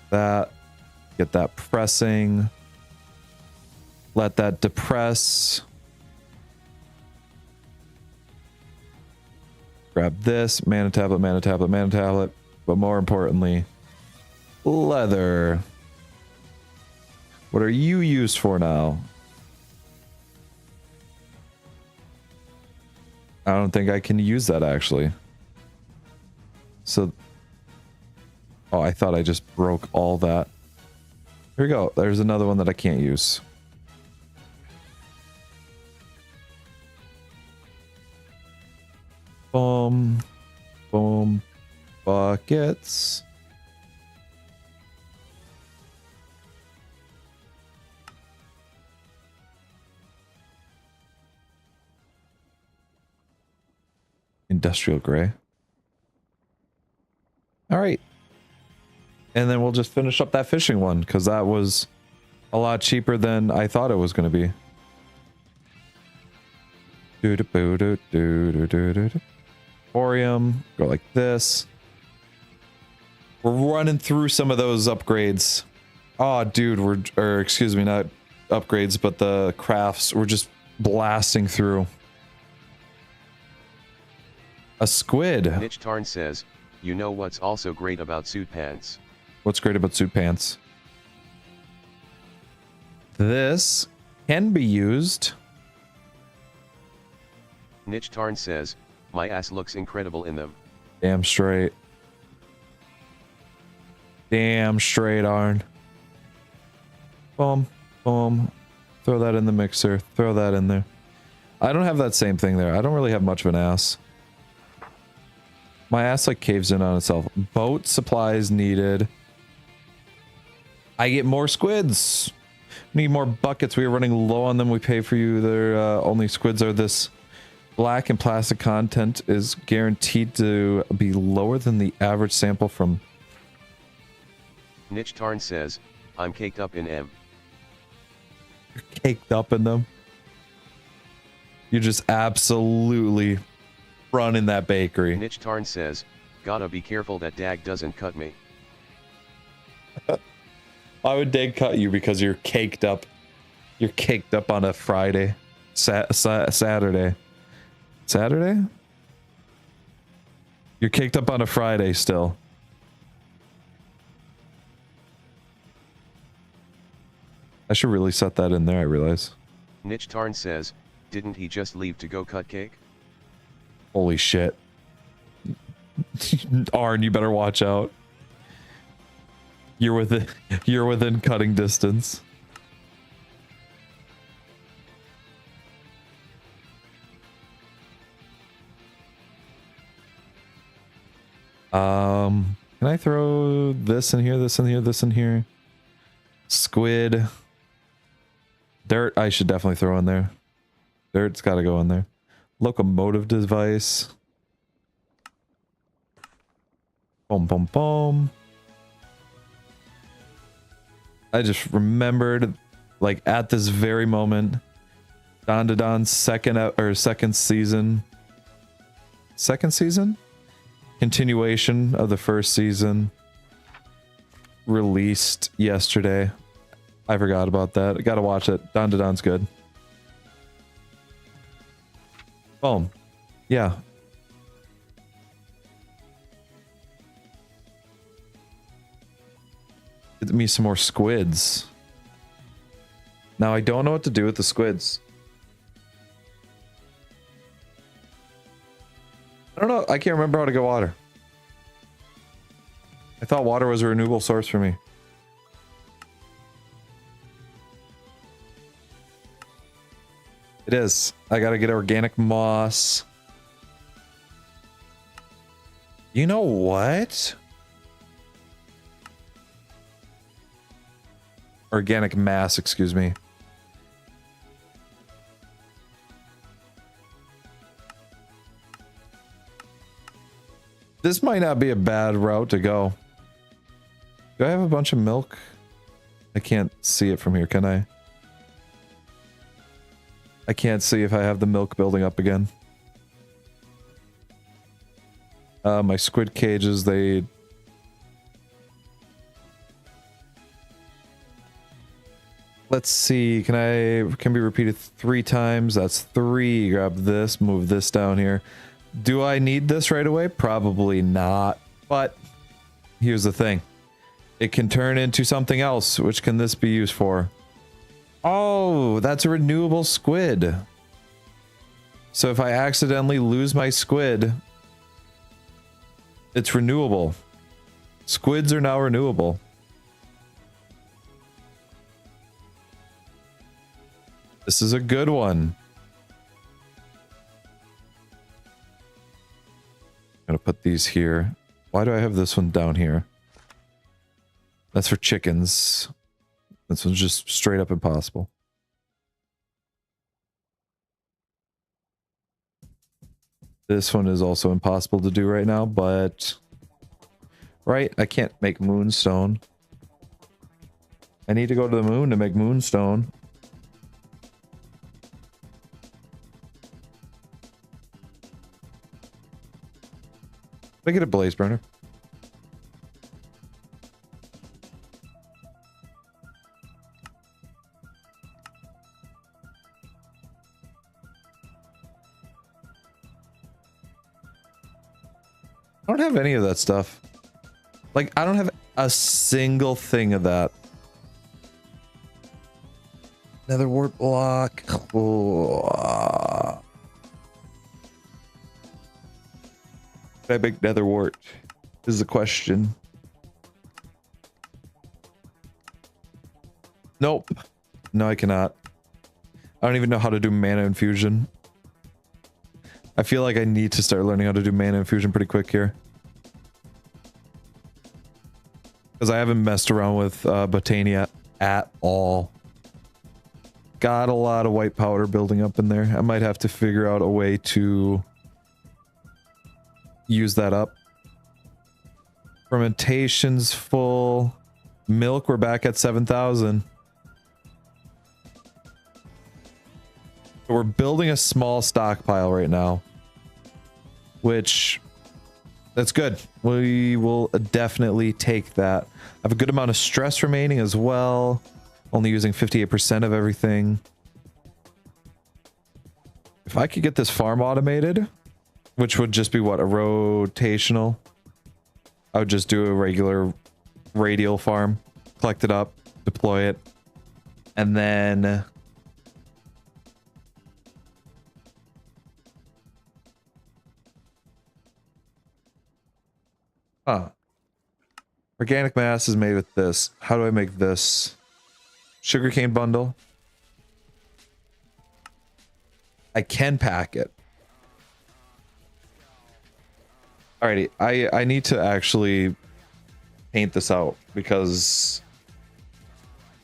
That. Get that pressing. Let that depress. Grab this. Mana tablet, mana tablet, mana tablet. But more importantly, leather. What are you used for now? I don't think I can use that actually. So... Oh, I thought I just broke all that. Here we go. There's another one that I can't use. Boom. Boom. Buckets. Industrial gray. All right. And then we'll just finish up that fishing one because that was a lot cheaper than I thought it was going to be. Emporium. Go like this. We're running through some of those upgrades. Oh, dude, or excuse me, not upgrades, but the crafts. We're just blasting through. A squid. Niche Tarn says, you know what's also great about suit pants? What's great about suit pants? This can be used. Niche Tarn says, my ass looks incredible in them. Damn straight. Damn straight, Arn. Boom, boom. Throw that in the mixer. Throw that in there. I don't have that same thing there. I don't really have much of an ass. My ass like caves in on itself. Boat supplies needed. I get more squids. Need more buckets. We are running low on them. We pay for you. Their only squids are this. Black and plastic content is guaranteed to be lower than the average sample from. Niche Tarn says, I'm caked up in M. You're caked up in them. You're just absolutely running that bakery. Niche Tarn says, gotta be careful that Dag doesn't cut me. Why would Dag cut you? Because you're caked up. You're caked up on a Friday. Saturday. Saturday? You're caked up on a Friday still. I should really set that in there, I realize. Niche Tarn says, didn't he just leave to go cut cake? Holy shit. Arn, you better watch out. You're within cutting distance. Can I throw this in here, this in here, this in here? Squid. Dirt, I should definitely throw in there. Dirt's got to go in there. Locomotive device. Boom, boom, boom. I just remembered, like, at this very moment, Don to Don's second season. Second season? Continuation of the first season. Released yesterday. I forgot about that. I gotta watch it. Don to Don's good. Boom. Yeah. Get me some more squids. Now I don't know what to do with the squids. I don't know. I can't remember how to get water. I thought water was a renewable source for me. It is. I gotta get organic moss. You know what? Organic mass, excuse me. This might not be a bad route to go. Do I have a bunch of milk? I can't see it from here, can I? I can't see if I have the milk building up again. My squid cages, they... Let's see, can be repeated 3 times. That's 3. Grab this, move this down here. Do I need this right away? Probably not. But here's the thing. It can turn into something else. Which can this be used for? Oh, that's a renewable squid. So if I accidentally lose my squid, it's renewable. Squids are now renewable. This is a good one. I'm gonna put these here. Why do I have this one down here? That's for chickens. This one's just straight up impossible. This one is also impossible to do right now, but... Right, I can't make moonstone. I need to go to the moon to make moonstone. Did I get a blaze burner? I don't have any of that stuff. Like, I don't have a single thing of that. Nether wart block. Oh. Can I make nether wart? Is the question. Nope. No, I cannot. I don't even know how to do mana infusion. I feel like I need to start learning how to do mana infusion pretty quick here. Because I haven't messed around with Botania at all. Got a lot of white powder building up in there. I might have to figure out a way to use that up. Fermentation's full. Milk, we're back at 7,000. We're building a small stockpile right now, which that's good. We will definitely take that. I have a good amount of stress remaining as well. Only using 58% of everything. If I could get this farm automated, which would just be what, a rotational? I would just do a regular radial farm, collect it up, deploy it, and then organic mass is made with this. How do I make this? Sugarcane bundle. I can pack it. Alrighty, I need to actually paint this out because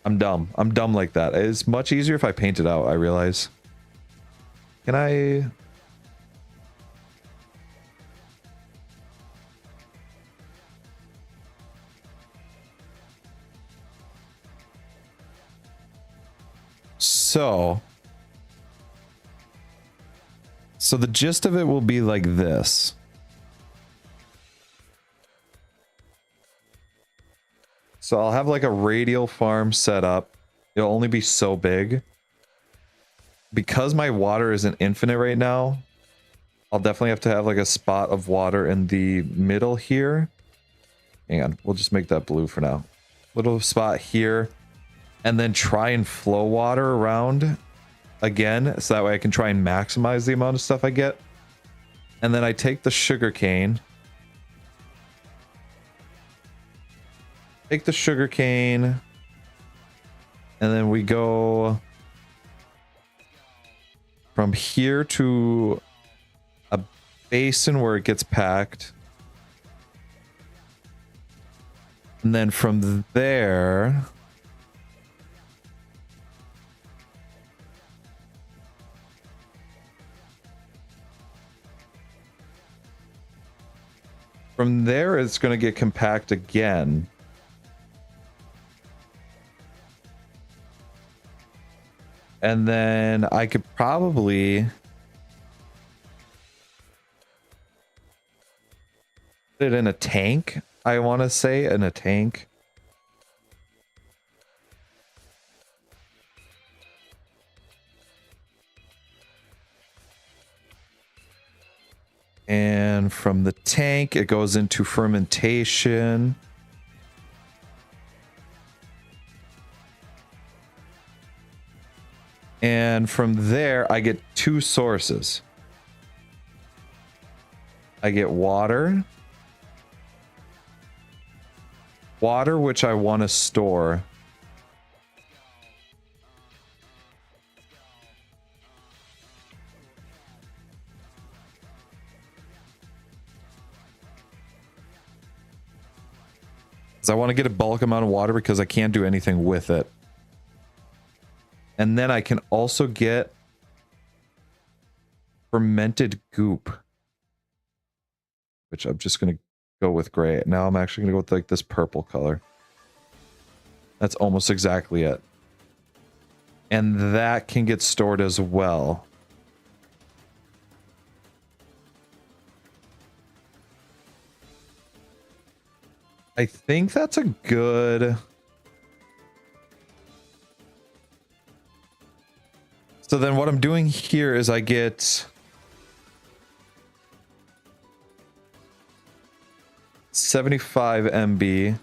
I'm dumb. I'm dumb like that. It's much easier if I paint it out, I realize. Can I... So the gist of it will be like this. So I'll have like a radial farm set up. It'll only be so big. Because my water isn't infinite right now, I'll definitely have to have like a spot of water in the middle here. Hang on, we'll just make that blue for now. Little spot here. And then try and flow water around again, so that way I can try and maximize the amount of stuff I get. And then I take the sugarcane. Take the sugarcane. And then we go from here to a basin where it gets packed. And then from there... From there, it's going to get compact again. And then I could probably put it in a tank. I want to say in a tank. And from the tank, it goes into fermentation. And from there, I get two sources. I get water. Water, which I want to store. So I want to get a bulk amount of water because I can't do anything with it. And then I can also get fermented goop, which I'm just going to go with gray. Now I'm actually going to go with like this purple color. That's almost exactly it. And that can get stored as well. I think that's a good... So then what I'm doing here is I get 75 MB.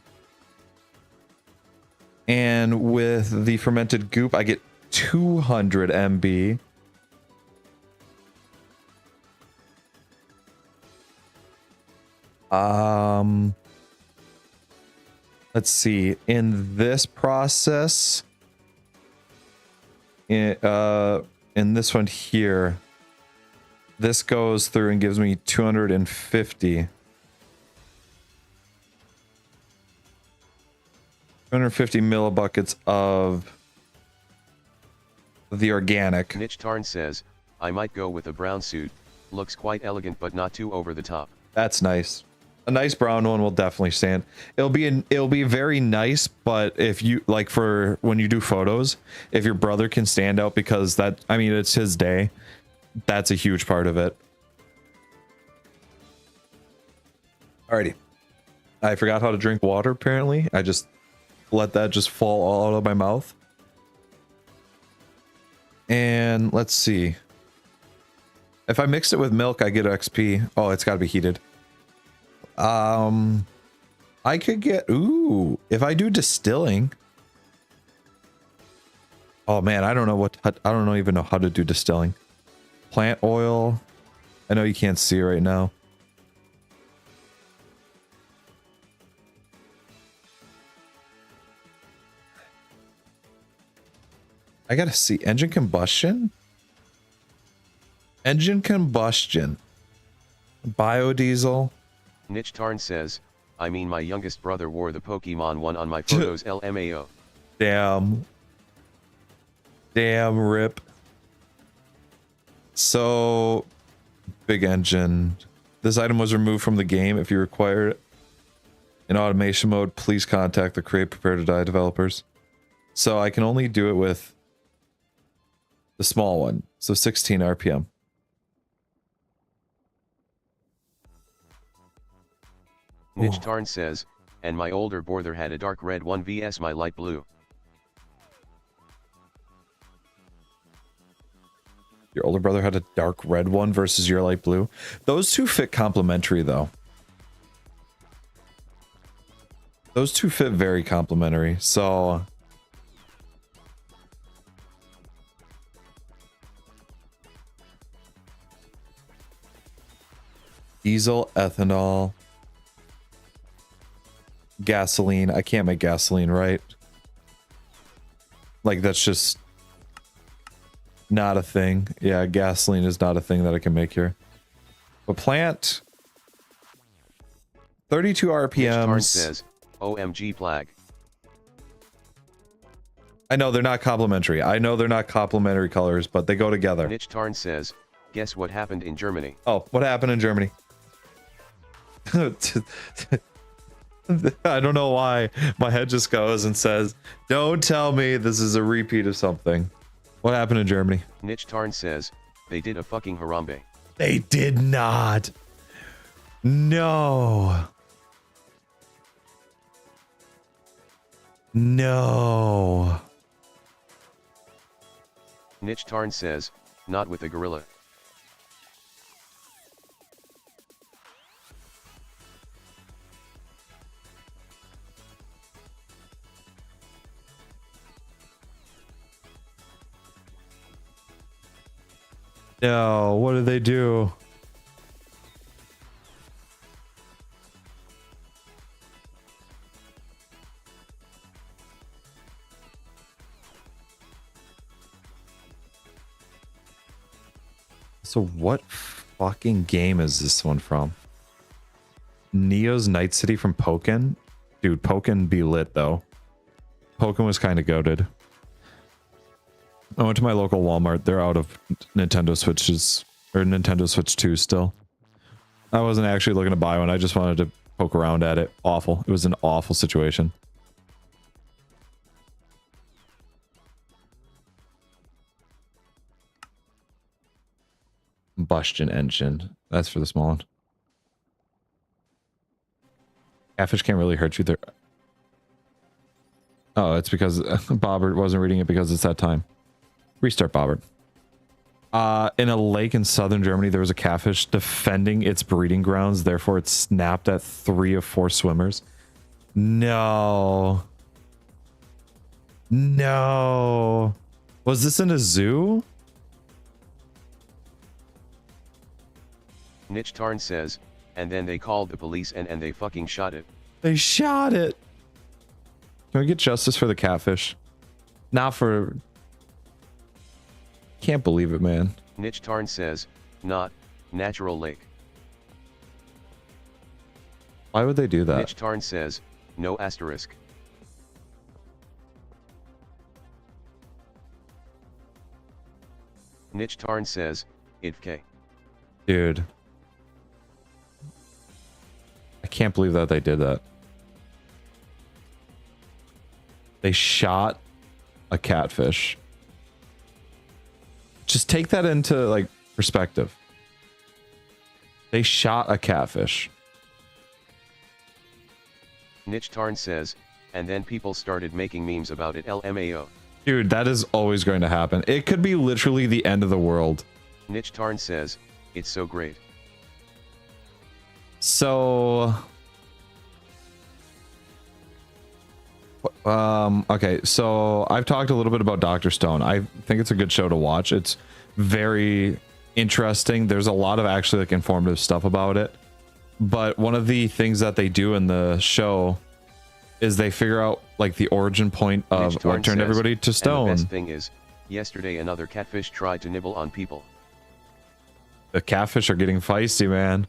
And with the fermented goop, I get 200 MB. Let's see. In this process, in this one here, this goes through and gives me 250. 250 millibuckets of the organic. Niche Tarn says, I might go with a brown suit. Looks quite elegant but not too over the top. That's nice. A nice brown one will definitely stand. It'll be very nice, but if you like for when you do photos, if your brother can stand out because that, I mean, it's his day, that's a huge part of it. Alrighty. I forgot how to drink water apparently. I just let that just fall all out of my mouth. And let's see. If I mix it with milk, I get XP. Oh, it's got to be heated. I could get, ooh, if I do distilling. Oh man, I don't even know how to do distilling. Plant oil. I know you can't see right now. I gotta see. Engine combustion? Engine combustion. Biodiesel. Niche Tarn says, I mean my youngest brother wore the Pokemon one on my photos LMAO. Damn. Damn, rip. So, big engine. This item was removed from the game. If you require it in automation mode, please contact the Create Prepare to Die developers. So I can only do it with the small one. So 16 RPM. Niche Tarn says, and my older brother had a dark red one vs my light blue. Your older brother had a dark red one versus your light blue. Those two fit complementary though. Those two fit very complementary. So diesel, ethanol, gasoline. I can't make gasoline, right? Like that's just not a thing. Yeah, gasoline is not a thing that I can make here. But plant 32 RPMs. Tarn says, OMG plague. I know they're not complementary. I know they're not complementary colors, but they go together. Niche Tarn says, guess what happened in Germany? Oh, what happened in Germany? I don't know why my head just goes and says, don't tell me this is a repeat of something. What happened in Germany? Niche Tarn says, they did a fucking Harambe. They did not. No. No. Niche Tarn says, not with a gorilla. No, what did they do? So what fucking game is this one from? Neo's Night City from Pokken? Dude, Pokken be lit though. Pokken was kind of goated. I went to my local Walmart. They're out of Nintendo Switches, or Nintendo Switch 2 still. I wasn't actually looking to buy one. I just wanted to poke around at it. Awful. It was an awful situation. Combustion engine. That's for the small one. Catfish can't really hurt you there. Oh, it's because Bobbert wasn't reading it because it's that time. Restart Bobbert. In a lake in southern Germany, there was a catfish defending its breeding grounds. Therefore, it snapped at 3 of 4 swimmers. No. No. Was this in a zoo? Niche Tarn says, and then they called the police and they fucking shot it. They shot it. Can we get justice for the catfish? Not for... Can't believe it, man. Niche Tarn says, not, natural lake. Why would they do that? Niche Tarn says, no asterisk. Niche Tarn says, IFK. Dude. I can't believe that they did that. They shot a catfish. Just take that into like perspective. They shot a catfish. Niche Tarn says, and then people started making memes about it LMAO. Dude, that is always going to happen. It could be literally the end of the world. Niche Tarn says, it's so great. So... okay, so I've talked a little bit about Dr. Stone. I think it's a good show to watch. It's very interesting. There's a lot of actually like informative stuff about it. But one of the things that they do in the show is they figure out like the origin point of what turned everybody to stone. And the best thing is, yesterday another catfish tried to nibble on people. The catfish are getting feisty, man.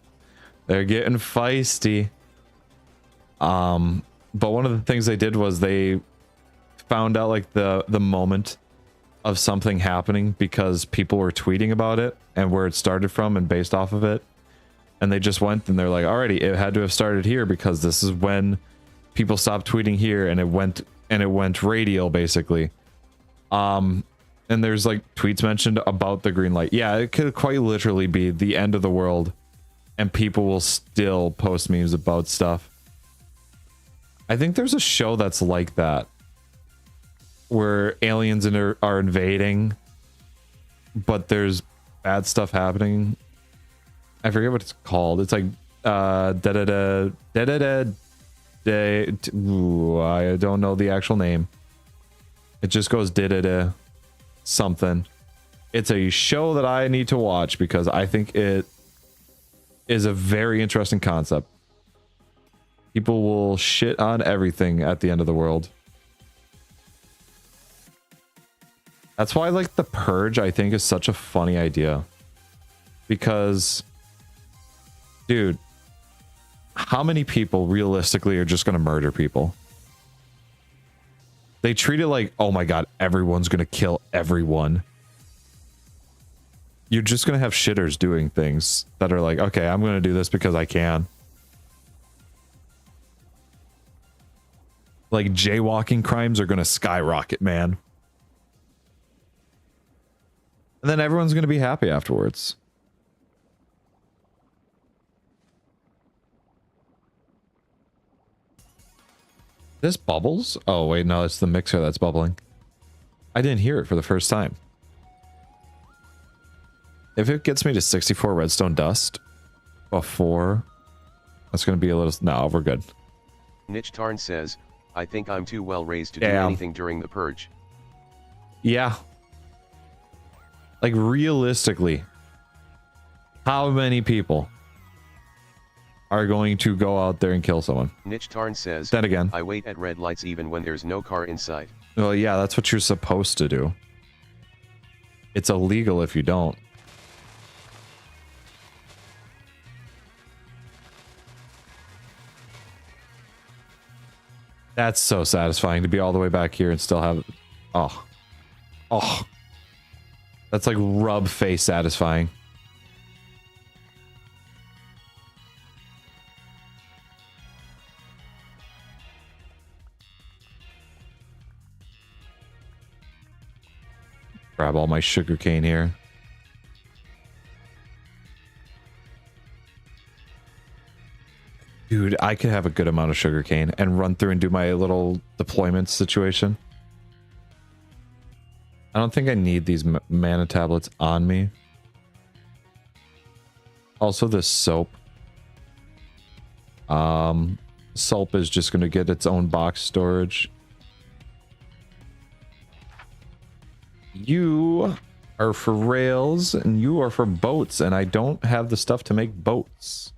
They're getting feisty. But one of the things they did was they found out like the moment of something happening because people were tweeting about it and where it started from and based off of it. And they just went and they're like, alrighty, it had to have started here because this is when people stopped tweeting here and it went radial basically. And there's like tweets mentioned about the green light. Yeah, it could quite literally be the end of the world and people will still post memes about stuff. I think there's a show that's like that where aliens are invading, but there's bad stuff happening. I forget what it's called. It's like I don't know the actual name. It just goes something. It's a show that I need to watch because I think it is a very interesting concept. People will shit on everything at the end of the world. That's why like the Purge I think is such a funny idea. Because dude, how many people realistically are just going to murder people? They treat it like, oh my god, everyone's going to kill everyone. You're just going to have shitters doing things that are like, okay, I'm going to do this because I can. Like jaywalking crimes are going to skyrocket, man. And then everyone's going to be happy afterwards. This bubbles? Oh, wait, no, it's the mixer that's bubbling. I didn't hear it for the first time. If it gets me to 64 redstone dust before, that's going to be a little... No, we're good. Niche Tarn says, I think I'm too well raised to do anything during the purge. Yeah. Like, realistically, how many people are going to go out there and kill someone? Niche Tarn says, then again, I wait at red lights even when there's no car inside. Well, yeah, that's what you're supposed to do. It's illegal if you don't. That's so satisfying to be all the way back here and still have... Oh. Oh. That's like rub face satisfying. Grab all my sugarcane here. Dude, I could have a good amount of sugarcane and run through and do my little deployment situation. I don't think I need these mana tablets on me. Also, this soap. Soap is just going to get its own box storage. You are for rails and you are for boats, and I don't have the stuff to make boats.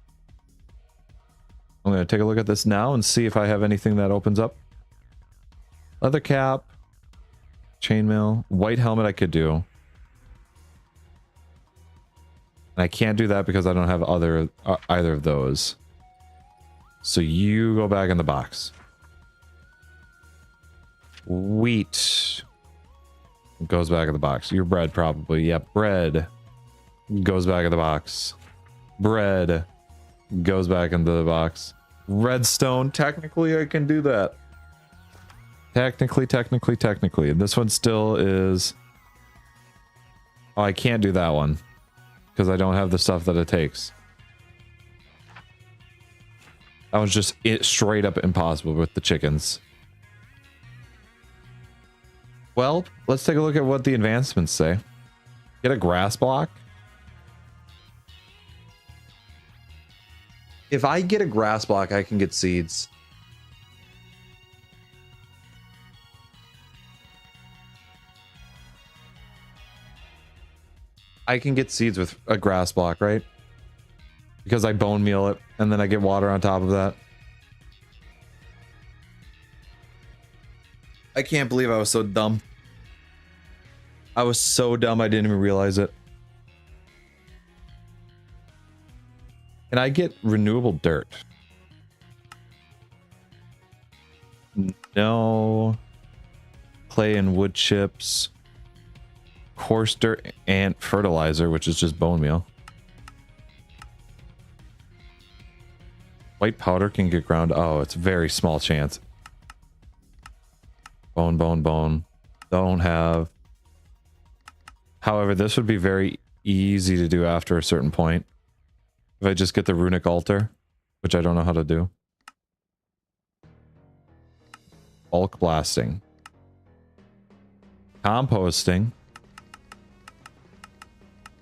I'm going to take a look at this now and see if I have anything that opens up. Leather cap, chainmail, white helmet I could do. And I can't do that because I don't have either of those. So you go back in the box. Wheat goes back in the box. Your bread probably. Yep, bread goes back in the box. Bread goes back into the box. Redstone, technically I can do that. Technically. And this one still is... Oh, I can't do that one. Because I don't have the stuff that it takes. That was just straight up impossible with the chickens. Well, let's take a look at what the advancements say. Get a grass block. If I get a grass block, I can get seeds. I can get seeds with a grass block, right? Because I bone meal it, and then I get water on top of that. I can't believe I was so dumb. I was so dumb I didn't even realize it. Can I get renewable dirt? No. Clay and wood chips. Coarse dirt and fertilizer, which is just bone meal. White powder can get ground. Oh, it's a very small chance. Bone. Don't have. However, this would be very easy to do after a certain point. If I just get the runic altar, which I don't know how to do. Bulk blasting. Composting.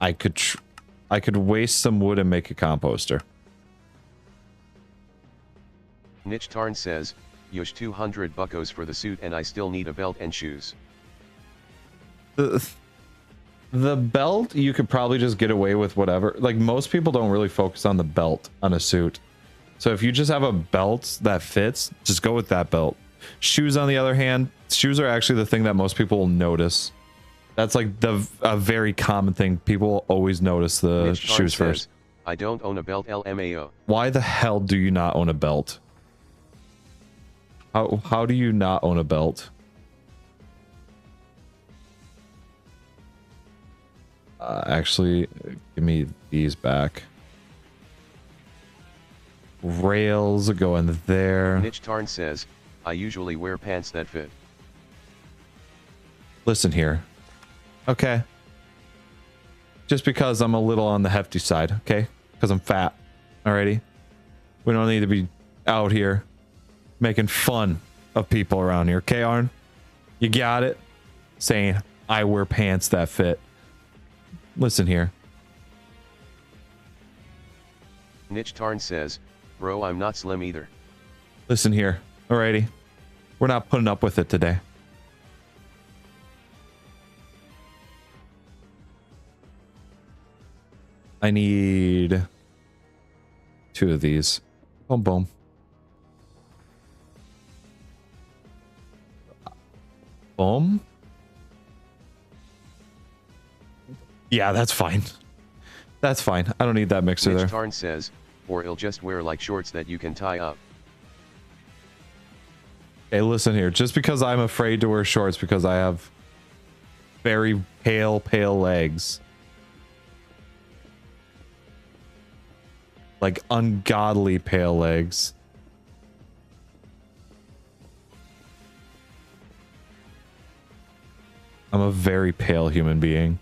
I could waste some wood and make a composter. Niche Tarn says, Yush 200 buckos for the suit and I still need a belt and shoes. The belt, you could probably just get away with whatever. Like, most people don't really focus on the belt on a suit. So if you just have a belt that fits, just go with that belt. Shoes, on the other hand, shoes are actually the thing that most people will notice. That's like a very common thing. People will always notice the shoes first. I don't own a belt, LMAO. Why the hell do you not own a belt? How do you not own a belt? Actually, give me these back. Rails go in there. Niche Tarn says, I usually wear pants that fit. Listen here. Okay. Just because I'm a little on the hefty side, okay? Because I'm fat. Alrighty? We don't need to be out here making fun of people around here, okay, Arn? You got it? Saying, I wear pants that fit. Listen here. Niche Tarn says, bro, I'm not slim either. Listen here. Alrighty. We're not putting up with it today. I need 2 of these. Boom, boom. Boom. Yeah, that's fine. That's fine. I don't need that mixer there. Niche Tarn says, or he'll just wear like shorts that you can tie up. Hey, listen here. Just because I'm afraid to wear shorts because I have very pale legs. Like ungodly pale legs. I'm a very pale human being.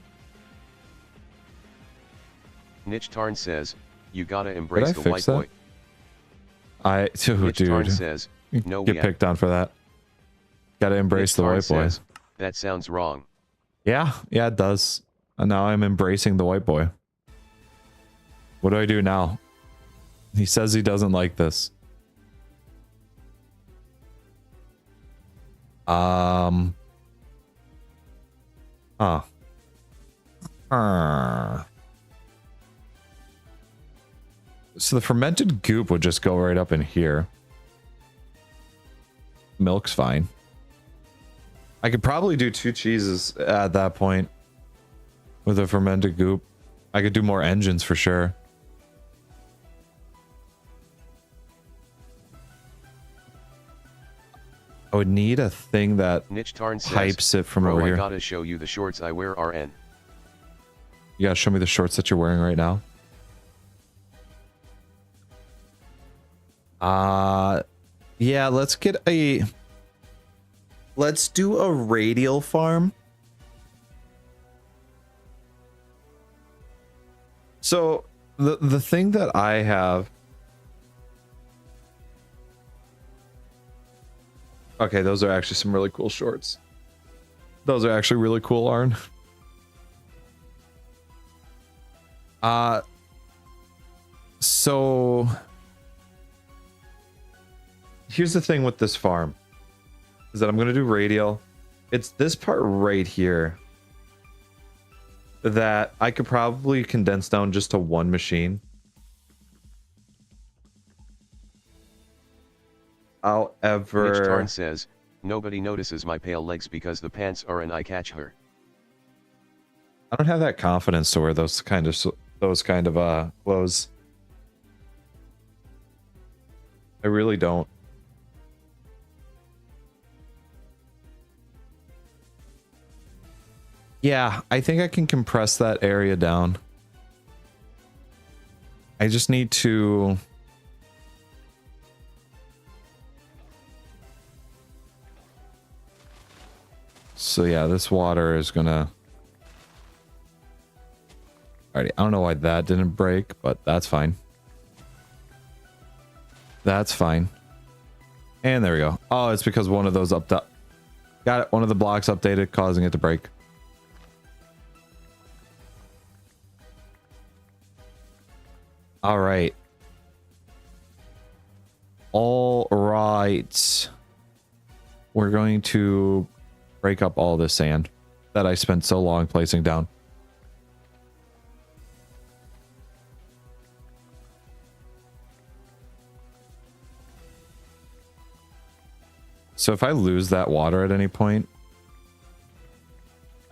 Niche Tarn says, you gotta embrace the white boy. Dude, Tarn says, no, get picked on for that. Gotta embrace the white boy. Says, that sounds wrong. Yeah, it does. And now I'm embracing the white boy. What do I do now? He says he doesn't like this. Huh. So the fermented goop would just go right up in here. Milk's fine. I could probably do 2 cheeses at that point with a fermented goop. I could do more engines for sure. I would need a thing that pipes it from over here. I gotta show you the shorts I wear, RN. You gotta show me the shorts that you're wearing right now. Yeah, let's do a radial farm. So the thing that I have. Okay, those are actually some really cool shorts. Those are actually really cool, Arn. So here's the thing with this farm is that I'm going to do radial. It's this part right here that I could probably condense down just to one machine. However, Rich Tarn says, nobody notices my pale legs because the pants are an eye catch her. I don't have that confidence to wear those kind of clothes. I really don't. Yeah, I think I can compress that area down. I just need to... So yeah, this water is gonna... Alrighty, I don't know why that didn't break, but that's fine. That's fine. And there we go. Oh, it's because one of those got it. One of the blocks updated, causing it to break. All right. All right. We're going to break up all this sand that I spent so long placing down. So if I lose that water at any point,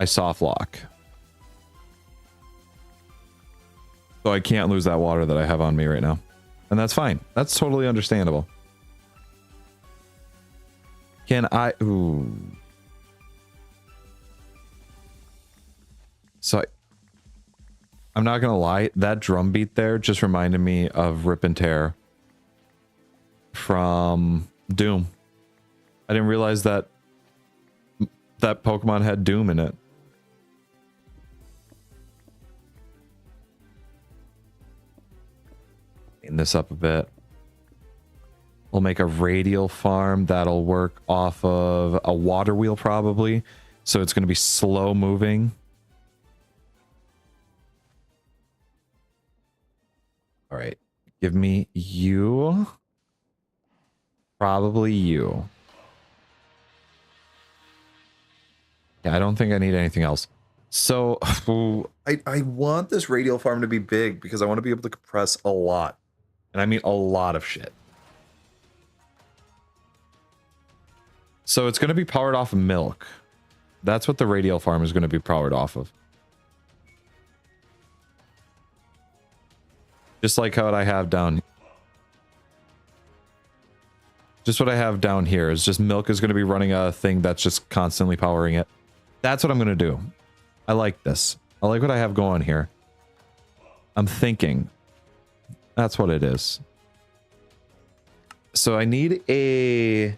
I soft lock. So I can't lose that water that I have on me right now. And that's fine. That's totally understandable. Can I... Ooh. So I'm not gonna lie, that drum beat there just reminded me of Rip and Tear from Doom. I didn't realize that that Pokemon had Doom in it. Clean this up a bit. We'll make a radial farm that'll work off of a water wheel probably. So it's going to be slow moving. All right. Give me you. Probably you. Yeah, I don't think I need anything else. So I want this radial farm to be big because I want to be able to compress a lot. And I mean a lot of shit. So it's going to be powered off of milk. That's what the radial farm is going to be powered off of. Just like how I have down. Just what I have down here is just milk is going to be running a thing that's just constantly powering it. That's what I'm going to do. I like this. I like what I have going here. I'm thinking. That's what it is. So I need a...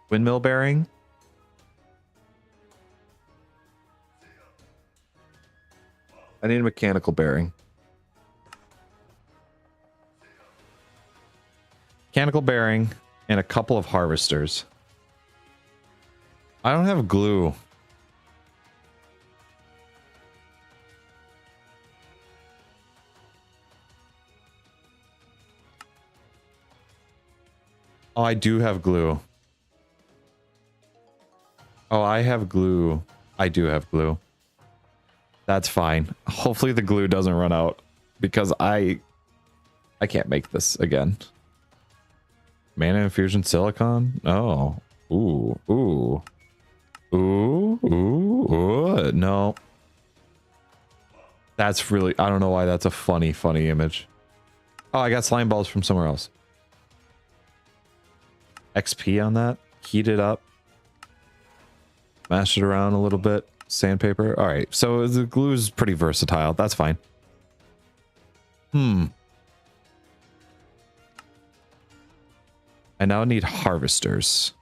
windmill bearing. I need a mechanical bearing. Mechanical bearing and a couple of harvesters. I don't have glue. Oh, I do have glue. Oh, I have glue. I do have glue. That's fine. Hopefully the glue doesn't run out because I can't make this again. Mana infusion silicon? Oh. Ooh. Ooh. Ooh. Ooh. Ooh. No. That's really... I don't know why that's a funny image. Oh, I got slime balls from somewhere else. XP on that. Heat it up. Mash it around a little bit. Sandpaper. All right. So the glue is pretty versatile. That's fine. I now need harvesters.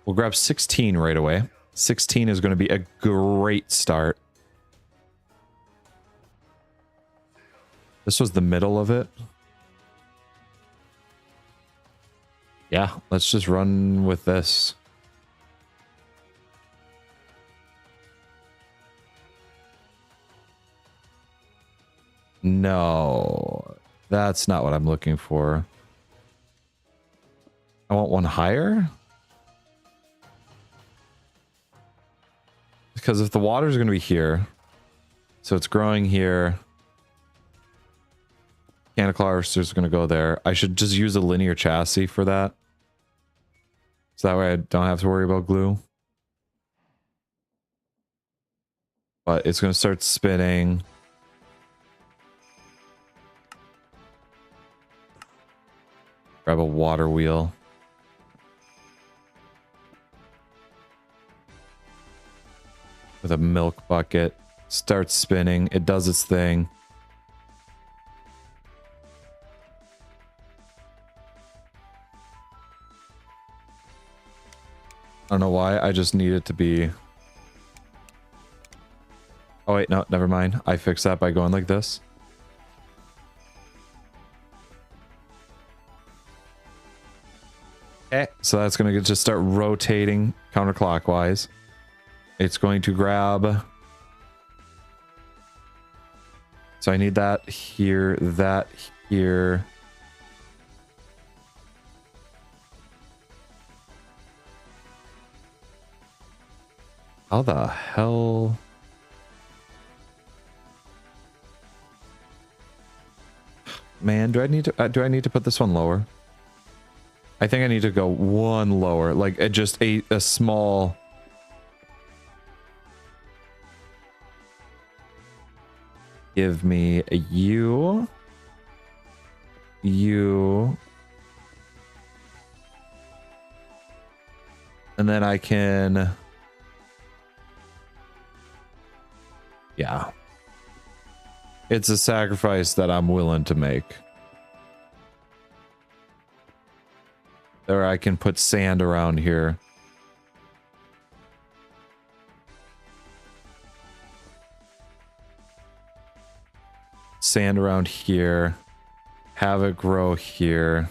We'll grab 16 right away. 16 is going to be a great start. This was the middle of it. Yeah, let's just run with this. No, that's not what I'm looking for. I want one higher. Because if the water is going to be here, so it's growing here. Mechanical harvester is going to go there. I should just use a linear chassis for that. So that way I don't have to worry about glue. But it's going to start spinning. Grab a water wheel. With a milk bucket. Starts spinning. It does its thing. I don't know why. I just need it to be... Oh, wait. No, never mind. I fixed that by going like this. Okay, so that's going to just start rotating counterclockwise. It's going to grab... So I need that here, that here. How the hell... Man, do I need to put this one lower? I think I need to go one lower, like just a small... Give me a U. U. And then I can... Yeah. It's a sacrifice that I'm willing to make. There I can put sand around here. Sand around here. Have it grow here.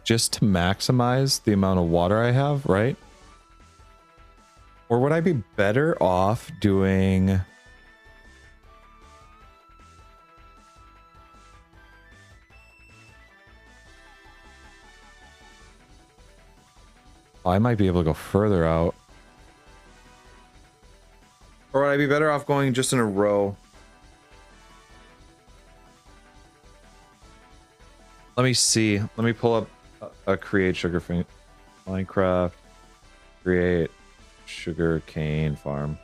Just to maximize the amount of water I have, right? Or would I be better off doing... I might be able to go further out. Or would I be better off going just in a row? Let me see. Let me pull up a create sugar thing. Minecraft. Create sugar cane farm.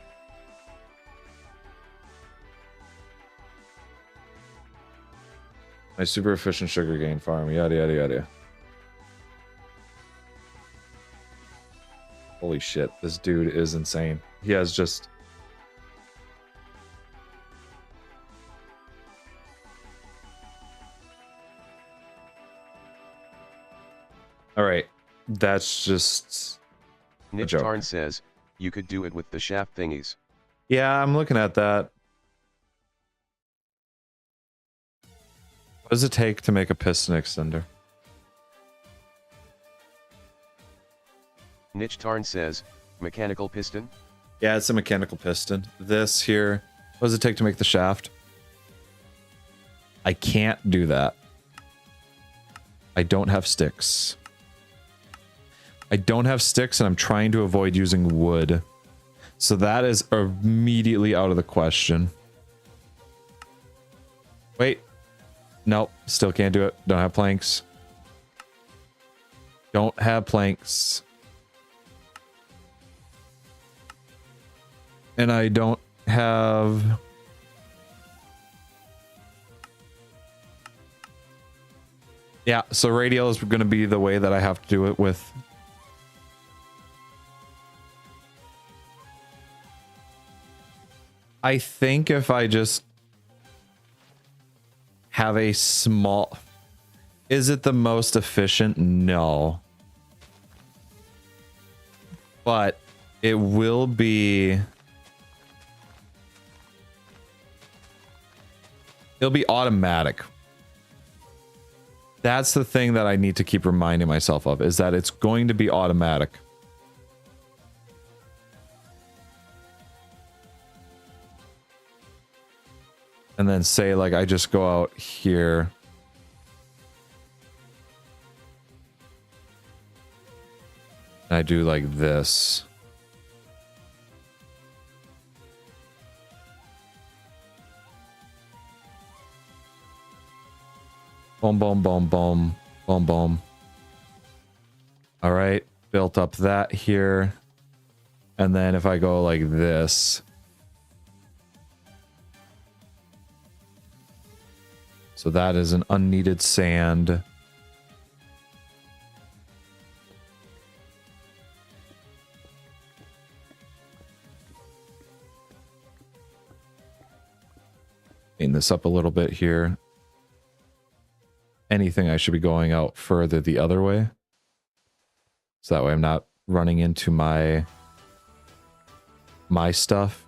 My super efficient sugar cane farm. Yada yada yada. Holy shit, this dude is insane. He has just... Alright, that's just... Nick Tarn says, you could do it with the shaft thingies. Yeah, I'm looking at that. What does it take to make a piston extender? Nick Tarn says, mechanical piston? Yeah, it's a mechanical piston. This here, what does it take to make the shaft? I can't do that. I don't have sticks. I don't have sticks, and I'm trying to avoid using wood. So that is immediately out of the question. Wait. Nope, still can't do it. Don't have planks. Don't have planks. And I don't have... Yeah, so radial is going to be the way that I have to do it with. I think if I just have a small... Is it the most efficient? No. But it will be... It'll be automatic. That's the thing that I need to keep reminding myself of, is that it's going to be automatic. And then say, like, I just go out here. And I do like this. Boom, boom, boom, boom, boom, boom. All right, built up that here. And then if I go like this. So that is an unneeded sand. Clean this up a little bit here. Anything I should be going out further the other way. So that way I'm not running into my stuff.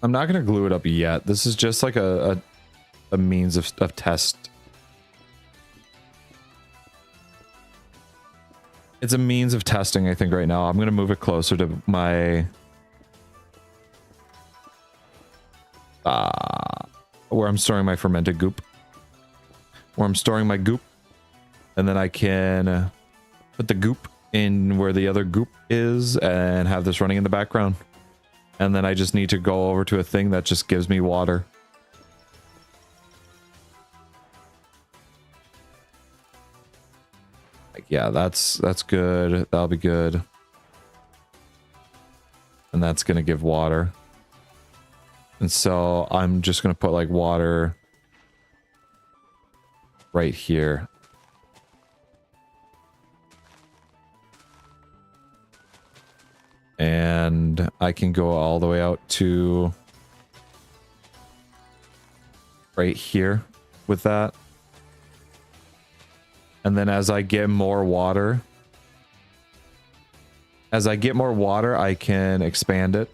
I'm not going to glue it up yet. This is just like a means of test. It's a means of testing, I think, right now. I'm going to move it closer to my... where I'm storing my fermented goop. Where I'm storing my goop. And then I can put the goop in where the other goop is and have this running in the background. And then I just need to go over to a thing that just gives me water. Like, yeah, that's good. That'll be good. And that's going to give water. And so I'm just going to put like water right here. And I can go all the way out to right here with that. And then as I get more water, I can expand it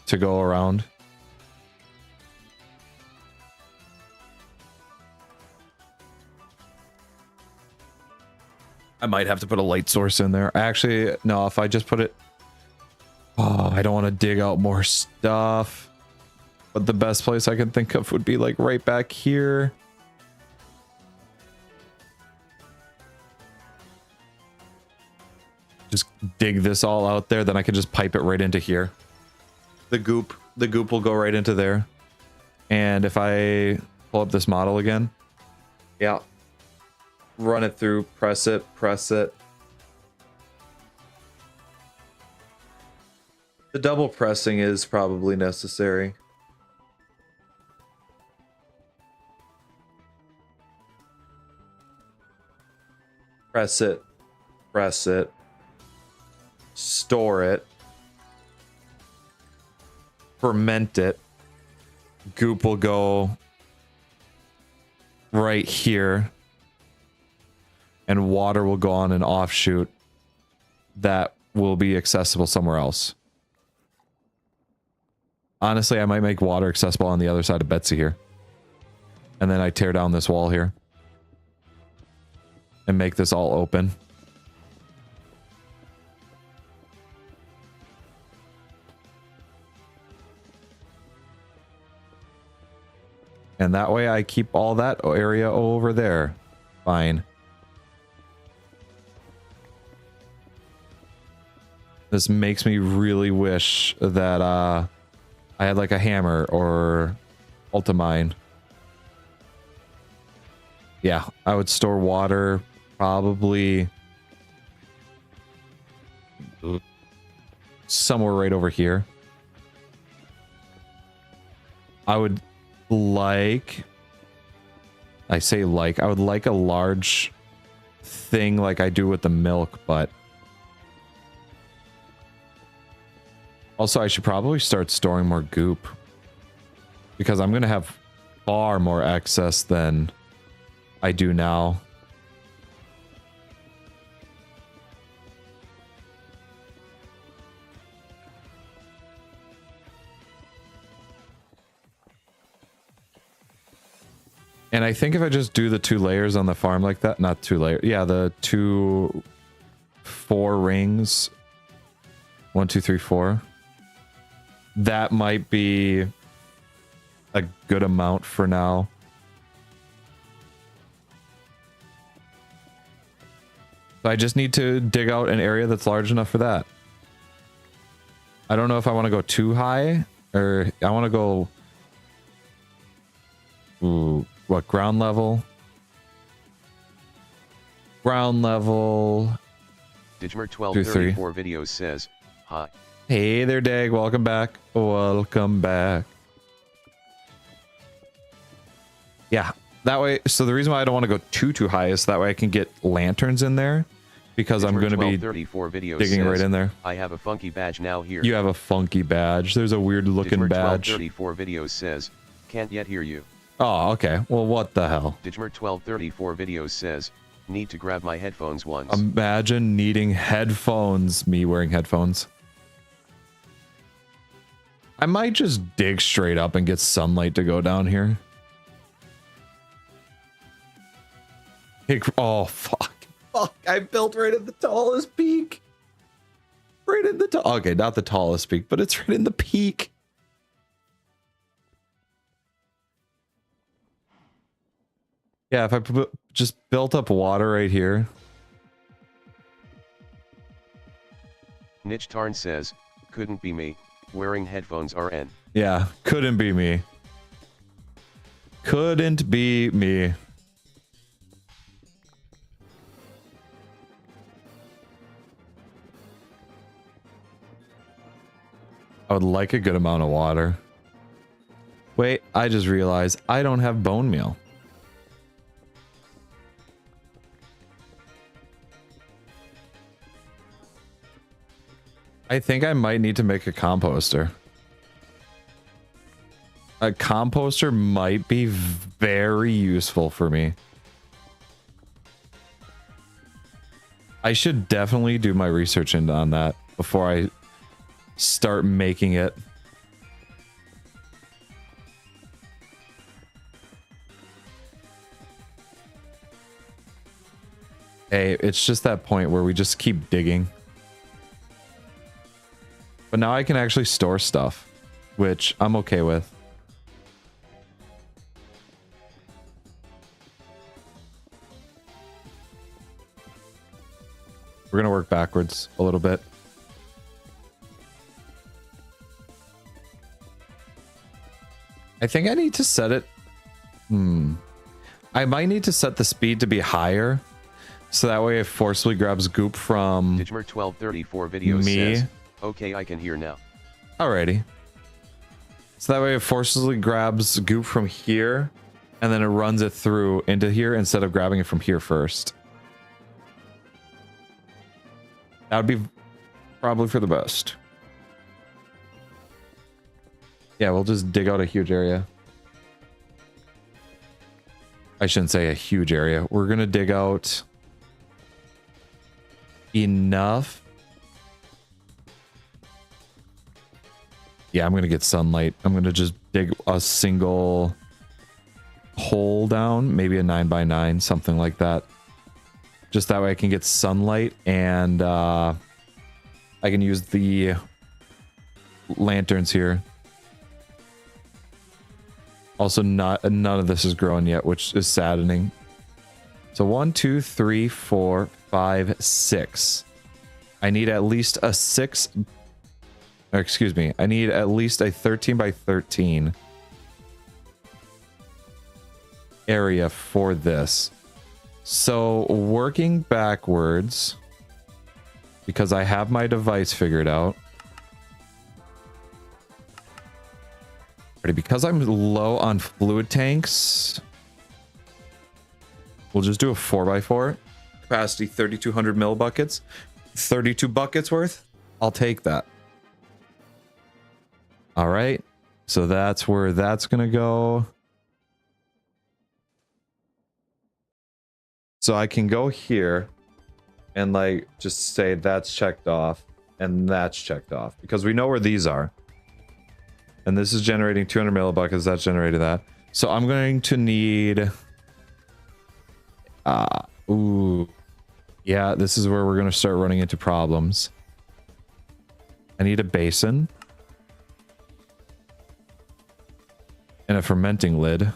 to go around. I might have to put a light source in there. Actually, no, if I just put it... Oh, I don't want to dig out more stuff. But the best place I can think of would be like right back here. just dig this all out there, then I can just pipe it right into here. The goop will go right into there. And if I pull up this model again, yeah, run it through, press it. The double pressing is probably necessary. Press it, store it, ferment it. Goop will go right here, and water will go on an offshoot that will be accessible somewhere else. Honestly, I might make water accessible on the other side of Betsy here. And then I tear down this wall here and make this all open. And that way I keep all that area over there. Fine. This makes me really wish that I had like a hammer or ultimine. Yeah, I would store water probably somewhere right over here. I would like, I would like a large thing like I do with the milk, but also I should probably start storing more goop because I'm going to have far more excess than I do now. And I think if I just do the 2 layers on the farm like that, not 2 layers, yeah, the 4 rings, 1, 2, 3, 4, that might be a good amount for now. So I just need to dig out an area that's large enough for that. I don't know if I want to go too high, or I want to go, ooh, what, ground level? Ground level. Digmer1234 videos says, hi. Hey there, Dag. Welcome back. Welcome back. Yeah, that way. So the reason why I don't want to go too high is that way I can get lanterns in there, because I'm going to be digging right in there. I have a funky badge now here. You have a funky badge. There's a weird looking badge. Digmer1234 videos says, can't yet hear you. Oh, okay. Well, what the hell? Digmer1234 videos says, need to grab my headphones once. Imagine needing headphones, me wearing headphones. I might just dig straight up and get sunlight to go down here. Hey, oh, fuck. Fuck, I built right at the tallest peak. Right in the top. Okay, not the tallest peak, but it's right in the peak. Yeah, if I just built up water right here. Niche Tarn says, couldn't be me, wearing headphones RN. Yeah, couldn't be me. Couldn't be me. I would like a good amount of water. Wait, I just realized I don't have bone meal. I think I might need to make a composter. A composter might be very useful for me. I should definitely do my research on that before I start making it. Hey, it's just that point where we just keep digging. But now I can actually store stuff, which I'm okay with. We're gonna work backwards a little bit. I think I need to set it. I might need to set the speed to be higher, so that way it forcibly grabs goop from Digmer 1234 video me. says, okay, I can hear now. Alrighty. So that way it forcibly grabs goop from here, and then it runs it through into here instead of grabbing it from here first. That would be probably for the best. Yeah, we'll just dig out a huge area. I shouldn't say a huge area. We're going to dig out enough. Yeah, I'm going to get sunlight. I'm going to just dig a single hole down, maybe a 9x9, something like that. Just that way I can get sunlight, and I can use the lanterns here. Also, none of this is growing yet, which is saddening. So 1, 2, 3, 4, 5, 6. I need at least a 6. Or excuse me. I need at least a 13 by 13 area for this. So working backwards, because I have my device figured out. Because I'm low on fluid tanks, we'll just do a 4x4. Capacity 3,200 millibuckets. 32 buckets worth. I'll take that. All right. So that's where that's going to go. So I can go here and like just say that's checked off and that's checked off because we know where these are. And this is generating 200 millibuckets. That's generated that. So I'm going to need... Yeah, this is where we're going to start running into problems. I need a basin. And a fermenting lid.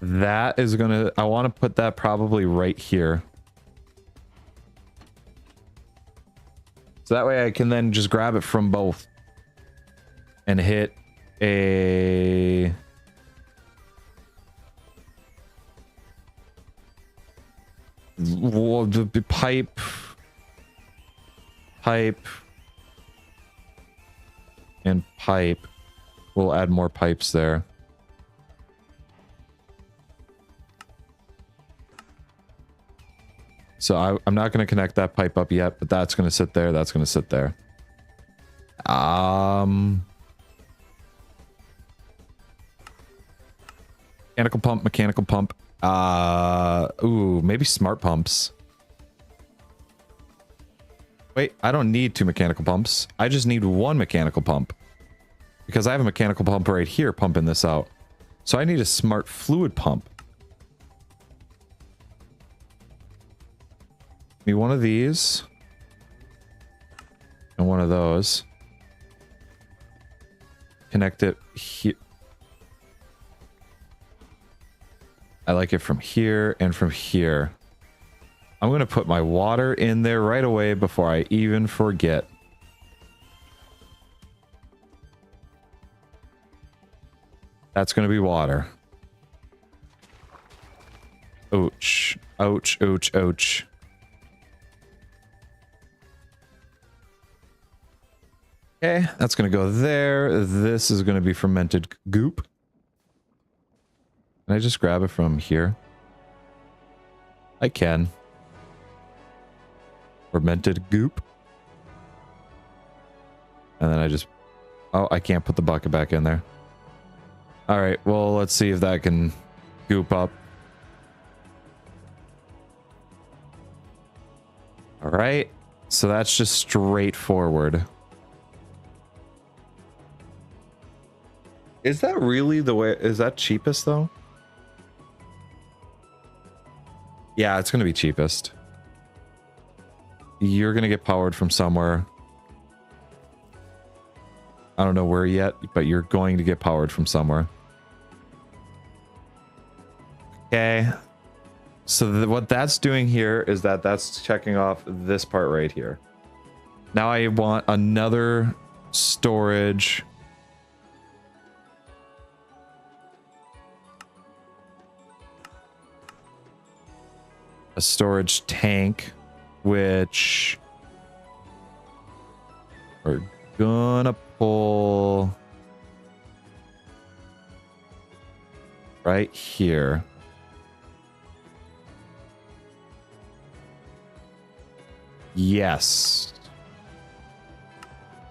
That is going to... I want to put that probably right here. So that way I can then just grab it from both and hit a pipe, and pipe. We'll add more pipes there. So I'm not going to connect that pipe up yet, but that's going to sit there. That's going to sit there. Mechanical pump, mechanical pump. Ooh, maybe smart pumps. Wait, I don't need 2 mechanical pumps. I just need 1 mechanical pump. Because I have a mechanical pump right here pumping this out. So I need a smart fluid pump. Me one of these and one of those. Connect it here. I like it from here and from here. I'm going to put my water in there right away before I even forget. That's going to be water. Ouch. Ouch, ouch, ouch. Okay, that's going to go there. This is going to be fermented goop. Can I just grab it from here? I can. Fermented goop. And then I just... Oh, I can't put the bucket back in there. All right, well, let's see if that can goop up. All right, so that's just straightforward. Is that really the way? Is that cheapest though? Yeah, it's going to be cheapest. You're going to get powered from somewhere. I don't know where yet, but you're going to get powered from somewhere. Okay. So what that's doing here is that's checking off this part right here. Now I want another storage. A storage tank, which we're gonna pull right here. Yes.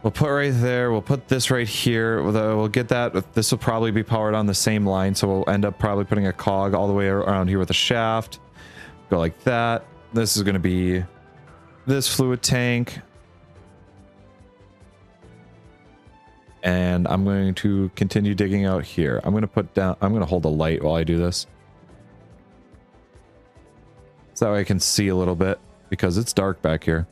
We'll put right there. We'll put this right here. We'll get that. This will probably be powered on the same line. So we'll end up probably putting a cog all the way around here with a shaft. Go like that. This is going to be this fluid tank. And I'm going to continue digging out here. I'm going to put down, I'm going to hold a light while I do this. So that way I can see a little bit because it's dark back here.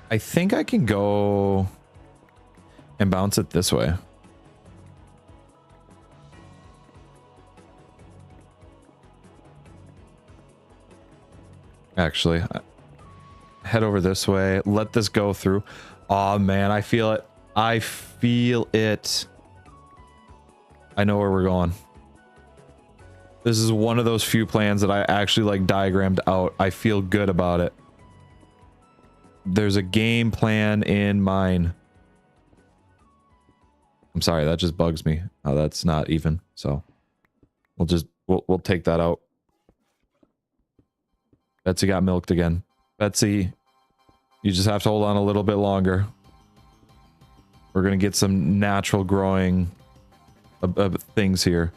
I think I can go and bounce it this way. Actually, head over this way. Let this go through. Oh man, I feel it. I feel it. I know where we're going. This is one of those few plans that I actually like diagrammed out. I feel good about it. There's a game plan in mine. I'm sorry, that just bugs me. Oh, that's not even. So we'll take that out. Betsy got milked again. Betsy, you just have to hold on a little bit longer. We're gonna get some natural growing things here.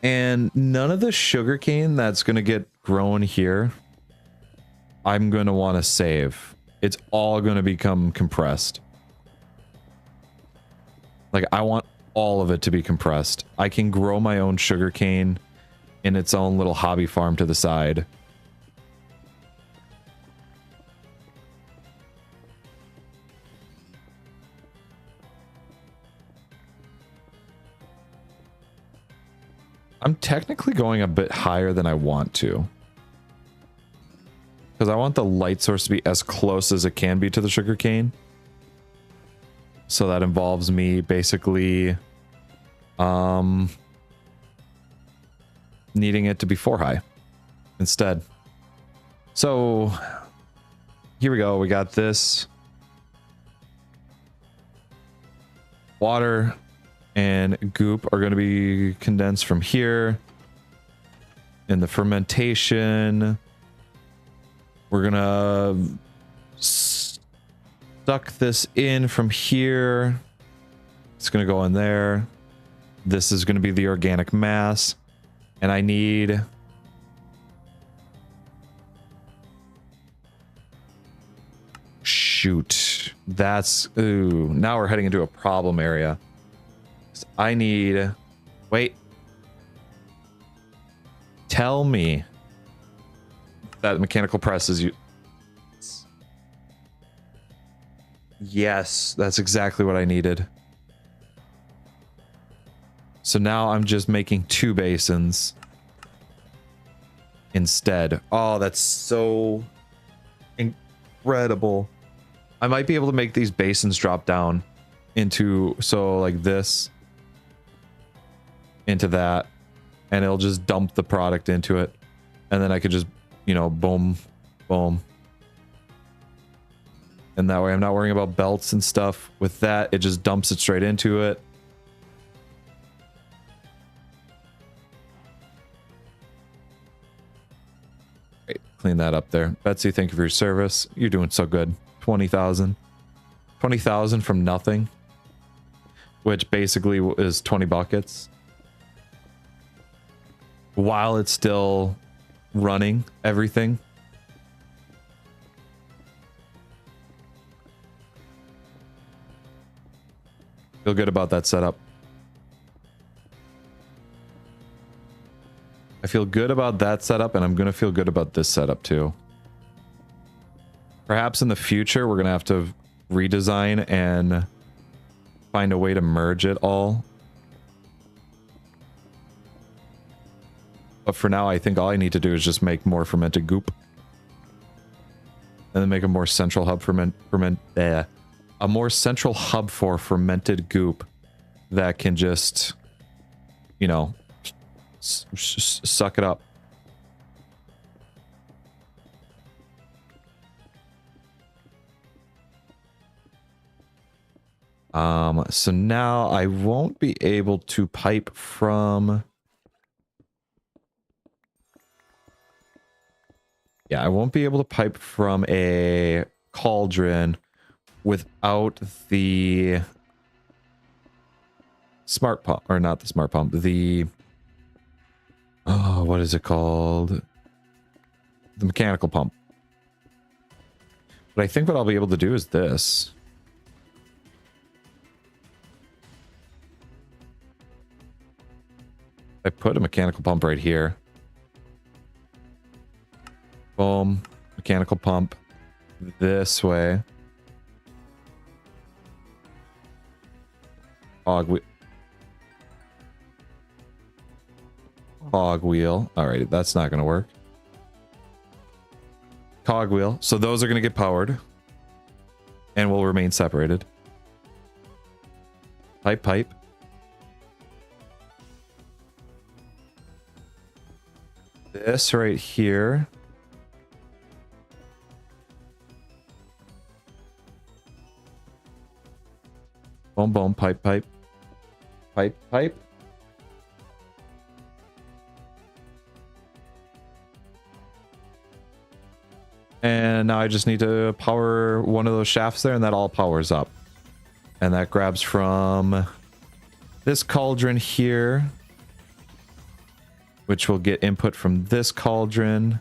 And none of the sugarcane that's gonna get grown here I'm going to want to save. It's all going to become compressed. Like, I want all of it to be compressed. I can grow my own sugarcane in its own little hobby farm to the side. I'm technically going a bit higher than I want to. Because I want the light source to be as close as it can be to the sugarcane. So that involves me basically needing it to be 4 high instead. So here we go. We got this. Water and goop are going to be condensed from here. In the fermentation, we're gonna suck this in from here. It's gonna go in there. This is gonna be the organic mass. And I need... Shoot. That's... Ooh. Now we're heading into a problem area. I need... Wait. Tell me that mechanical press is you. Yes, that's exactly what I needed. So now I'm just making 2 basins instead. Oh, that's so incredible. I might be able to make these basins drop down into, so like this, into that, and it'll just dump the product into it. And then I could just, you know, boom, boom. And that way I'm not worrying about belts and stuff. With that, it just dumps it straight into it. Great. Clean that up there. Betsy, thank you for your service. You're doing so good. 20,000. 20,000 from nothing. Which basically is 20 buckets. While it's still running everything. Feel good about that setup. I feel good about that setup, and I'm going to feel good about this setup too. Perhaps in the future, we're going to have to redesign and find a way to merge it all. But for now, I think all I need to do is just make more fermented goop. And then make a more central hub a more central hub for fermented goop that can just, you know, suck it up. So now I won't be able to pipe from... Yeah, I won't be able to pipe from a cauldron without the smart pump, or not the smart pump, the... Oh, what is it called? The mechanical pump. But I think what I'll be able to do is this. I put a mechanical pump right here. Boom. Mechanical pump this way. Cogwheel. Alright, that's not going to work. Cogwheel. So those are going to get powered. And will remain separated. Pipe. This right here. Boom, pipe. And now I just need to power one of those shafts there, and that all powers up. And that grabs from this cauldron here, which will get input from this cauldron.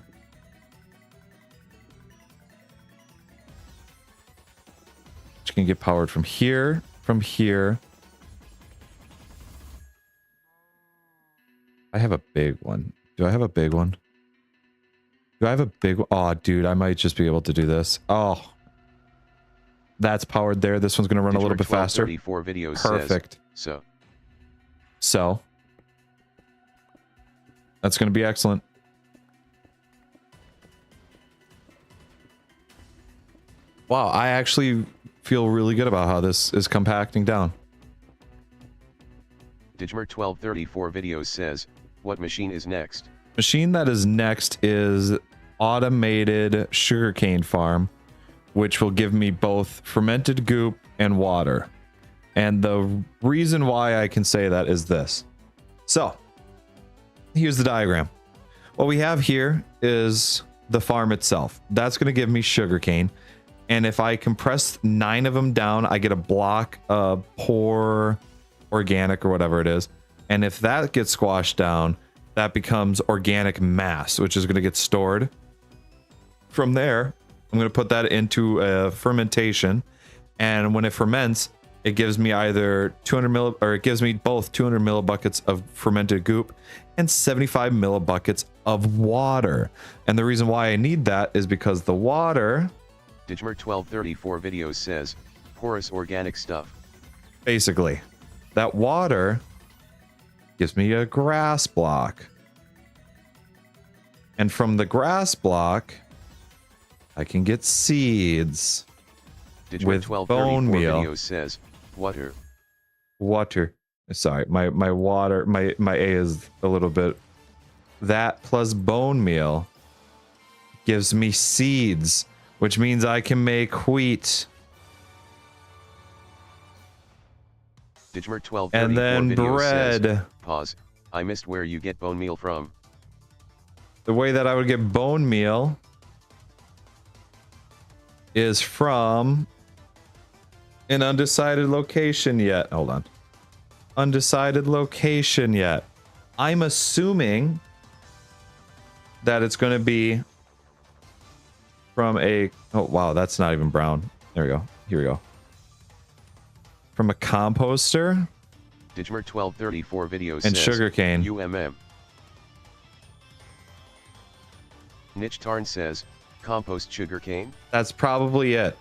Which can get powered from here, from here. I have a big one. Do I have a big one? Do I have a big one? Oh, dude, I might just be able to do this. Oh. That's powered there. This one's going to run a little bit faster. Perfect. So. That's going to be excellent. Wow, I actually feel really good about how this is compacting down. Digmer1234 videos says, what machine is next? Machine that is next is automated sugarcane farm, which will give me both fermented goop and water. And the reason why I can say that is this. So, here's the diagram. What we have here is the farm itself. That's going to give me sugarcane. And if I compress 9 of them down, I get a block of poor organic or whatever it is. And if that gets squashed down, that becomes organic mass, which is going to get stored. From there, I'm going to put that into a fermentation. And when it ferments, it gives me either 200 or it gives me both 200 millibuckets of fermented goop and 75 millibuckets of water. And the reason why I need that is because the water... Digmer1234 videos says, porous organic stuff. Basically, that water gives me a grass block. And from the grass block, I can get seeds with bone meal. Videos says, water. Sorry, my water, my A is a little bit. That plus bone meal gives me seeds, which means I can make wheat. Digmer1234 and then bread. Says, pause. I missed where you get bone meal from. The way that I would get bone meal is from an undecided location yet. Hold on. Undecided location yet. I'm assuming that it's going to be from a... Oh, wow, that's not even brown. There we go. Here we go. From a composter. Digmer1234 videos and says, sugarcane. UMM. Niche Tarn says, compost sugarcane? That's probably it.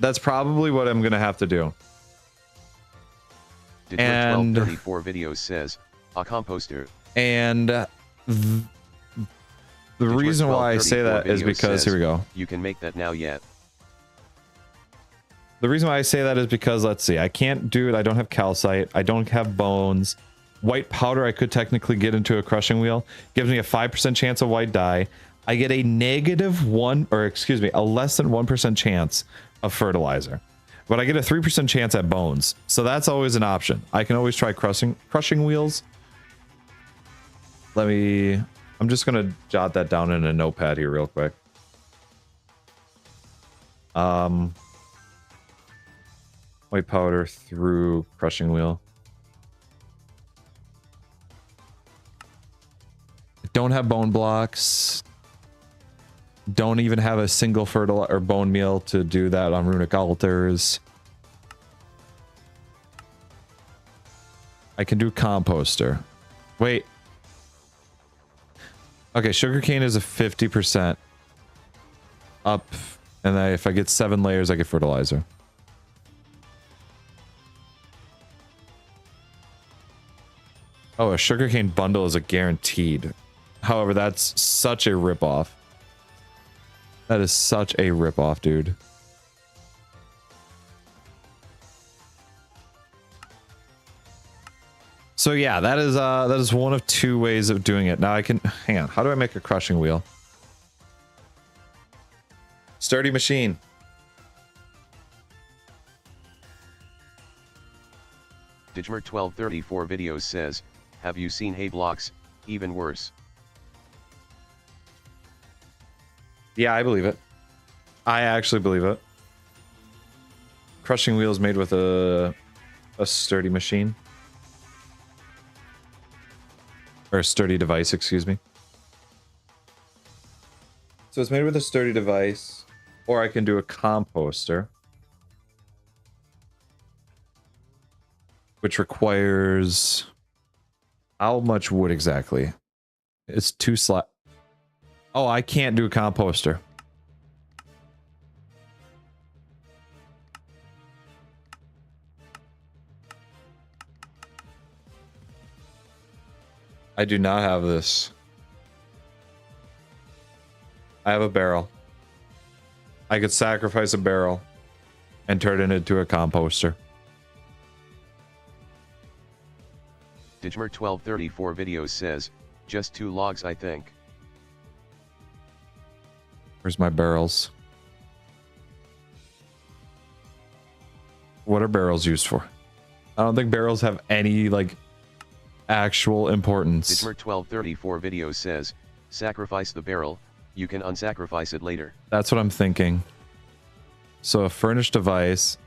That's probably what I'm going to have to do. And 1234 videos says, a composter. And the reason why I say that is because, here we go. You can make that now yet. The reason why I say that is because, let's see, I can't do it. I don't have calcite. I don't have bones. White powder, I could technically get into a crushing wheel. Gives me a 5% chance of white dye. I get a a less than 1% chance of fertilizer. But I get a 3% chance at bones. So that's always an option. I can always try crushing wheels. I'm just going to jot that down in a notepad here real quick. White powder through crushing wheel. Don't have bone blocks. Don't even have a single fertilizer or bone meal to do that on runic altars. I can do composter. Wait. Okay, sugarcane is a 50% up, and then if I get 7 layers, I get fertilizer. Oh, a sugarcane bundle is a guaranteed. However, that's such a ripoff. That is such a ripoff, dude. So yeah, that is one of 2 ways of doing it. Now I can hang on. How do I make a crushing wheel? Sturdy machine. Digmer 1234 videos says, have you seen hay blocks? Even worse. Yeah, I believe it. I actually believe it. Crushing wheels made with a sturdy machine. Or a sturdy device, excuse me. So it's made with a sturdy device, or I can do a composter, which requires how much wood exactly? It's 2 slab. Oh, I can't do a composter. I do not have this. I have a barrel. I could sacrifice a barrel and turn it into a composter. Digmer 1234 videos says, just 2 logs I think. Where's my barrels? What are barrels used for? I don't think barrels have any, like, actual importance. Digmer 1234 videos says, sacrifice the barrel, you can unsacrifice it later. That's what I'm thinking. So a furnished device,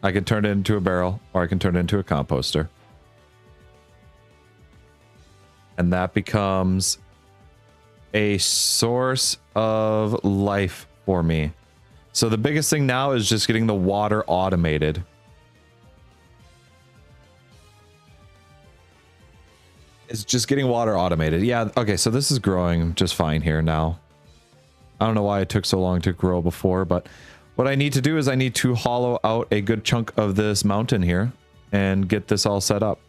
I can turn it into a barrel, or I can turn it into a composter. And that becomes a source of life for me. So the biggest thing now is just getting the water automated. It's just getting water automated. Yeah, okay, so this is growing just fine here now. I don't know why it took so long to grow before, but what I need to do is I need to hollow out a good chunk of this mountain here and get this all set up.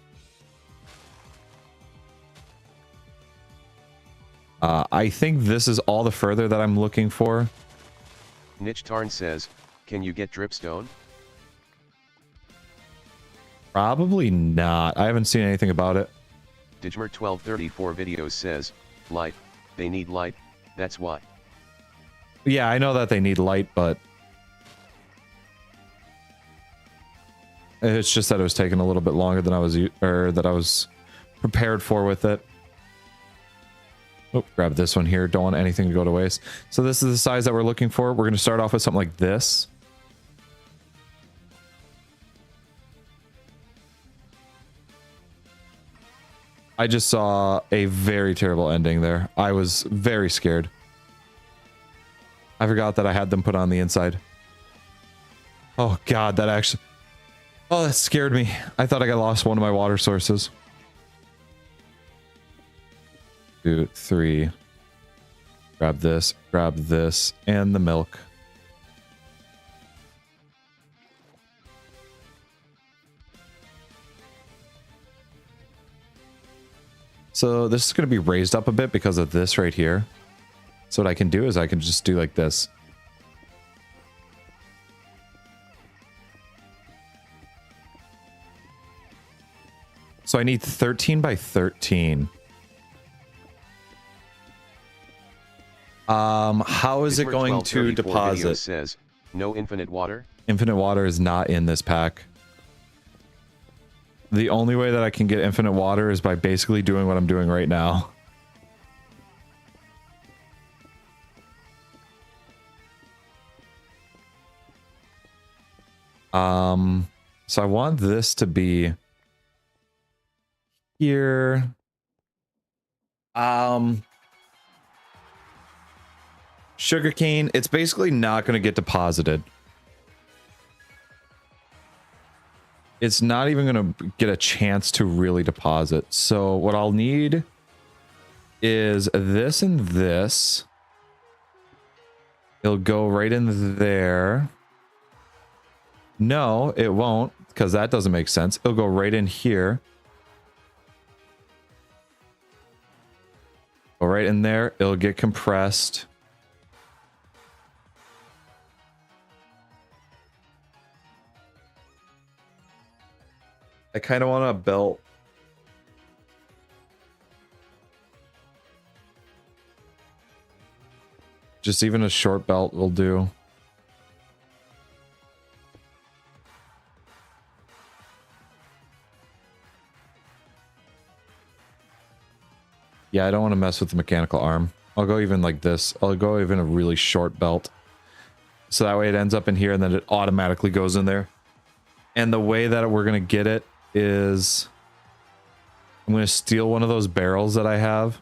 I think this is all the further that I'm looking for. Niche Tarn says, can you get dripstone? Probably not. I haven't seen anything about it. Digmer 1234 videos says, light, they need light, that's why. Yeah, I know that they need light, but it's just that it was taking a little bit longer than I was prepared for with it. Oh, grab this one here. Don't want anything to go to waste. So this is the size that we're looking for. We're going to start off with something like this. I just saw a very terrible ending there. I was very scared. I forgot that I had them put on the inside. Oh God, that actually... Oh, that scared me. I thought I lost one of my water sources. 2, 3. grab this, and the milk. So this is going to be raised up a bit because of this right here. So what I can do is I can just do like this. So I need 13 by 13. How is it going to deposit? Says, no infinite water? Infinite water is not in this pack. The only way that I can get infinite water is by basically doing what I'm doing right now. So I want this to be here. Sugarcane, it's basically not going to get deposited. It's not even going to get a chance to really deposit. So what I'll need is this and this. It'll go right in there. No, it won't, because that doesn't make sense. It'll go right in here. Go right in there. It'll get compressed. I kind of want a belt. Just even a short belt will do. Yeah, I don't want to mess with the mechanical arm. I'll go even like this. I'll go even a really short belt. So that way it ends up in here and then it automatically goes in there. And the way that we're going to get it is I'm going to steal one of those barrels that I have.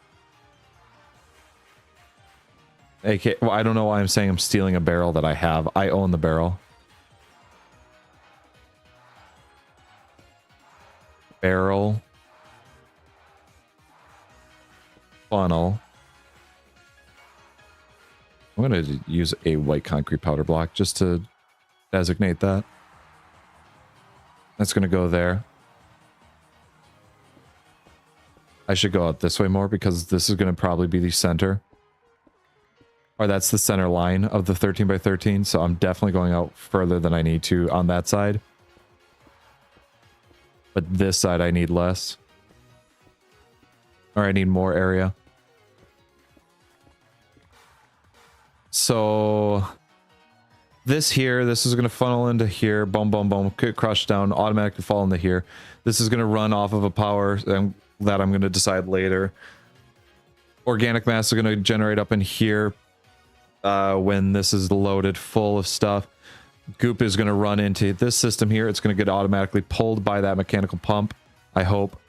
Okay, well, I don't know why I'm saying I'm stealing a barrel that I have. I own the barrel. Barrel. Funnel. I'm going to use a white concrete powder block just to designate that. That's going to go there. I should go out this way more because this is going to probably be the center. Or that's the center line of the 13 by 13. So I'm definitely going out further than I need to on that side. But this side I need less. Or I need more area. So this here, this is going to funnel into here. Boom, boom, boom. Crush down. Automatically fall into here. This is going to run off of a power that I'm going to decide later. Organic mass is going to generate up in here when this is loaded full of stuff. Goop is going to run into this system here. It's going to get automatically pulled by that mechanical pump. I hope.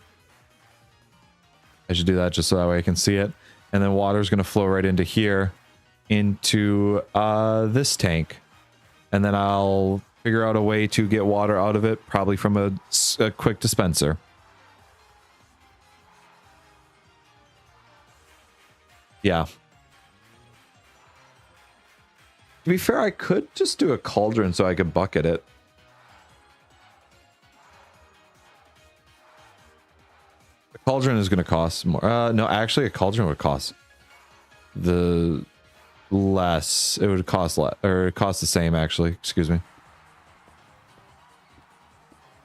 I should do that just so that way I can see it. And then water is going to flow right into here, into this tank. And then I'll figure out a way to get water out of it, probably from a quick dispenser. Yeah. To be fair, I could just do a cauldron so I could bucket it. The cauldron is going to cost more. No, actually, a cauldron would cost the less. It would cost less, or cost the same, actually. Excuse me.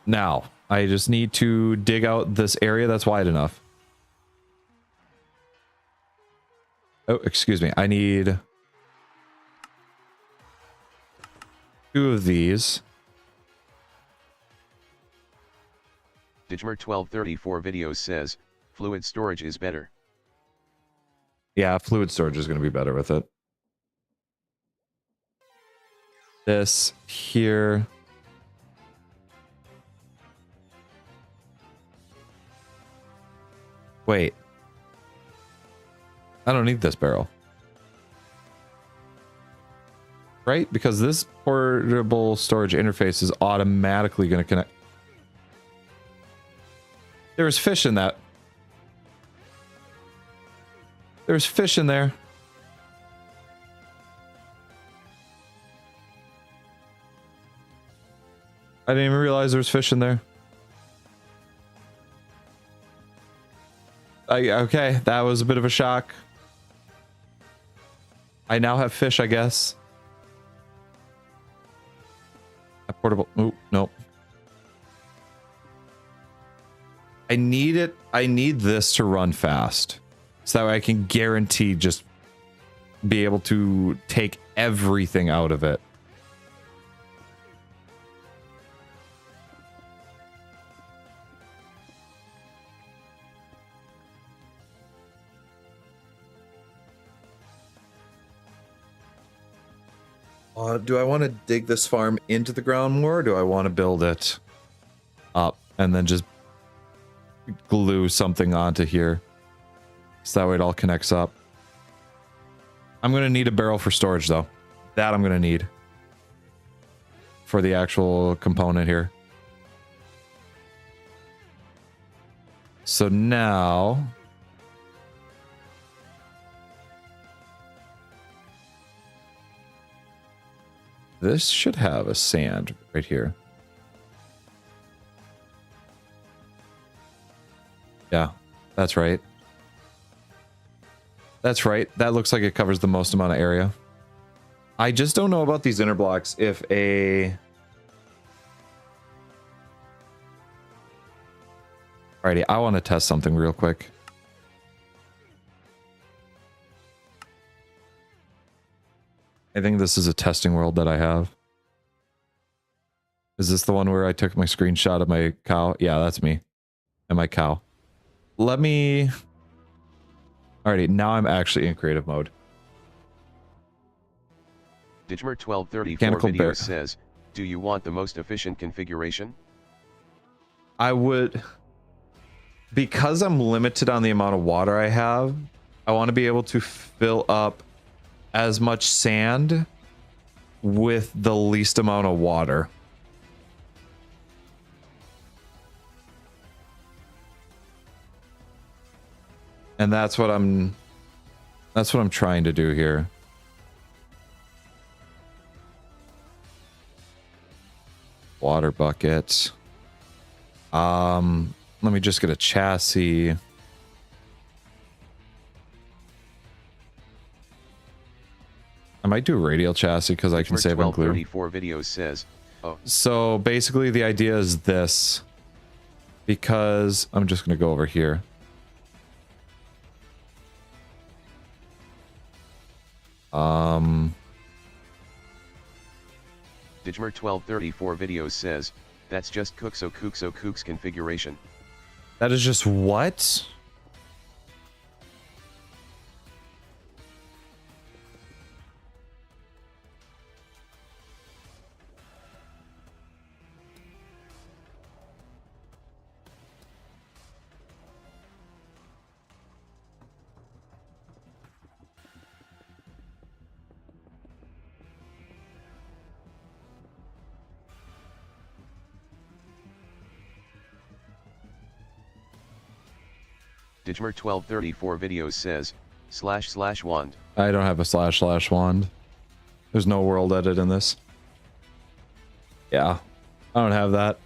Now, I just need to dig out this area that's wide enough. Oh, excuse me. I need 2 of these. Digmer1234 videos says, fluid storage is better. Yeah, fluid storage is going to be better with it. This here. Wait. I don't need this barrel. Right? Because this portable storage interface is automatically going to connect. There's fish in that. There's fish in there. I didn't even realize there was fish in there. Okay, that was a bit of a shock. I now have fish, I guess. A portable... Oop, nope. I need it. I need this to run fast. So that way I can guarantee just be able to take everything out of it. Do I want to dig this farm into the ground more, or do I want to build it up and then just glue something onto here so that way it all connects up? I'm going to need a barrel for storage, though. That I'm going to need for the actual component here. So now... this should have a sand right here. Yeah, that's right. That's right. That looks like it covers the most amount of area. I just don't know about these inner blocks. If a... Alrighty, I want to test something real quick. I think this is a testing world that I have. Is this the one where I took my screenshot of my cow? Yeah, that's me. And my cow. Let me... Alrighty, now I'm actually in creative mode. Digmer1234 video says, do you want the most efficient configuration? I would... Because I'm limited on the amount of water I have, I want to be able to fill up as much sand with the least amount of water. And that's what I'm trying to do here. Water bucket. Let me just get a chassis. I might do a radial chassis because I can save on glue. 34 videos says, oh. So basically the idea is this, because I'm just going to go over here. Digmer1234 videos says, that's just Cook's configuration. That is just what? Digmer1234 videos says, / wand. I don't have a / wand. There's no world edit in this. Yeah, I don't have that.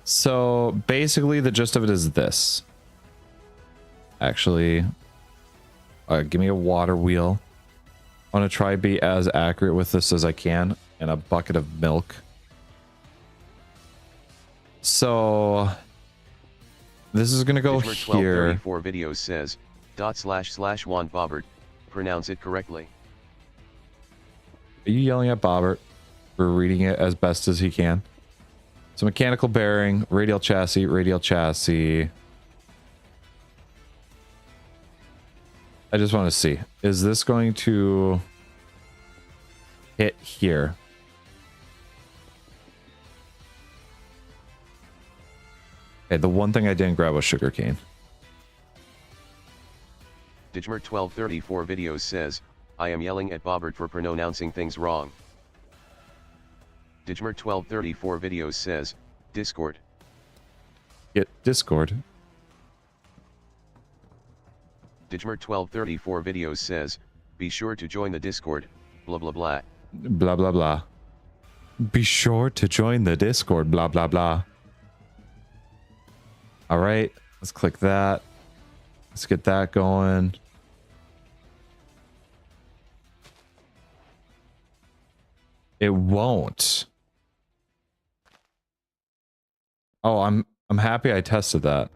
So basically the gist of it is this. Actually, give me a water wheel. I want to try to be as accurate with this as I can, and a bucket of milk. So this is gonna go here. 1234 videos says, / wand Bobbert, pronounce it correctly. Are you yelling at Bobbert for reading it as best as he can? So mechanical bearing, radial chassis, radial chassis. I just want to see. Is this going to hit here? Okay, the one thing I didn't grab was sugarcane. Digmer1234 videos says, I am yelling at Bobbert for pronouncing things wrong. Digmer1234 videos says, Discord. Get Discord. Digmer1234 videos says, be sure to join the Discord, blah blah blah. Blah blah blah. Be sure to join the Discord, blah, blah, blah. All right, let's click that. Let's get that going. It won't. Oh, I'm happy I tested that.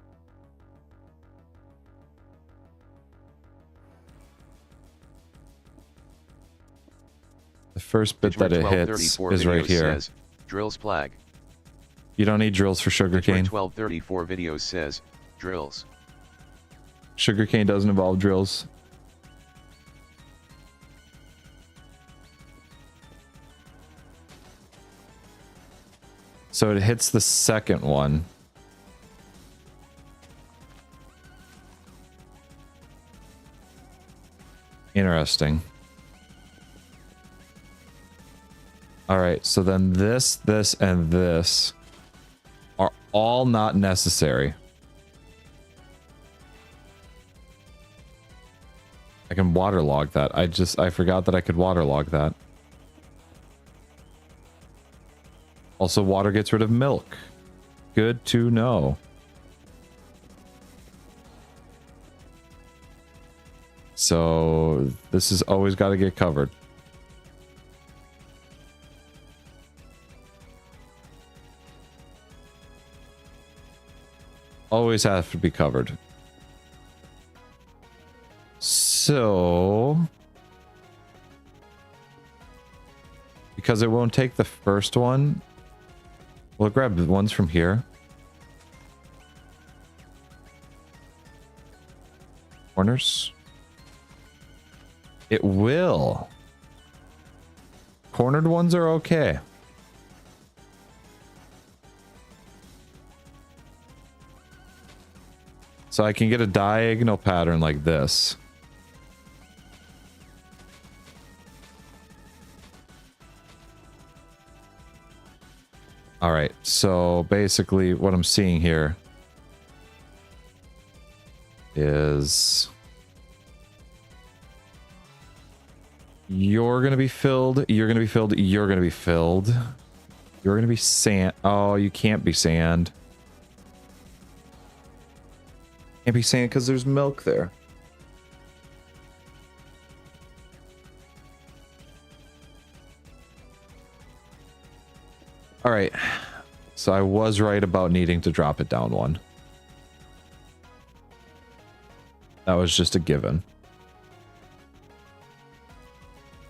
The first bit that it hits is right here. Says, drills flag. You don't need drills for sugarcane. 1234 videos says, drills. Sugarcane doesn't involve drills. So it hits the second one. Interesting. All right, so then this, and this are all not necessary. I can waterlog that. I forgot that I could waterlog that. Also, water gets rid of milk. Good to know. So this has always got to get covered. Always have to be covered. So, because it won't take the first one, we'll grab the ones from here. Corners. It will. Cornered ones are okay. So I can get a diagonal pattern like this. All right, so basically what I'm seeing here is you're going to be filled, you're going to be filled, you're going to be filled. You're going to be sand. Oh, you can't be sand. Can't be sand because there's milk there. All right. So I was right about needing to drop it down one. That was just a given.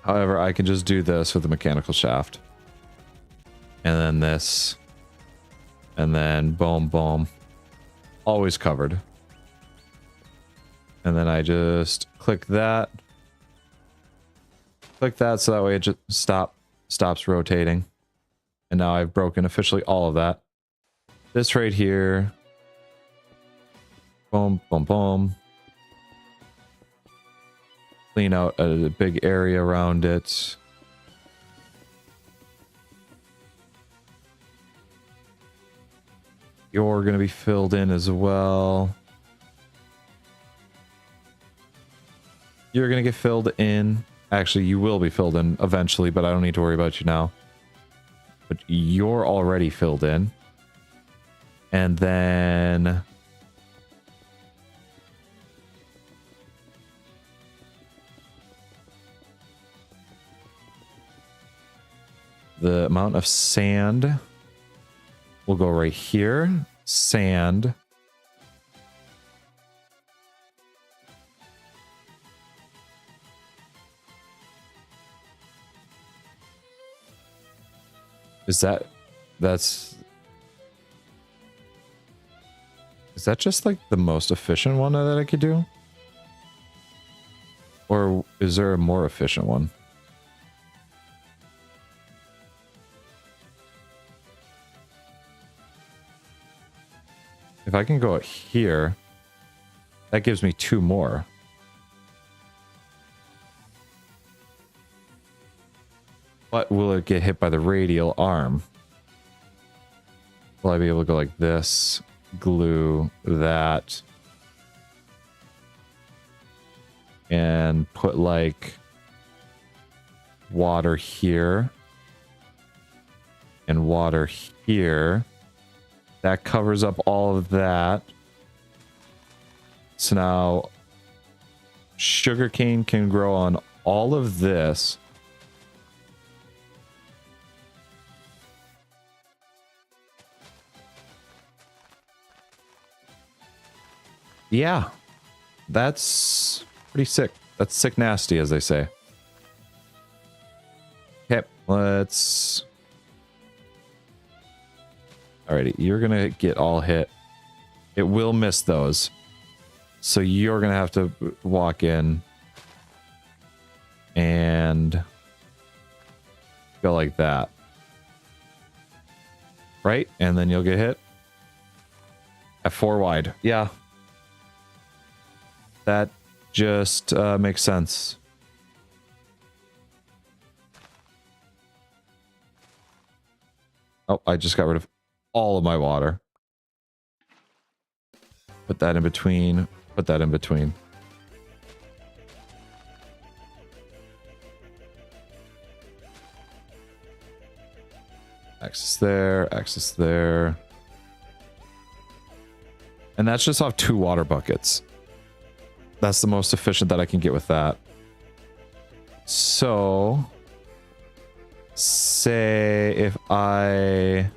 However, I can just do this with a mechanical shaft. And then this. And then boom, boom. Always covered. And then I just click that. Click that so that way it just stops rotating. And now I've broken officially all of that. This right here. Boom, boom, boom. Clean out a big area around it. You're going to be filled in as well. You're going to get filled in. Actually, you will be filled in eventually, but I don't need to worry about you now. But you're already filled in. And then the amount of sand will go right here. Sand. Is that just like the most efficient one that I could do? Or is there a more efficient one? If I can go out here, that gives me 2 more. But will it get hit by the radial arm? Will I be able to go like this, glue that, and put like water here? and water here. That covers up all of that. So now sugarcane can grow on all of this. Yeah, that's pretty sick. That's sick nasty, as they say. Okay, let's... Alrighty, you're gonna get all hit. It will miss those. So you're gonna have to walk in and go like that. Right? And then you'll get hit. At 4 wide. Yeah. That just makes sense. Oh, I just got rid of all of my water. Put that in between. Put that in between. Access there, access there. And that's just off 2 water buckets. That's the most efficient that I can get with that. So, say if I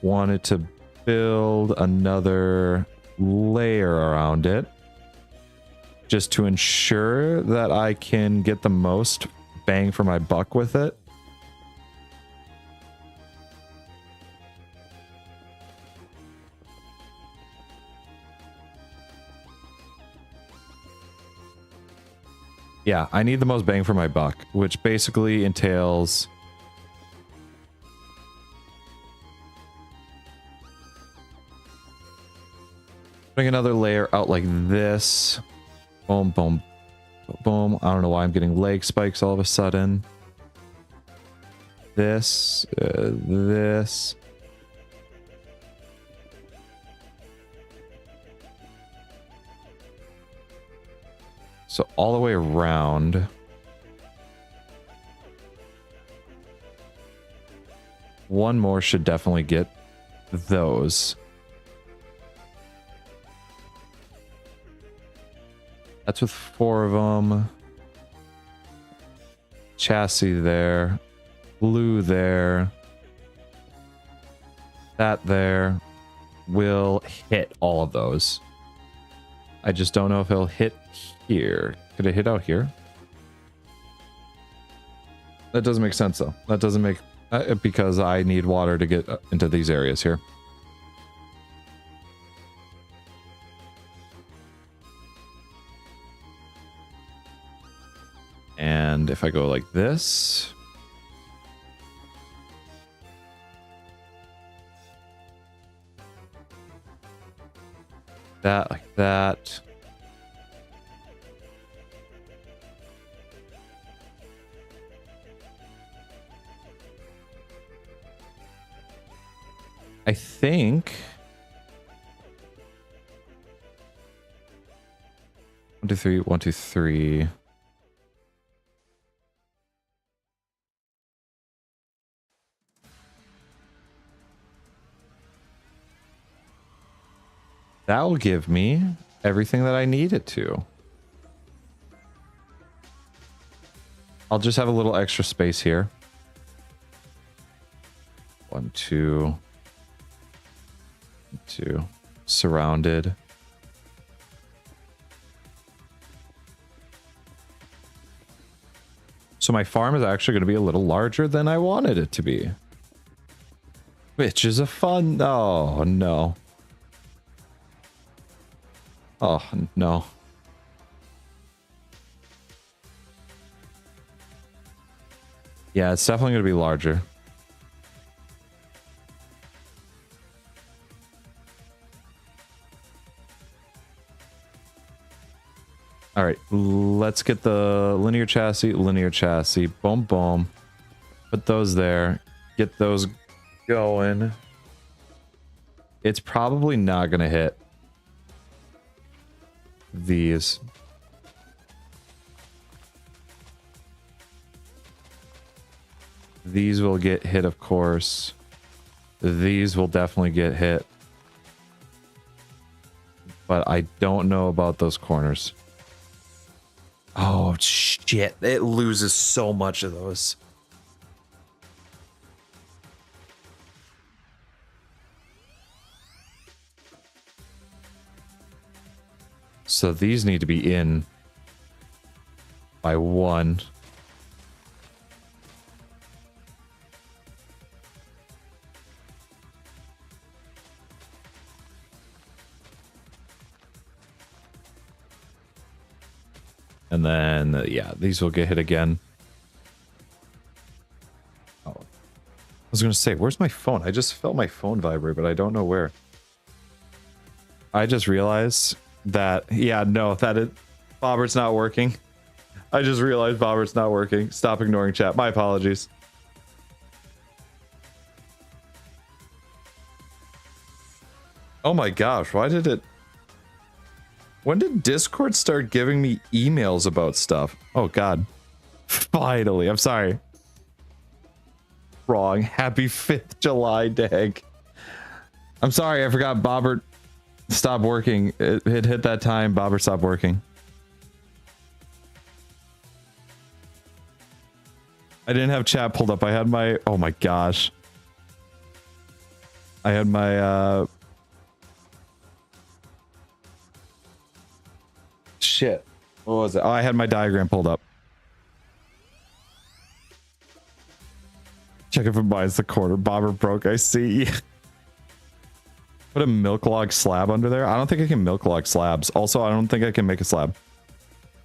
wanted to build another layer around it, just to ensure that I can get the most bang for my buck with it. Yeah, I need the most bang for my buck, which basically entails putting another layer out like this. Boom, boom, boom. I don't know why I'm getting leg spikes all of a sudden. This, this. So all the way around. One more should definitely get those. That's with 4 of them. Chassis there. Blue there. That there. Will hit all of those. I just don't know if it'll hit here. Could it hit out here? That doesn't make sense though. That doesn't make... because I need water to get into these areas here. And if I go like this... that, like that... I think 1, 2, 3, 1, 2, 3. That will give me everything that I need it to. I'll just have a little extra space here. 1, 2. 2 surrounded. So my farm is actually going to be a little larger than I wanted it to be, which is a fun... oh no. Oh no. Yeah, it's definitely going to be larger. All right, let's get the linear chassis, boom, boom. Put those there, get those going. It's probably not going to hit these. These will get hit, of course. These will definitely get hit. But I don't know about those corners. Oh, shit. It loses so much of those. So these need to be in by 1. And then, yeah, these will get hit again. Oh. I was going to say, where's my phone? I just felt my phone vibrate, but I don't know where. I just realized that, yeah, no, that it, Bobbert's not working. I just realized Bobbert's not working. Stop ignoring chat. My apologies. Oh my gosh, why did it... When did Discord start giving me emails about stuff? Oh god. Finally, I'm sorry. Wrong. Happy 5th July, dag. I'm sorry, I forgot Bobbert stopped working. It hit that time, Bobbert stopped working. I didn't have chat pulled up. I had my... Oh my gosh. I had my... Shit. What was it? Oh, I had my diagram pulled up. Check if it binds the corner. Bobber broke, I see. Put a milk log slab under there. I don't think I can milk log slabs. Also, I don't think I can make a slab.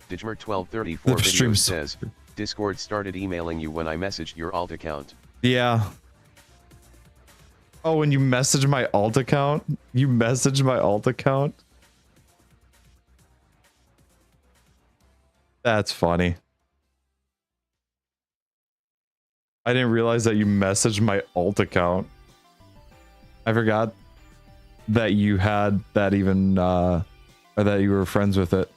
Digmer1234 video says, Discord started emailing you when I messaged your alt account. Yeah. Oh, when you message my alt account? You message my alt account? That's funny. I didn't realize that you messaged my alt account. I forgot that you had that even, or that you were friends with it.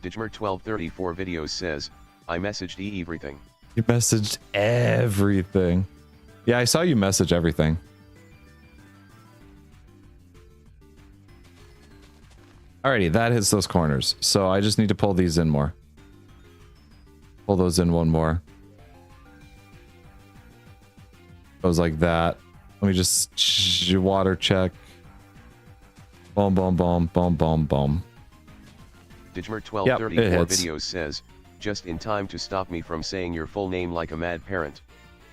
Digmer1234 videos says, I messaged everything. You messaged everything. Yeah, I saw you message everything. Alrighty, that hits those corners. So I just need to pull these in more. Pull those in one more. Goes like that. Let me just water check. Boom, boom, boom, boom, boom, boom. Digmer1234 videos says, just in time to stop me from saying your full name like a mad parent.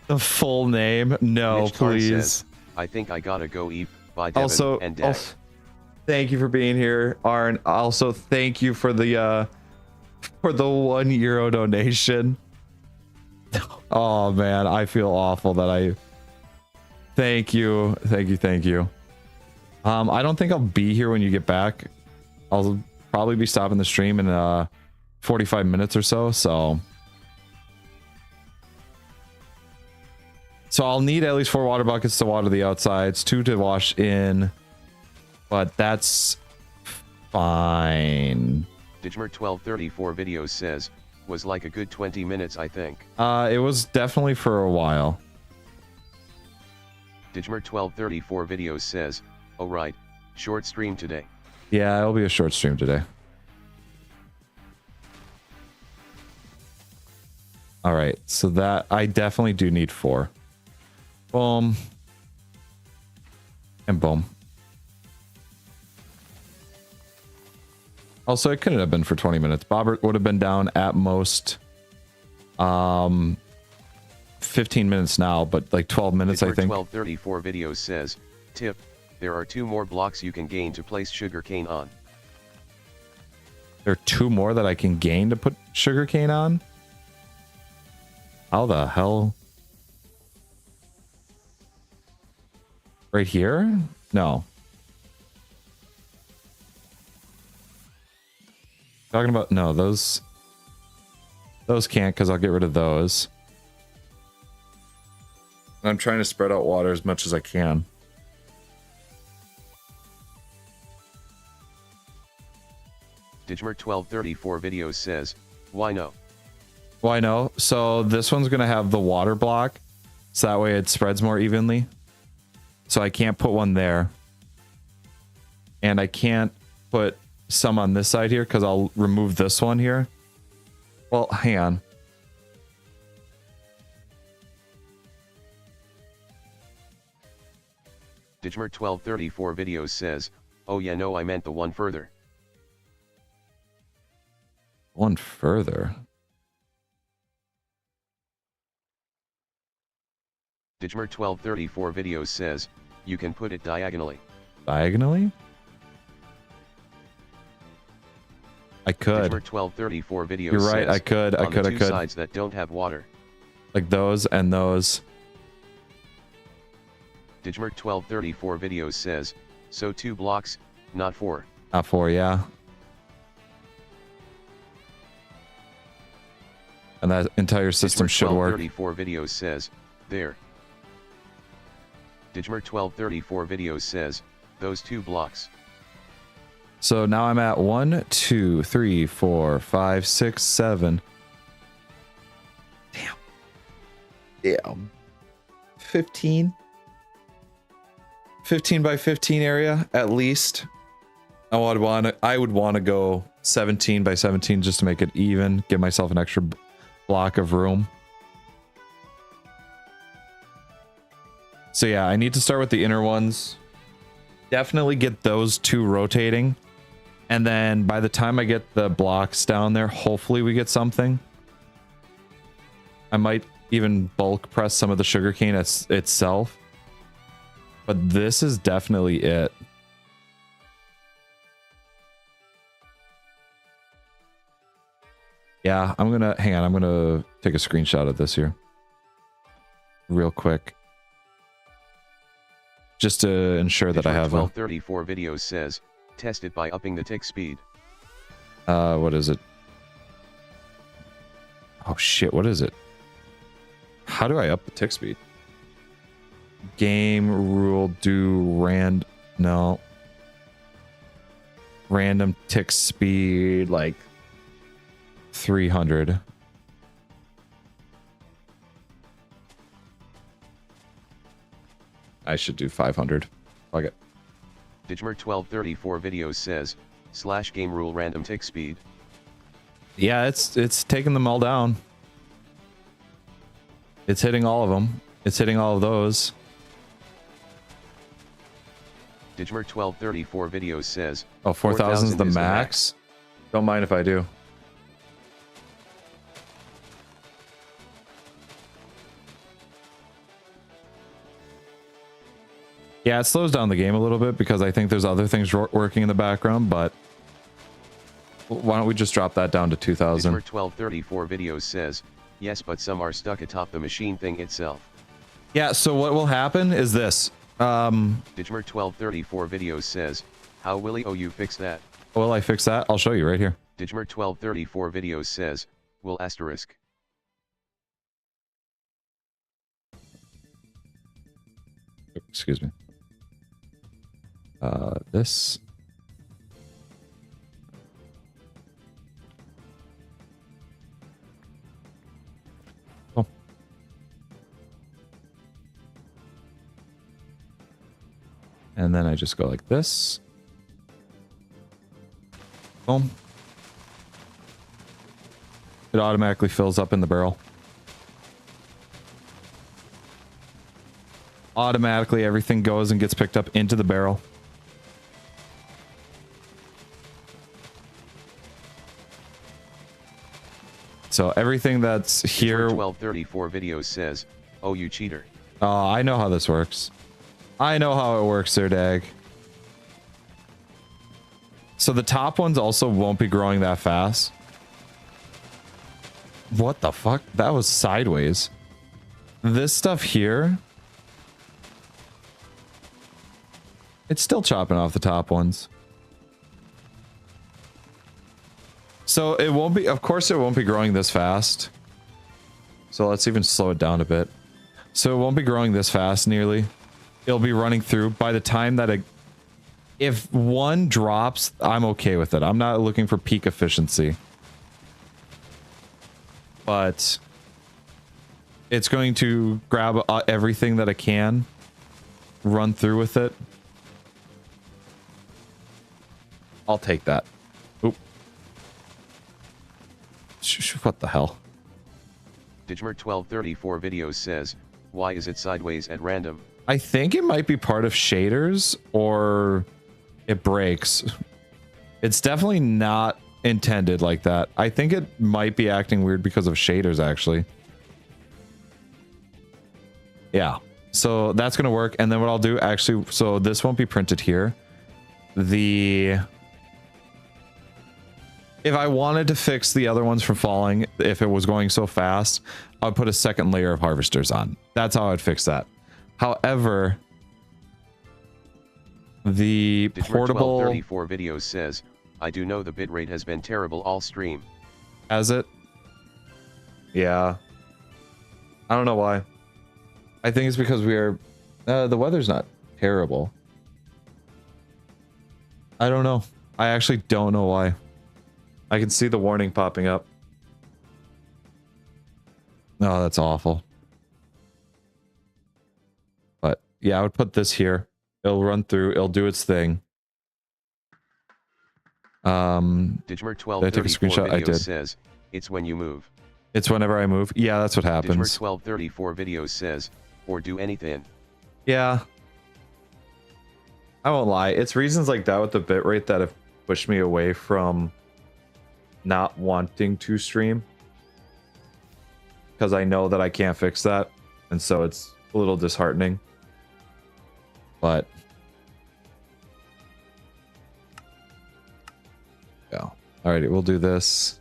The full name? No, Mitch Tarn please. Says, I think I gotta go eat by Devin Also, and Dag. Thank you for being here, Arn. Also, thank you for the €1 donation. Oh man, I feel awful that I... Thank you. Thank you, thank you. I don't think I'll be here when you get back. I'll probably be stopping the stream in 45 minutes or so, so I'll need at least 4 water buckets to water the outsides, 2 to wash in, but that's fine. Digmer1234 videos says, was like a good 20 minutes I think. It was definitely for a while. Digmer1234 videos says, oh right, short stream today. Yeah, it'll be a short stream today. All right, so that I definitely do need 4. Boom. And boom. Also, it couldn't have been for 20 minutes. Bobbert would have been down at most 15 minutes now, but like 12 minutes, I think. 1234 videos says, tip, there are 2 more blocks you can gain to place sugarcane on. There are 2 more that I can gain to put sugarcane on? How the hell? Right here? No. Talking about, no, those can't, because I'll get rid of those. I'm trying to spread out water as much as I can. Digmer1234 videos says, why no? Well, I know. So this one's going to have the water block. So that way it spreads more evenly. So I can't put one there. And I can't put some on this side here because I'll remove this one here. Well, hang on. Digmer1234 videos says, oh yeah, no, I meant the one further. One further. Digmer1234 videos says, you can put it diagonally. Diagonally? I could. Digmer1234 videos You're right, says, I could. on the two sides that don't have water. Like those and those. Digmer1234 videos says, so 2 blocks, not 4. Not 4, yeah. And that entire system should work. Digmer1234 videos says, there. Digmer1234 videos says, those 2 blocks. So now I'm at 1, 2, 3, 4, 5, 6, 7. Damn. 15. 15 by 15 area at least. I would want to go 17 by 17 just to make it even, give myself an extra block of room. So yeah, I need to start with the inner ones. Definitely get those 2 rotating. And then by the time I get the blocks down there, hopefully we get something. I might even bulk press some of the sugarcane itself. But this is definitely it. Yeah, I'm gonna take a screenshot of this here. Real quick. Just to ensure that I have a... 1234 videos says, test it by upping the tick speed. What is it? Oh shit, what is it? How do I up the tick speed? Game rule no. Random tick speed, like 300. I should do 500. Fuck it. Digmer1234 videos says, / game rule random tick speed. Yeah, it's taking them all down. It's hitting all of them. It's hitting all of those. Digmer1234 videos says, oh, 4,000 is the max? Don't mind if I do. Yeah, it slows down the game a little bit because I think there's other things working in the background, but why don't we just drop that down to 2,000? Digmer1234 videos says, yes, but some are stuck atop the machine thing itself. Yeah, so what will happen is this. Digmer1234 videos says, how will you fix that? Will I fix that? I'll show you right here. Digmer1234 videos says, will asterisk. Excuse me. This. Oh. And then I just go like this. Boom. It automatically fills up in the barrel. Automatically everything goes and gets picked up into the barrel. So everything that's here... 1234 videos says, oh, you cheater. Oh, I know how this works. I know how it works there, Dag. So the top ones also won't be growing that fast. What the fuck? That was sideways. This stuff here... it's still chopping off the top ones. So it won't be, of course it won't be growing this fast. So let's even slow it down a bit. So it won't be growing this fast nearly. It'll be running through by the time that if one drops, I'm okay with it. I'm not looking for peak efficiency. but it's going to grab everything that I can, run through with it. I'll take that. Oop. What the hell? Digmer1234 videos says, why is it sideways at random? I think it might be part of shaders or it breaks. It's definitely not intended like that. I think it might be acting weird because of shaders, actually. Yeah. So that's going to work. And then what I'll do, actually, so this won't be printed here. If I wanted to fix the other ones from falling, if it was going so fast, I'd put a second layer of harvesters on. That's how I'd fix that. However, the portable... 1234 videos says, I do know the bitrate has been terrible all stream. Has it? Yeah. I don't know why. I think it's because we are... the weather's not terrible. I don't know. I actually don't know why. I can see the warning popping up. Oh, that's awful. But yeah, I would put this here. It'll run through. It'll do its thing. Digmer1234 did I take a screenshot? I did. Says, it's when you move. It's whenever I move. Yeah, that's what happens. Digmer1234 videos says, or do anything. Yeah. I won't lie. It's reasons like that with the bitrate that have pushed me away from not wanting to stream. Because I know that I can't fix that. And so it's a little disheartening. But... yeah. Alrighty, we'll do this.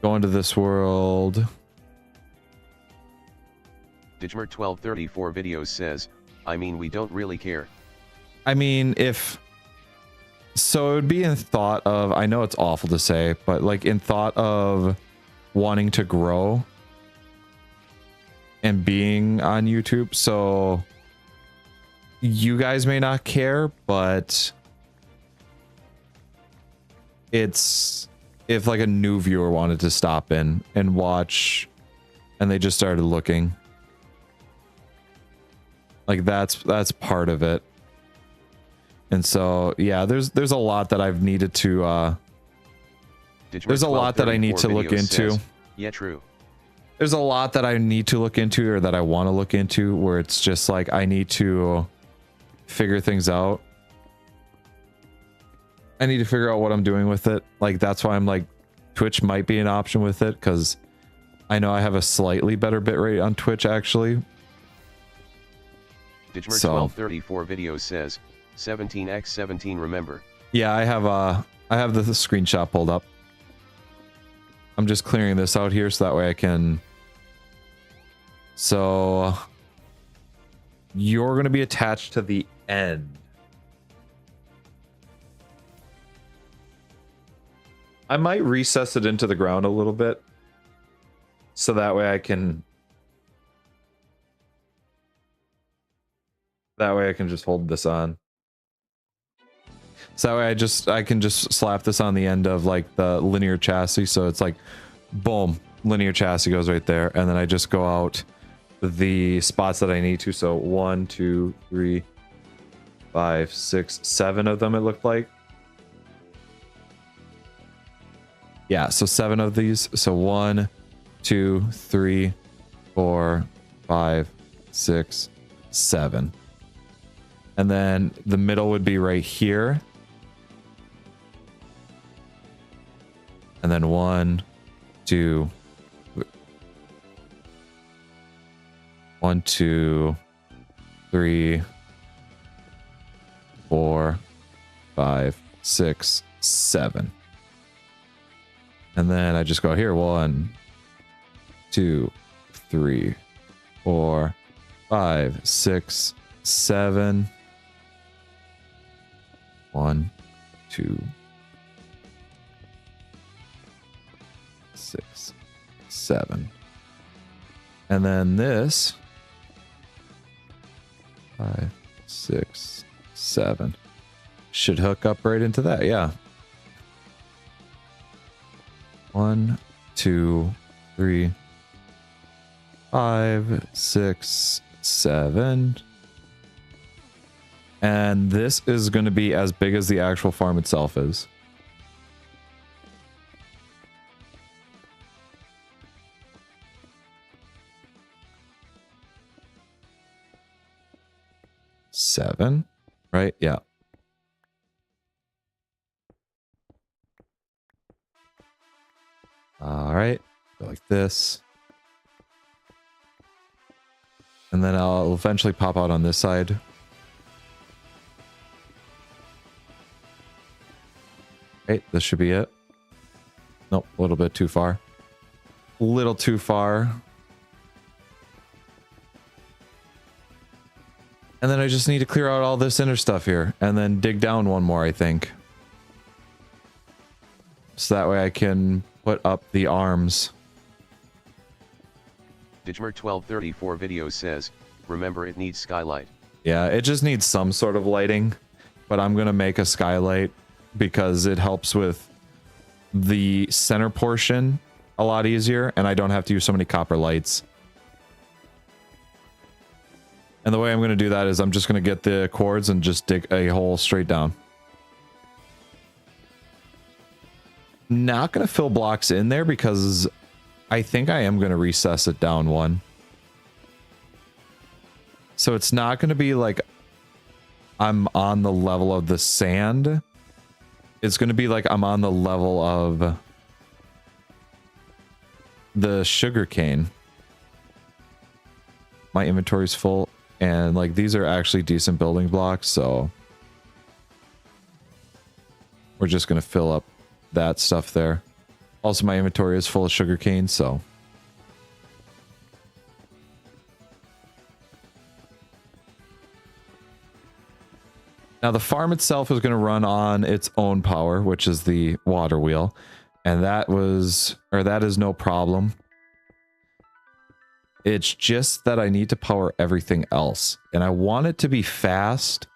Go into this world. Digmer1234 videos says, I mean, we don't really care. I mean, if... so it would be in thought of... I know it's awful to say, but like in thought of wanting to grow and being on YouTube. So you guys may not care, but it's... if like a new viewer wanted to stop in and watch and they just started looking. Like that's part of it. And so, yeah, there's a lot that I've needed to, there's a lot that I need to look into. Says, yeah, true. There's a lot that I need to look into or that I want to look into where it's just like, I need to figure things out. I need to figure out what I'm doing with it. Like, that's why I'm like, Twitch might be an option with it. Cause I know I have a slightly better bitrate on Twitch actually. Digmer1234 videos says, 17x17 remember. Yeah, I have the screenshot pulled up. I'm just clearing this out here so that way I can... so... you're going to be attached to the end. I might recess it into the ground a little bit. So that way I can... that way I can just hold this on. So that way I can just slap this on the end of like the linear chassis. So it's like, boom, linear chassis goes right there. And then I just go out the spots that I need to. So 1, 2, 3, 5, 6, 7 of them it looked like. Yeah, so 7 of these. So 1, 2, 3, 4, 5, 6, 7. And then the middle would be right here. And then 1, 2, 1, 2, 3, 4, 5, 6, 7. And then I just go here. 1, 2, 3, 4, 5, 6, 7. 1, 2, 6, 7. And then this 5, 6, 7 should hook up right into that. Yeah. 1, 2, 3, 5, 6, 7. And this is going to be as big as the actual farm itself is. Seven, right? Yeah. All right, go like this. And then I'll eventually pop out on this side. Okay, this should be it. Nope, a little bit too far. A little too far. And then I just need to clear out all this inner stuff here and then dig down one more, I think. So that way I can put up the arms. Digmer1234 video says, remember it needs skylight. Yeah, it just needs some sort of lighting, but I'm going to make a skylight because it helps with the center portion a lot easier and I don't have to use so many copper lights. And the way I'm going to do that is I'm just going to get the cords and just dig a hole straight down. Not going to fill blocks in there because I think I am going to recess it down one. So it's not going to be like I'm on the level of the sand. It's going to be like I'm on the level of the sugar cane. My inventory's full. And like these are actually decent building blocks, so we're just gonna fill up that stuff there. Also, my inventory is full of sugar cane, so now the farm itself is gonna run on its own power, which is the water wheel, and that is no problem. It's just that I need to power everything else. And I want it to be fast.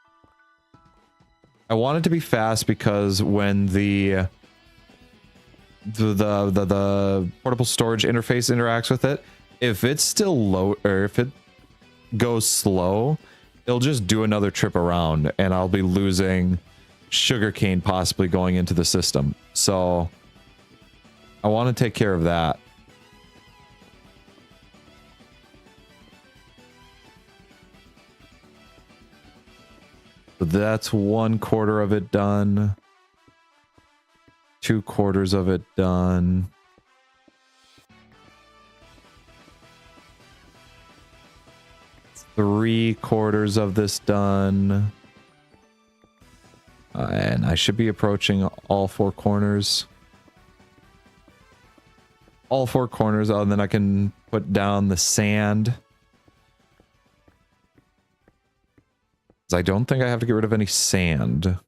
I want it to be fast because when the portable storage interface interacts with it, if it's still low or if it goes slow, it'll just do another trip around and I'll be losing sugarcane possibly going into the system. So I want to take care of that. That's 1/4 of it done. 2/4 of it done. Three-quarters of this done. And I should be approaching all four corners. All four corners, and then I can put down the sand. I don't think I have to get rid of any sand.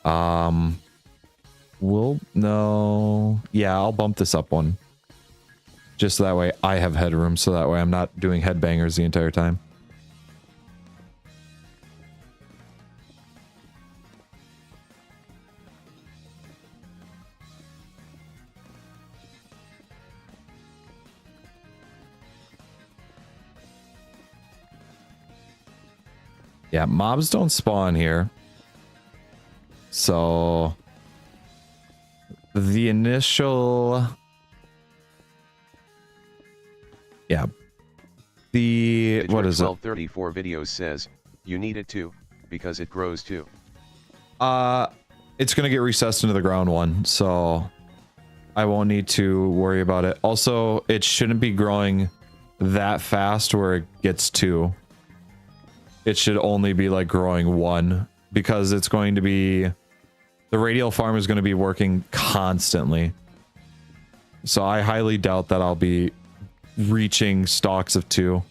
No. Yeah, I'll bump this up one. Just so that way I have headroom, so that way I'm not doing headbangers the entire time. Yeah, mobs don't spawn here. So the initial... Yeah. The... What is it? 1234 videos says, you need it too, because it grows too. It's going to get recessed into the ground one, so I won't need to worry about it. Also, it shouldn't be growing that fast where it gets two. It should only be like growing one because it's going to be... The radial farm is going to be working constantly. So I highly doubt that I'll be reaching stocks of two.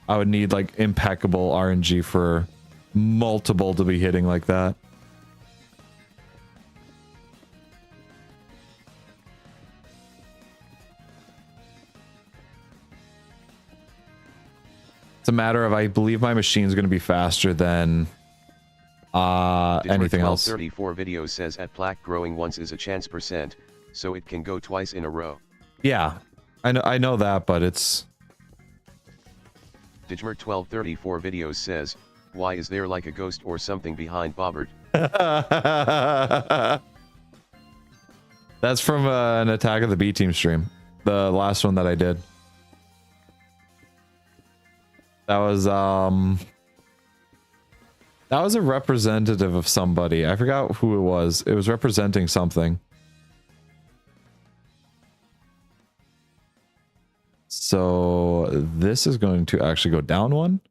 I would need like impeccable RNG for multiple to be hitting like that. It's a matter of, I believe my machine is going to be faster than anything else. 34 video says at plaque growing once is a chance %, so it can go twice in a row. Yeah, I know that, but it's... Digmer1234 videos says, why is there like a ghost or something behind Bobbert? That's from an Attack of the B-Team stream. The last one that I did. That was a representative of somebody. I forgot who it was. It was representing something. So this is going to actually go down one.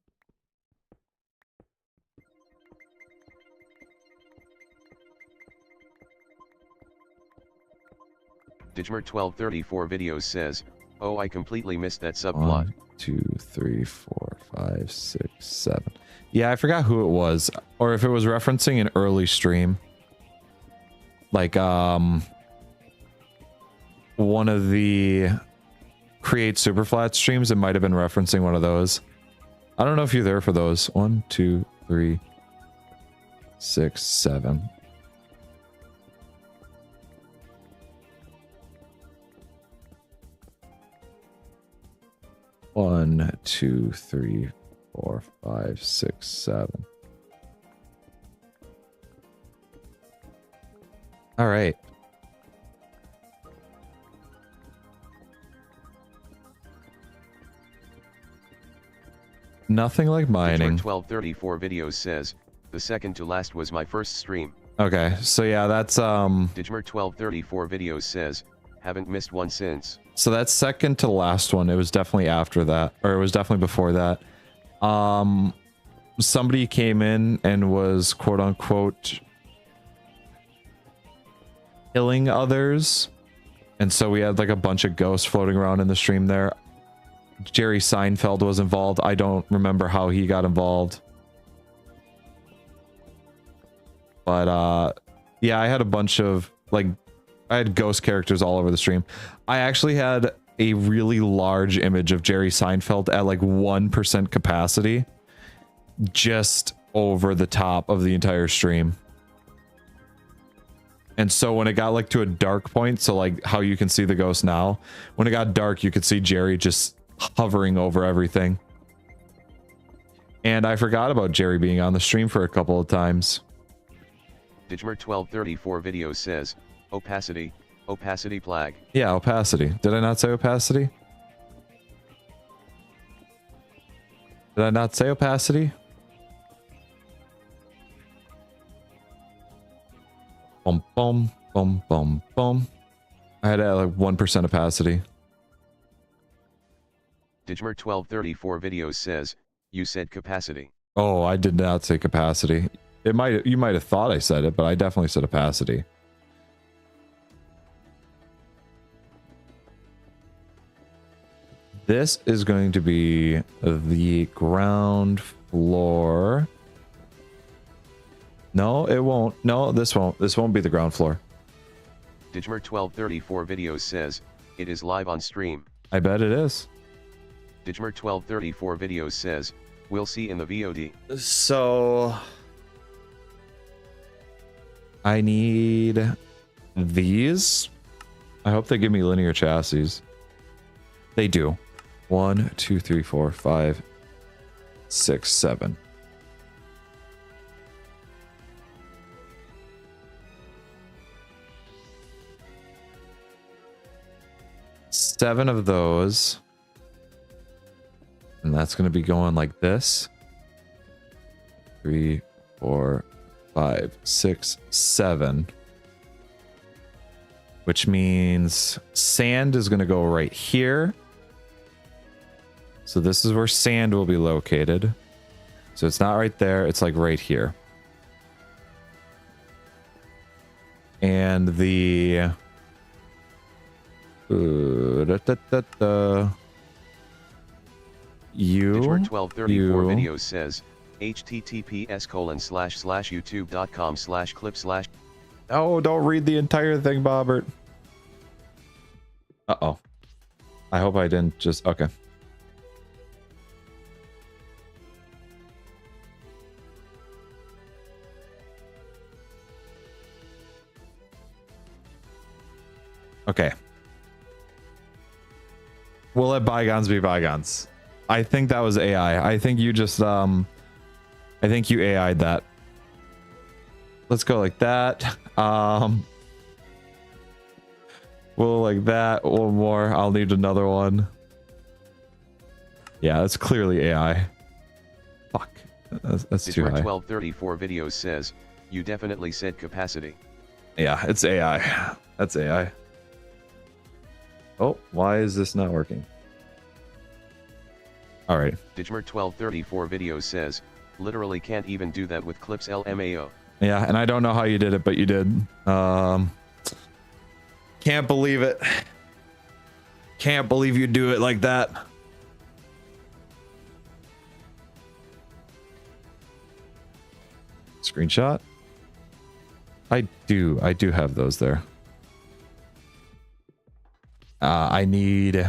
Digmer1234 videos says, oh, I completely missed that subplot. 1, 2, 3, 4, 5, 6, 7. Yeah, I forgot who it was, or if it was referencing an early stream. Like, one of the Create Superflat streams, it might have been referencing one of those. I don't know if you're there for those. 1, 2, 3, 6, 7. One, 2, 3, 4, 5, 6, 7. All right. Nothing like mining. Digmer1234 videos says, the second to last was my first stream. Okay, so yeah, that's Digmer1234 videos says, haven't missed one since. So that's second to last one. It was definitely after that, or it was definitely before that. Somebody came in and was quote unquote killing others, and so we had like a bunch of ghosts floating around in the stream there. Jerry Seinfeld was involved. I don't remember how he got involved, but yeah, I had a bunch of like, I had ghost characters all over the stream. I actually had a really large image of Jerry Seinfeld at like 1% capacity, just over the top of the entire stream. And so when it got like to a dark point, so like how you can see the ghost now, when it got dark, you could see Jerry just hovering over everything. And I forgot about Jerry being on the stream for a couple of times. Digmer1234 video says, opacity, opacity flag. Yeah, opacity. Did I not say opacity? Did I not say opacity? Boom, boom, boom, boom, boom. I had like 1% opacity. Digmer1234 videos says, you said capacity. Oh, I did not say capacity. You might have thought I said it, but I definitely said opacity. This is going to be the ground floor. No, it won't. No, this won't. This won't be the ground floor. Digmer1234 videos says, it is live on stream. I bet it is. Digmer1234 videos says, we'll see in the VOD. So I need these. I hope they give me linear chassis. They do. 1, 2, 3, 4, 5, 6, 7. Seven of those. And that's going to be going like this. 3, 4, 5, 6, 7. Which means sand is going to go right here. So this is where sand will be located. So it's not right there. It's like right here. And the... Digmer1234 videos says, https://youtube.com/clip/. Oh, don't read the entire thing, Bobbert. Uh-oh. I hope I didn't just... Okay. Okay. We'll let bygones be bygones. I think that was AI. I think you just I think you AI'd that. Let's go like that. We'll like that. One more. I'll need another one. Yeah, that's clearly AI. Fuck. That's too high. 1234 videos says, you definitely said capacity. Yeah, it's AI. That's AI. Oh, why is this not working? All right. Digmer 1234 videos says, literally can't even do that with clips LMAO. Yeah, and I don't know how you did it, but you did. Can't believe it. Can't believe you do it like that. Screenshot. I do have those there. I need.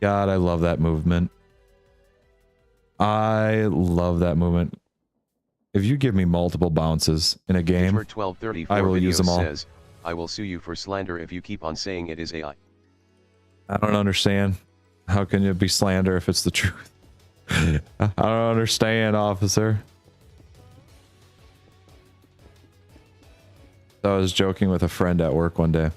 God, I love that movement. I love that movement. If you give me multiple bounces in a game, 1234 I will use them all. Says, I will sue you for slander if you keep on saying it is AI. I don't understand. How can it be slander if it's the truth? I don't understand, officer. I was joking with a friend at work one day.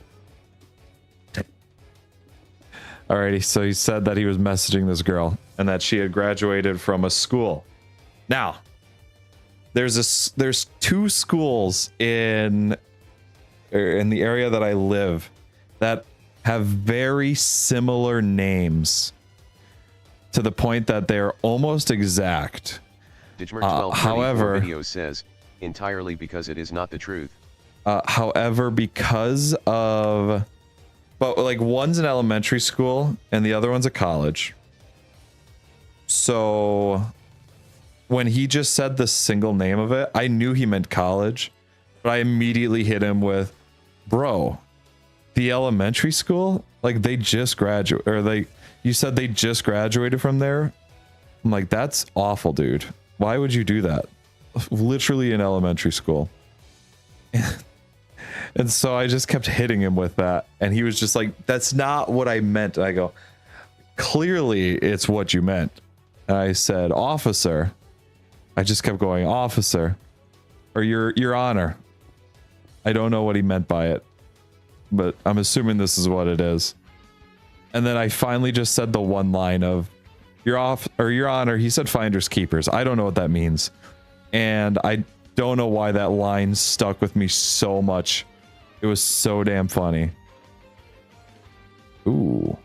Alrighty, so he said that he was messaging this girl and that she had graduated from a school. Now, there's two schools in the area that I live that have very similar names to the point that they're almost exact. However, video says entirely because it is not the truth. However, because of, but like one's an elementary school and the other one's a college. So when he just said the single name of it, I knew he meant college, but I immediately hit him with, bro, the elementary school, like they just graduated, or like you said they just graduated from there. I'm like, that's awful, dude. Why would you do that? Literally in elementary school. And so I just kept hitting him with that. And he was just like, that's not what I meant. And I go, clearly it's what you meant. And I said, officer. I just kept going, officer, or your honor. I don't know what he meant by it, but I'm assuming this is what it is. And then I finally just said the one line of your honor. He said finders keepers. I don't know what that means. And I don't know why that line stuck with me so much. It was so damn funny. Ooh.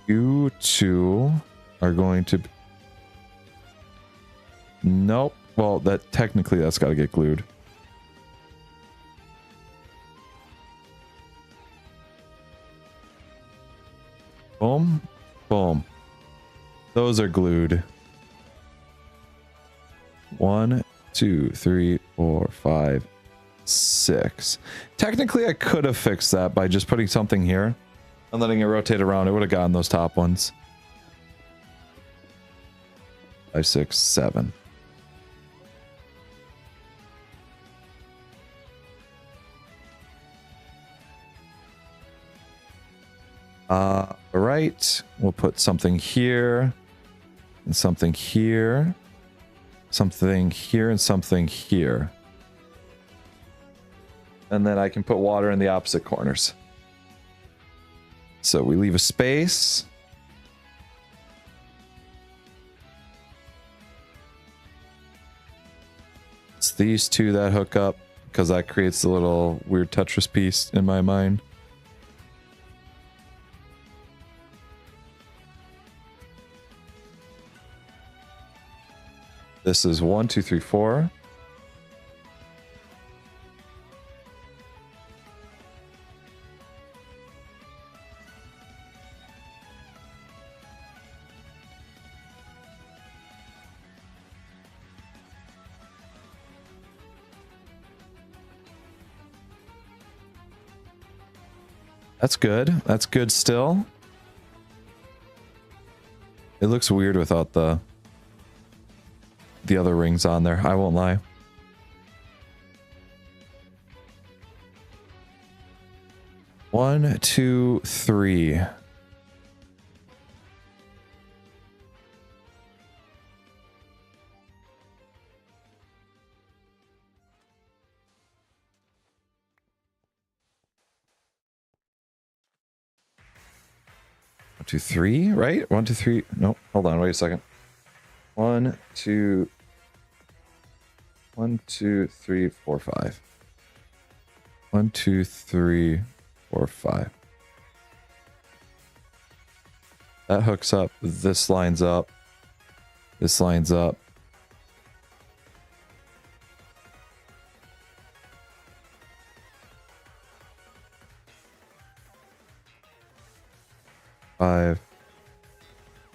You two are going to... Nope. Well, that technically that's got to get glued. Boom. Boom. Those are glued. 1, 2, 3, 4, 5, 6. Technically, I could have fixed that by just putting something here and letting it rotate around. It would have gotten those top ones. 5, 6, 7. All right. We'll put something here and something here. Something here and something here. And then I can put water in the opposite corners. So we leave a space. It's these two that hook up because that creates a little weird Tetris piece in my mind. This is 1, 2, 3, 4. That's good. That's good still. It looks weird without the other rings on there. I won't lie. One, two, three. One, two, three, right? One, two, three. No, hold on. Wait a second. One, two, 3, 4, 5. 1, 2, 3, 4, 5. That hooks up. This lines up. This lines up. Five.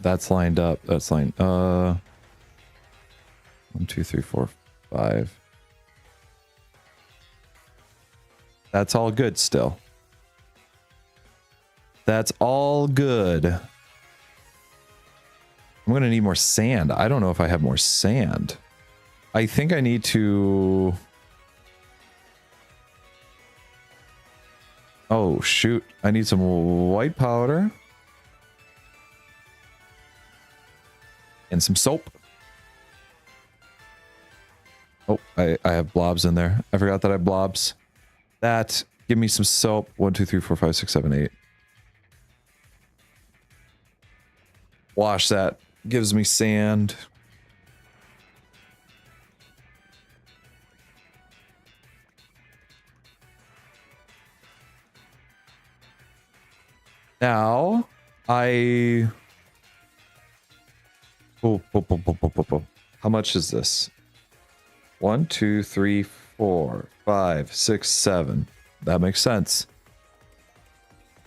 That's lined up. That's lined. 1, 2, 3, 4, 5. That's all good still. That's all good. I'm gonna need more sand. I don't know if I have more sand. I think I need to... Oh, shoot. I need some white powder. And some soap. Oh, I have blobs in there. I forgot that I have blobs. That, give me some soap. 1, 2, 3, 4, 5, 6, 7, 8. Wash that. Gives me sand. Now, I... Oh, how much is this? 1, 2, 3, 4, 5, 6, 7. That makes sense.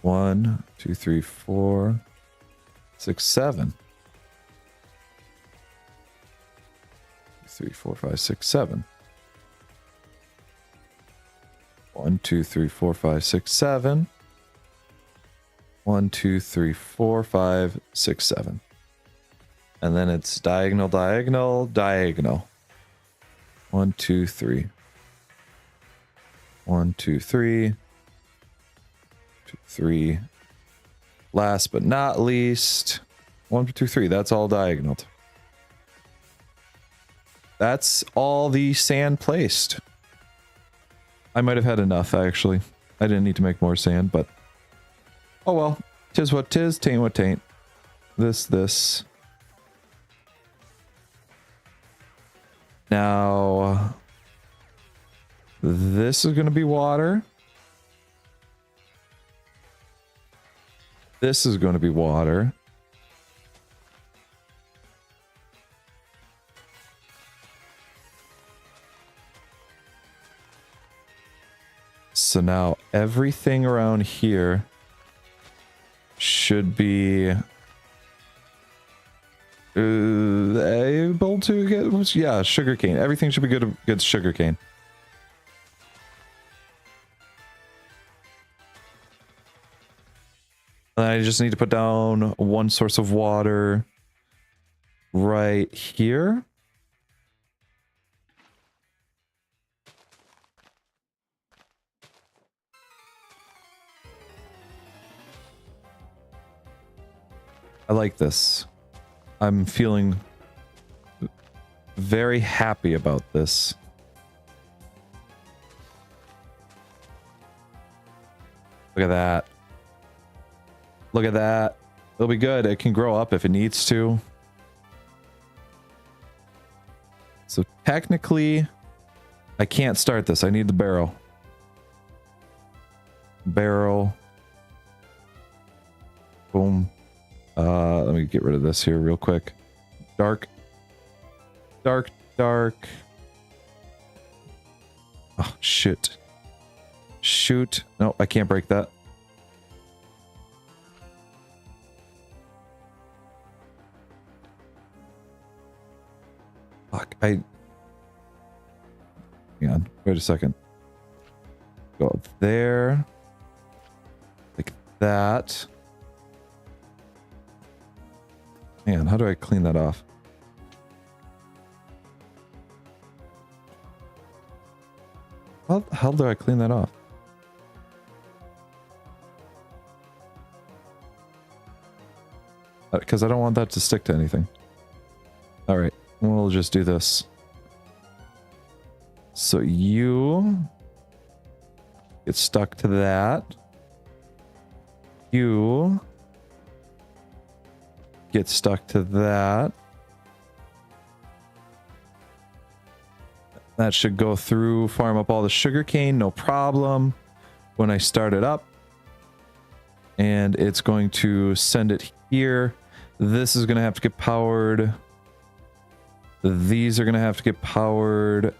1, 2, 3, 4, 6, 7. 3, 4, 5, 6, 7. 1, 2, 3, 4, 5, 6, 7. 1, 2, 3, 4, 5, 6, 7. And then it's diagonal, diagonal, diagonal. 1, 2, 3. 1, 2, 3. 2, 3. Last but not least, 1, 2, 3. That's all diagonal. That's all the sand placed. I might have had enough, actually. I didn't need to make more sand, but... Oh well. Tis what tis, tain't what tain't. This. Now... This is going to be water. This is going to be water. So now everything around here should be able to get, yeah, sugarcane. Everything should be good sugarcane. I just need to put down one source of water right here. I like this. I'm feeling very happy about this. Look at that. Look at that. It'll be good. It can grow up if it needs to. So technically, I can't start this. I need the barrel. Barrel. Boom. Let me get rid of this here real quick. Dark. Dark, dark. Oh, shit. Shoot. No, I can't break that. Fuck, hang on, wait a second. Go up there. Like that. Man, how do I clean that off? How the hell do I clean that off? Because I don't want that to stick to anything. All right, we'll just do this. So you get stuck to that. You get stuck to that. That should go through, farm up all the sugarcane, no problem. When I start it up, and it's going to send it here. This is going to have to get powered. These are going to have to get powered.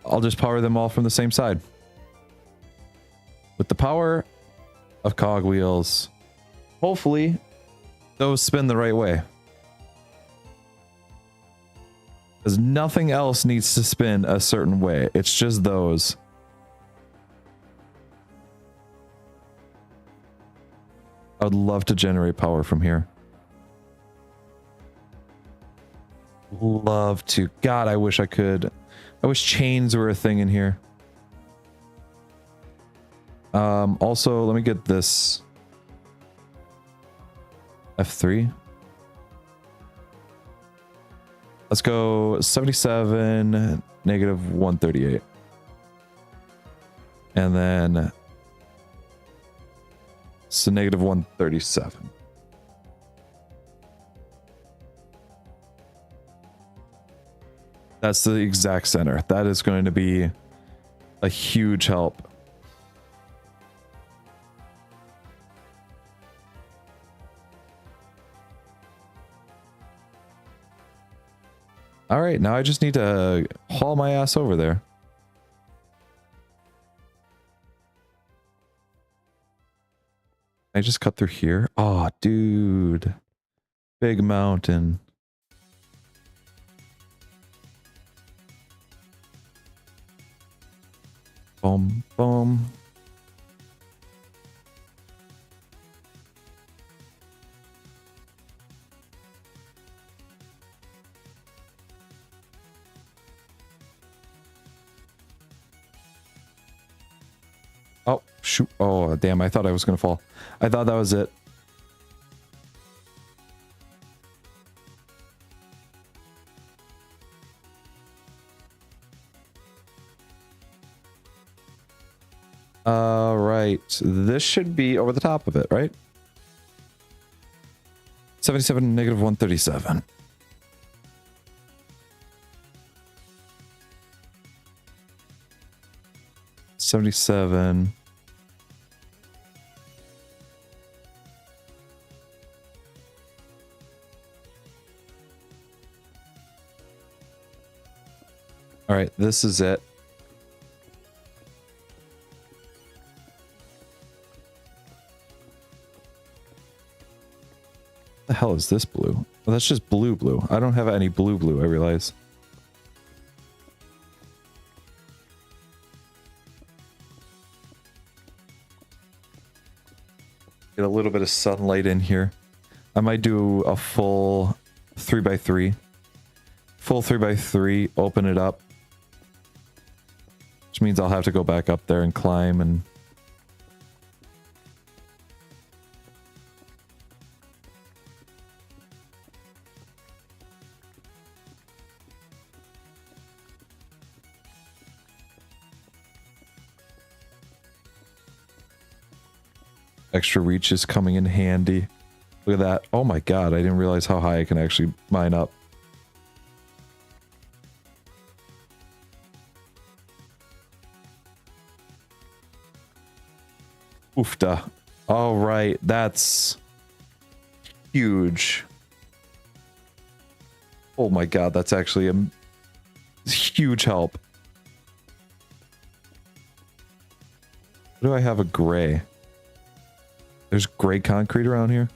I'll just power them all from the same side. With the power of cogwheels, hopefully those spin the right way. Because nothing else needs to spin a certain way. It's just those. I would love to generate power from here. Love to. God, I wish I could. I wish chains were a thing in here. Also, let me get this. F3. Let's go 77, negative 138. And then so negative 137. That's the exact center. That is going to be a huge help. All right, now I just need to haul my ass over there. I just cut through here. Oh, dude. Big mountain. Boom, boom. Oh, shoot. Oh, damn. I thought I was going to fall. I thought that was it. Right. This should be over the top of it, right? 77, negative 137. $77. All right, this is it. What the hell is this blue? Well, that's just blue. I don't have any blue, I realize. Get a little bit of sunlight in here. I might do a full 3x3. Full 3x3, open it up. Which means I'll have to go back up there and climb and... Extra reach is coming in handy. Look at that. Oh my god, I didn't realize how high I can actually mine up. Oofda. All right, that's huge. Oh my god, that's actually a huge help. Do I have a gray? There's gray concrete around here.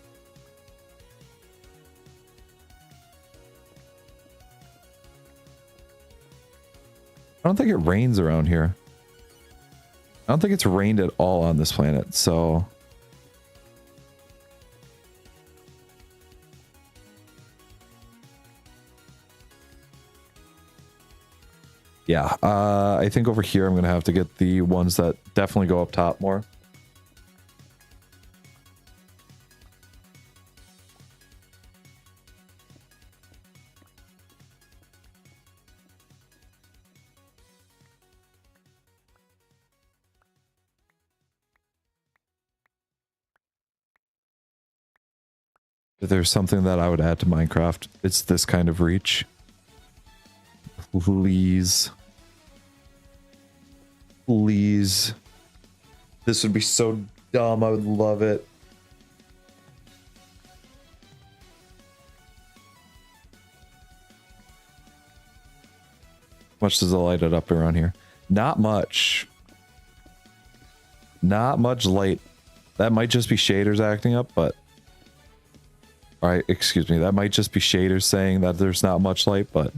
I don't think it rains around here. I don't think it's rained at all on this planet, so... Yeah, I think over here I'm going to have to get the ones that definitely go up top more. If there's something that I would add to Minecraft, it's this kind of reach. Please. Please. This would be so dumb. I would love it. How much does it light it up around here? Not much. Not much light. That might just be shaders acting up, but... Alright, excuse me. That might just be shaders saying that there's not much light, but...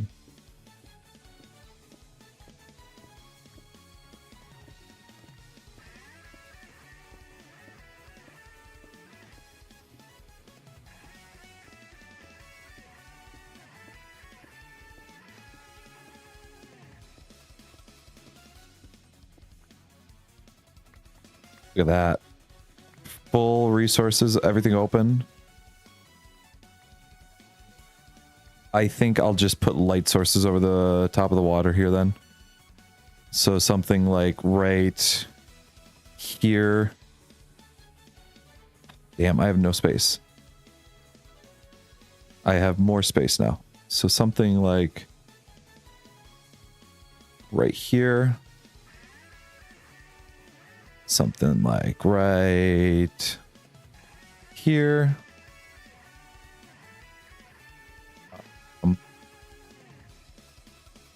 Look at that. Full resources, everything open. I think I'll just put light sources over the top of the water here then. So something like right here. Damn, I have no space. I have more space now. So something like right here. Something like right here.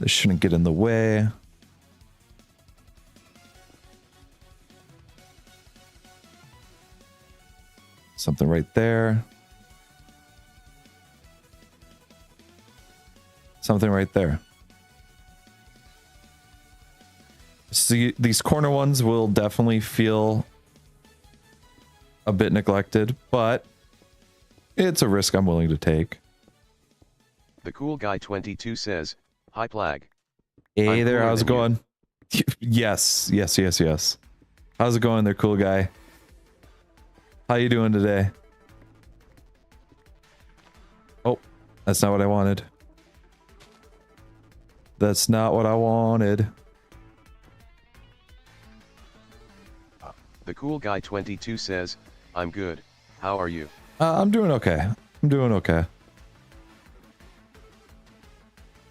This shouldn't get in the way. Something right there. Something right there. See, these corner ones will definitely feel a bit neglected, but it's a risk I'm willing to take. The Cool Guy 22 says, "Hi Plag. Hey there, how's it going?" Yes. How's it going there, cool guy? How you doing today? Oh, that's not what I wanted. That's not what I wanted. The Cool Guy 22 says, "I'm good. How are you?" I'm doing okay. I'm doing okay.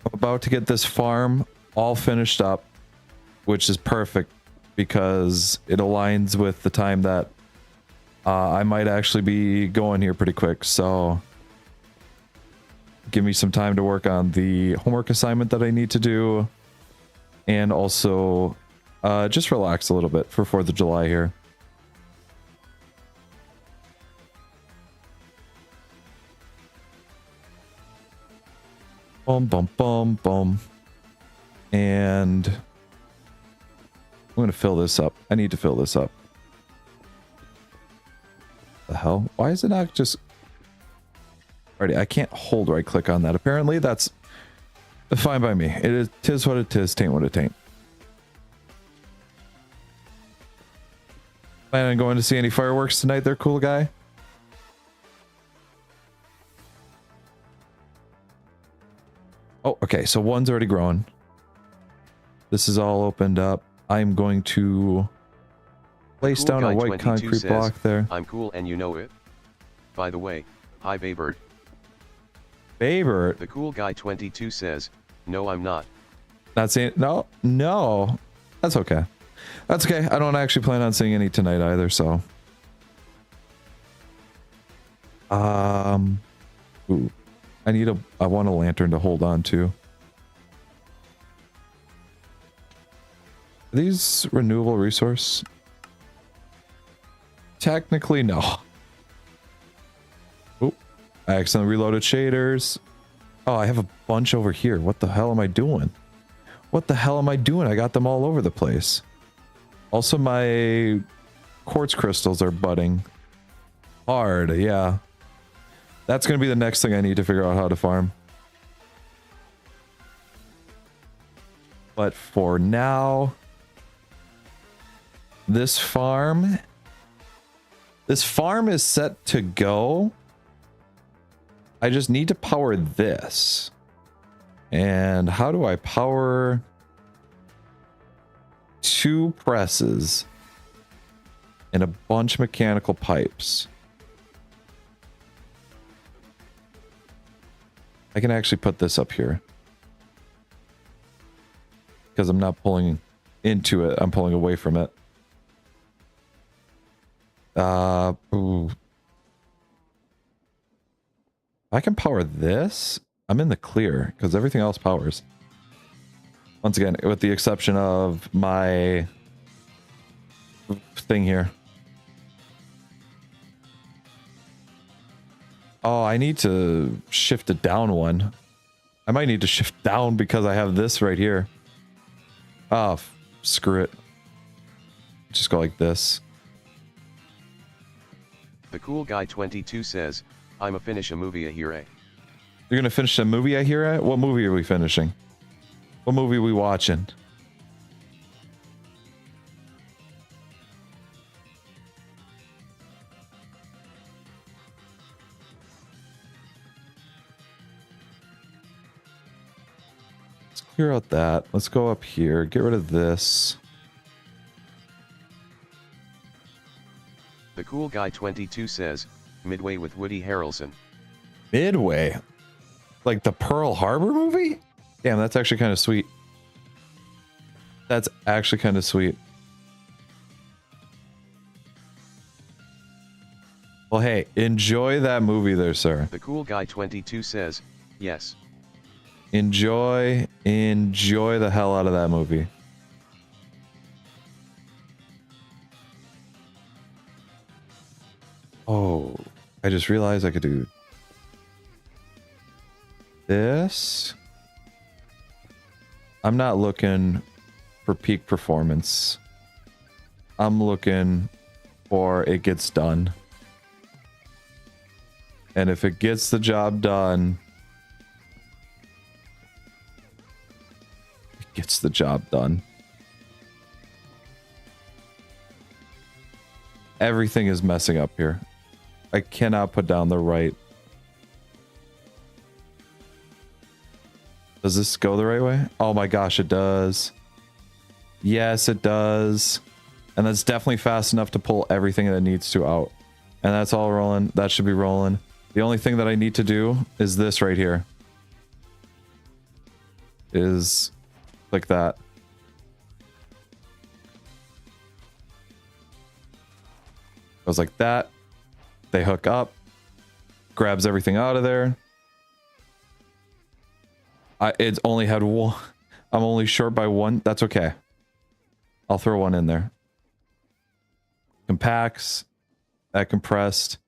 I'm about to get this farm all finished up, which is perfect because it aligns with the time that I might actually be going here pretty quick. So give me some time to work on the homework assignment that I need to do, and also just relax a little bit for 4th of July here. Boom, boom, boom, boom. And I'm going to fill this up. I need to fill this up. The hell? Why is it not just... Alrighty, I can't hold right click on that. Apparently that's fine by me. It is, 'tis what it is, tain't what it tain't. Planning on going to see any fireworks tonight there, cool guy? Oh, okay, so one's already grown. This is all opened up. I'm going to place down a white concrete block there. "I'm cool and you know it. By the way, hi Baybird." Baybird? The Cool Guy 22 says, "No, I'm not." Not saying... No. That's okay. That's okay. I don't actually plan on seeing any tonight either, so... Ooh. I want a lantern to hold on to. Are these renewable resource? Technically, no. Oop. I accidentally reloaded shaders. Oh, I have a bunch over here. What the hell am I doing? What the hell am I doing? I got them all over the place. Also, my quartz crystals are budding hard. Yeah. That's going to be the next thing I need to figure out how to farm. But for now, this farm is set to go. I just need to power this. And how do I power 2 presses and a bunch of mechanical pipes? I can actually put this up here. Because I'm not pulling into it, I'm pulling away from it. Ooh. I can power this. I'm in the clear because everything else powers. Once again, with the exception of my thing here. Oh, I need to shift it down one. I might need to shift down because I have this right here. Oh, screw it. Just go like this. The Cool Guy 22 says, I'ma finish a movie here. You're gonna finish a movie I hear at? What movie are we finishing? What movie are we watching? Let's clear out that. Let's go up here. Get rid of this. The Cool Guy 22 says, Midway with Woody Harrelson. Midway? Like the Pearl Harbor movie? Damn, that's actually kind of sweet. That's actually kind of sweet. Well, hey, enjoy that movie there, sir. The Cool Guy 22 says, yes. Enjoy the hell out of that movie. Oh, I just realized I could do this. I'm not looking for peak performance. I'm looking for it gets done. And if it gets the job done, it gets the job done. Everything is messing up here. I cannot put down the right. Does this go the right way? Oh my gosh, it does. Yes, it does. And that's definitely fast enough to pull everything that needs to out. And that's all rolling. That should be rolling. The only thing that I need to do is this right here. Is like that. Goes like that. They hook up. Grabs everything out of there. It's only had one. I'm only short by one. That's okay. I'll throw one in there. Compacts. That compressed.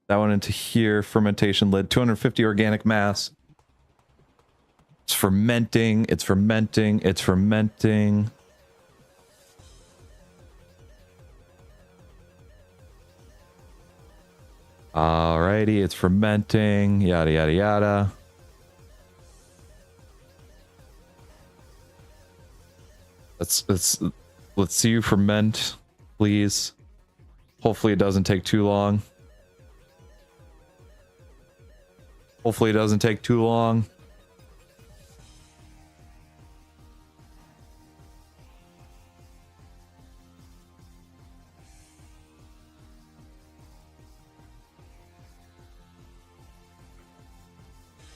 That went into here. Fermentation lid. 250 organic mass. It's fermenting. It's fermenting. It's fermenting. Alrighty. It's fermenting. Yada, yada, yada. Let's see you ferment, please. Hopefully it doesn't take too long. Hopefully it doesn't take too long.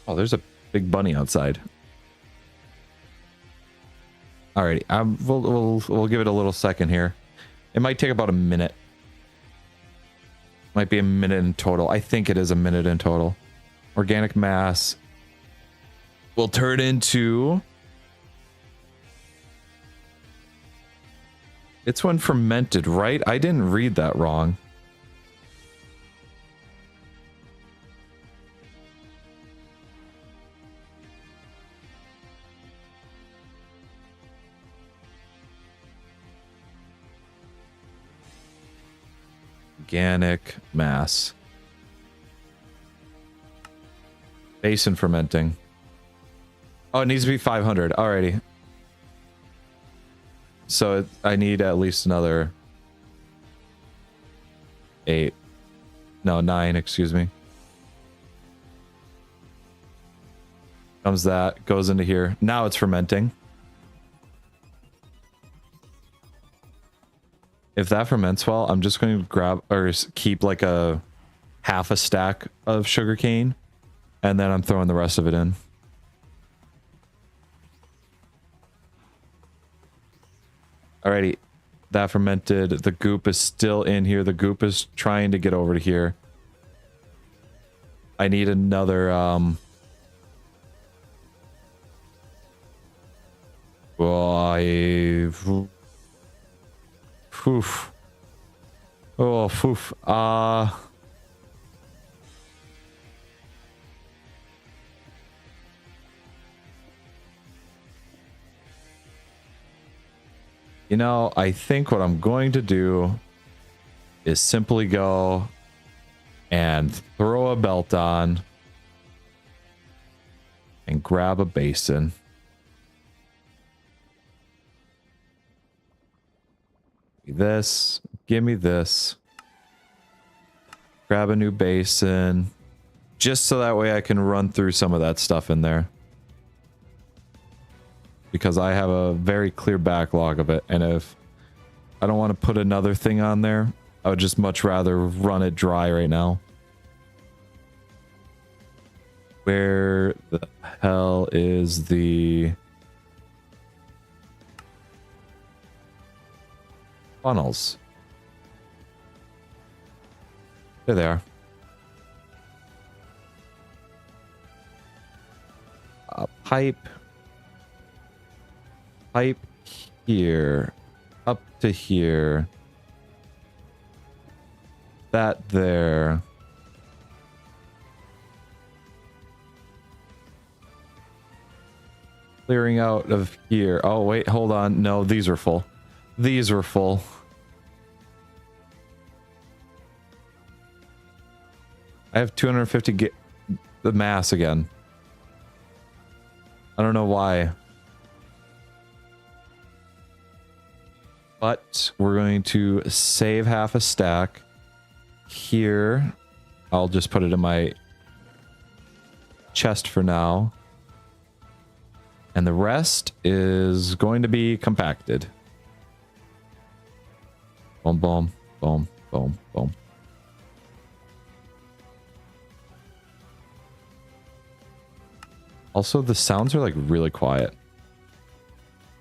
Oh, there's a big bunny outside. Alrighty, we'll give it a little second here. It might take about a minute. Might be a minute in total. I think it is a minute in total. Organic mass will turn into... It's when fermented, right? I didn't read that wrong. Organic mass. Basin fermenting. Oh, it needs to be 500. Alrighty. So I need at least another 8. No, 9, excuse me. Comes that, goes into here. Now it's fermenting. If that ferments well, I'm just going to grab or keep like a half a stack of sugarcane, and then I'm throwing the rest of it in. Alrighty, that fermented. The goop is still in here. The goop is trying to get over to here. I need another Oof. Oh, foof. You know, I think what I'm going to do is simply go and throw a belt on and grab a basin. This, give me this. Grab a new basin, just so that way I can run through some of that stuff in there. Because I have a very clear backlog of it, and if I don't want to put another thing on there, I would just much rather run it dry right now. Where the hell is the funnels? There they are. Pipe here, up to here, that there. Clearing out of here. Oh, wait, hold on. No, these are full. These were full. I have 250 the mass again. I don't know why. But we're going to save half a stack. Here, I'll just put it in my chest for now. And the rest is going to be compacted. Boom, boom, boom, boom, boom. Also, the sounds are like really quiet.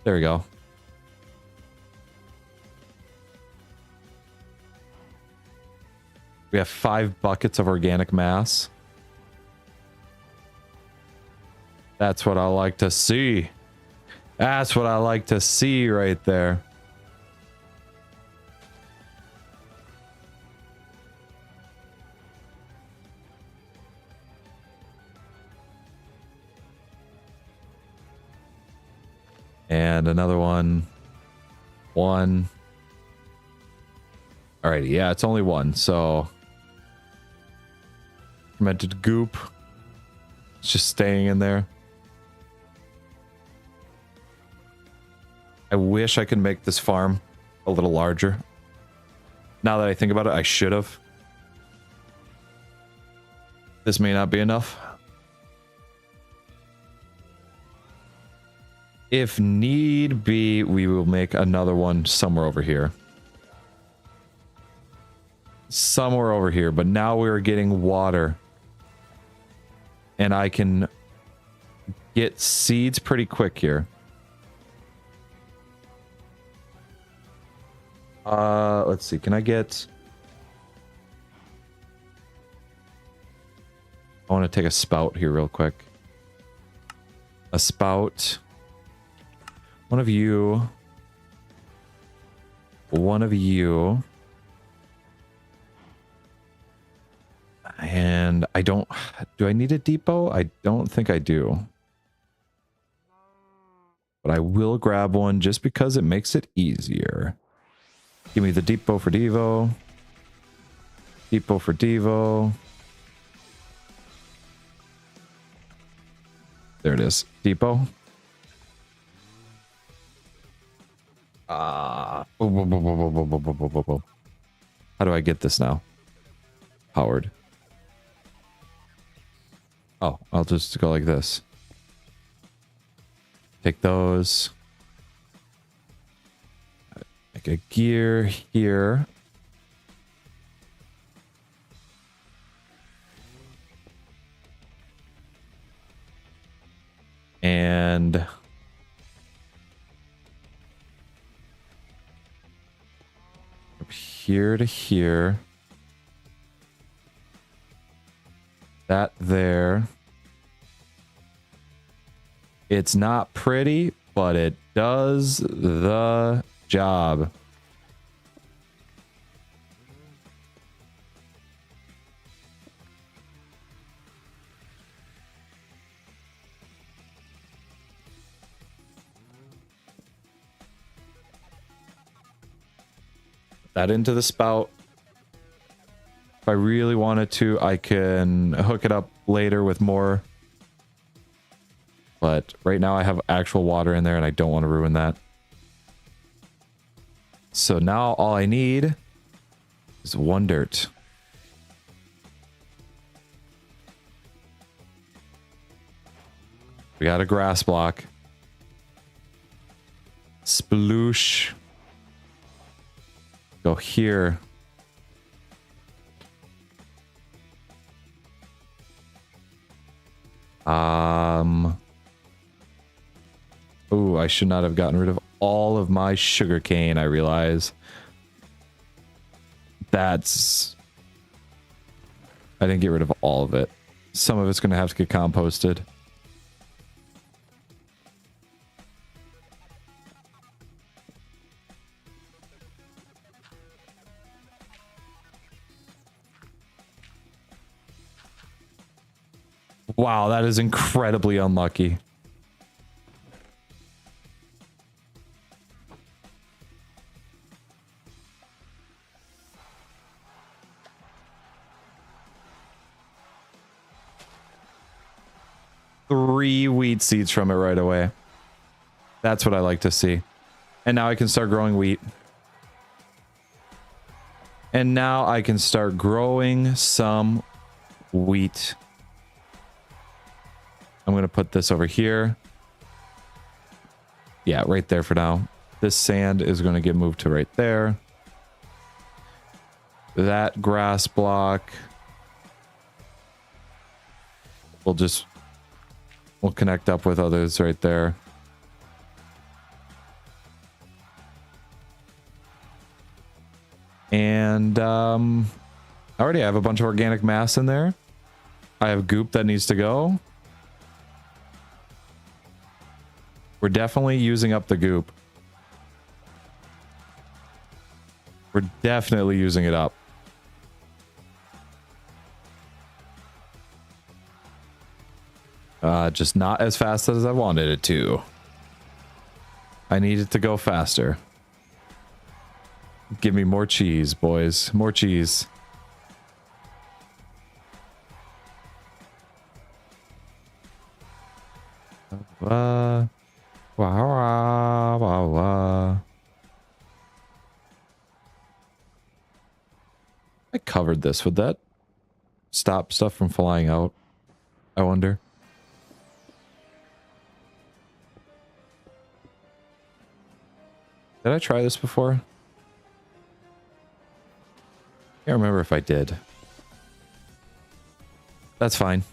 There we go. We have 5 buckets of organic mass. That's what I like to see. That's what I like to see right there. And another one. One. Alrighty, yeah, it's only one, so fermented goop. It's just staying in there. I wish I could make this farm a little larger. Now that I think about it, I should have. This may not be enough. If need be, we will make another one somewhere over here. Somewhere over here, but now we're getting water. And I can get seeds pretty quick here. Let's see. Can I get... I want to take a spout here real quick. A spout. One of you. One of you. And I don't... Do I need a depot? I don't think I do. But I will grab one just because it makes it easier. Give me the depot for Devo. Depot for Devo. There it is. Depot. How do I get this now? Powered. Oh, I'll just go like this. Take those. Make a gear here. And from here to here. That there. It's not pretty, but it does the job. That into the spout. If I really wanted to, I can hook it up later with more. But right now I have actual water in there and I don't want to ruin that. So now all I need is one dirt. We got a grass block. Sploosh. Go here. Oh, I should not have gotten rid of all of my sugar cane, I realize. I didn't get rid of all of it. Some of it's going to have to get composted. Wow, that is incredibly unlucky. Three wheat seeds from it right away. That's what I like to see. And now I can start growing wheat. And now I can start growing some wheat. I'm going to put this over here. Yeah, right there for now. This sand is going to get moved to right there. That grass block. We'll connect up with others right there. And I already have a bunch of organic mass in there. I have goop that needs to go. We're definitely using up the goop. We're definitely using it up. Just not as fast as I wanted it to. I need it to go faster. Give me more cheese, boys. More cheese. Wah, wah, wah, wah. I covered this. Would that stop stuff from flying out? I wonder. Did I try this before? Can't remember if I did. That's fine.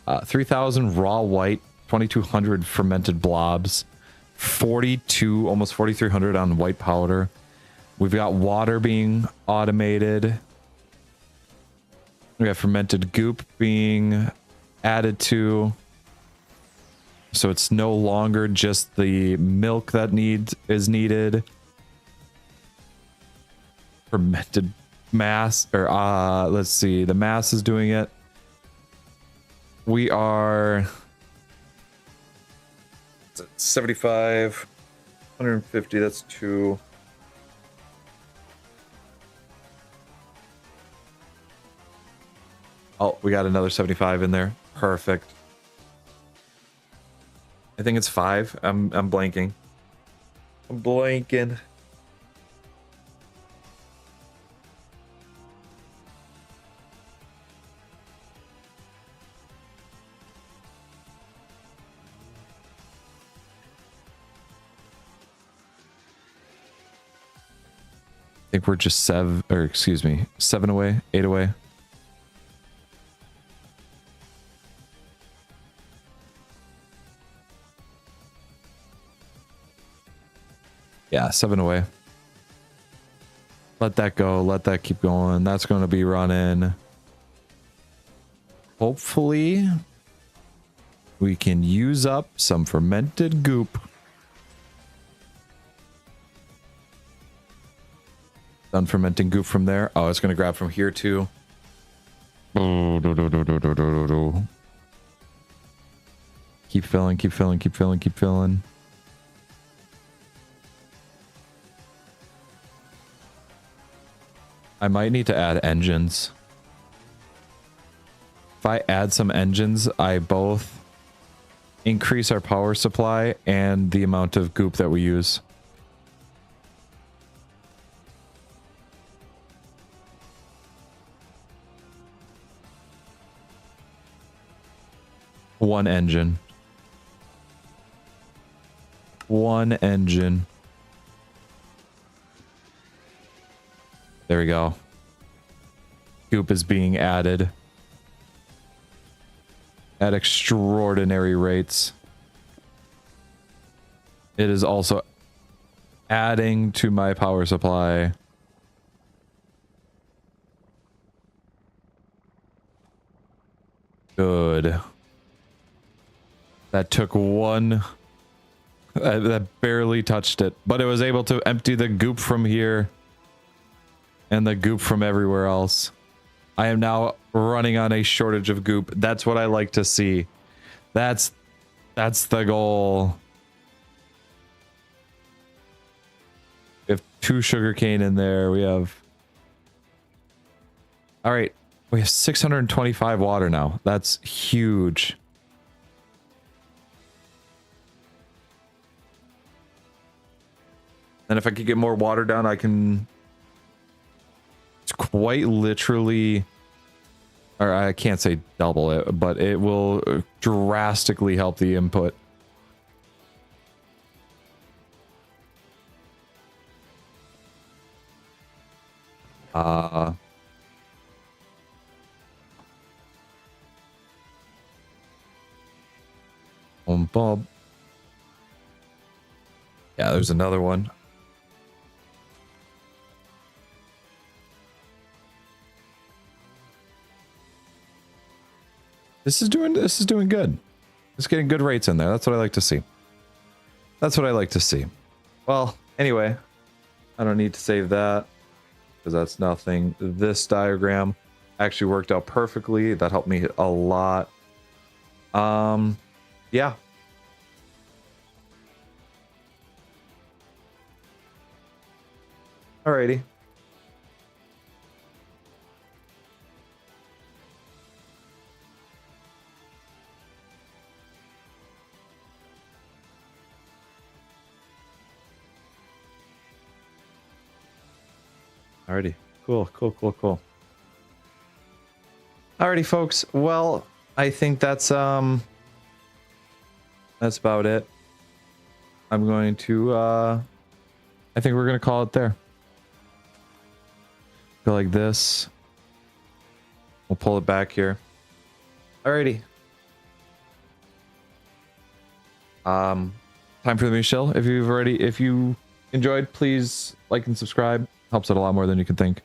Uh, 3,000 raw white, 2,200 fermented blobs, 42, almost 4,300 on white powder. We've got water being automated. We have fermented goop being added to. So it's no longer just the milk that is needed. Fermented mass, or let's see, the mass is doing it. We are 75, 150, that's 2. Oh, we got another 75 in there. Perfect. I think it's 5. I'm blanking. I'm blanking. I think we're just 7 away, 8 away. Yeah, 7 away. Let that go. Let that keep going. That's going to be running. Hopefully, we can use up some fermented goop. Done fermenting goop from there. Oh, it's going to grab from here too. Keep filling, keep filling, keep filling, keep filling. I might need to add engines. If I add some engines, I both increase our power supply and the amount of goop that we use. One engine. One engine. There we go. Goop is being added at extraordinary rates. It is also adding to my power supply. Good. That took one. That barely touched it, but it was able to empty the goop from here and the goop from everywhere else. I am now running on a shortage of goop. That's what I like to see. That's the goal. We have 2 sugarcane in there. We have... All right. We have 625 water now. That's huge. And if I could get more water down, I can... It's quite literally... Or I can't say double it, but it will drastically help the input. Bob. Yeah, there's another one. This is doing good. It's getting good rates in there. That's what I like to see. That's what I like to see. Well, anyway, I don't need to save that because that's nothing. This diagram actually worked out perfectly. That helped me a lot. Yeah. Alrighty. Alrighty. Cool. Alrighty, folks. Well, I think that's about it. I'm going to I think we're gonna call it there. Go like this. We'll pull it back here. Alrighty. Time for the Michelle. If you enjoyed, please like and subscribe. Helps it a lot more than you can think.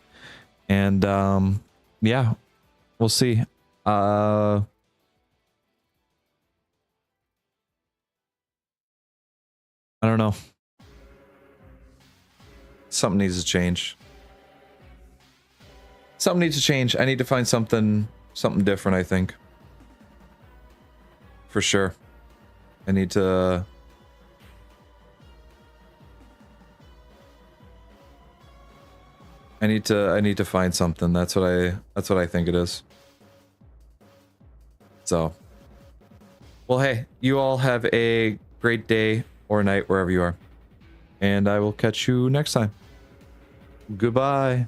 And yeah, we'll see. I don't know. Something needs to change. Something needs to change. I need to find something different, I think. For sure. I need to find something. That's what I think it is. So Well, hey, you all have a great day or night wherever you are. And I will catch you next time. Goodbye.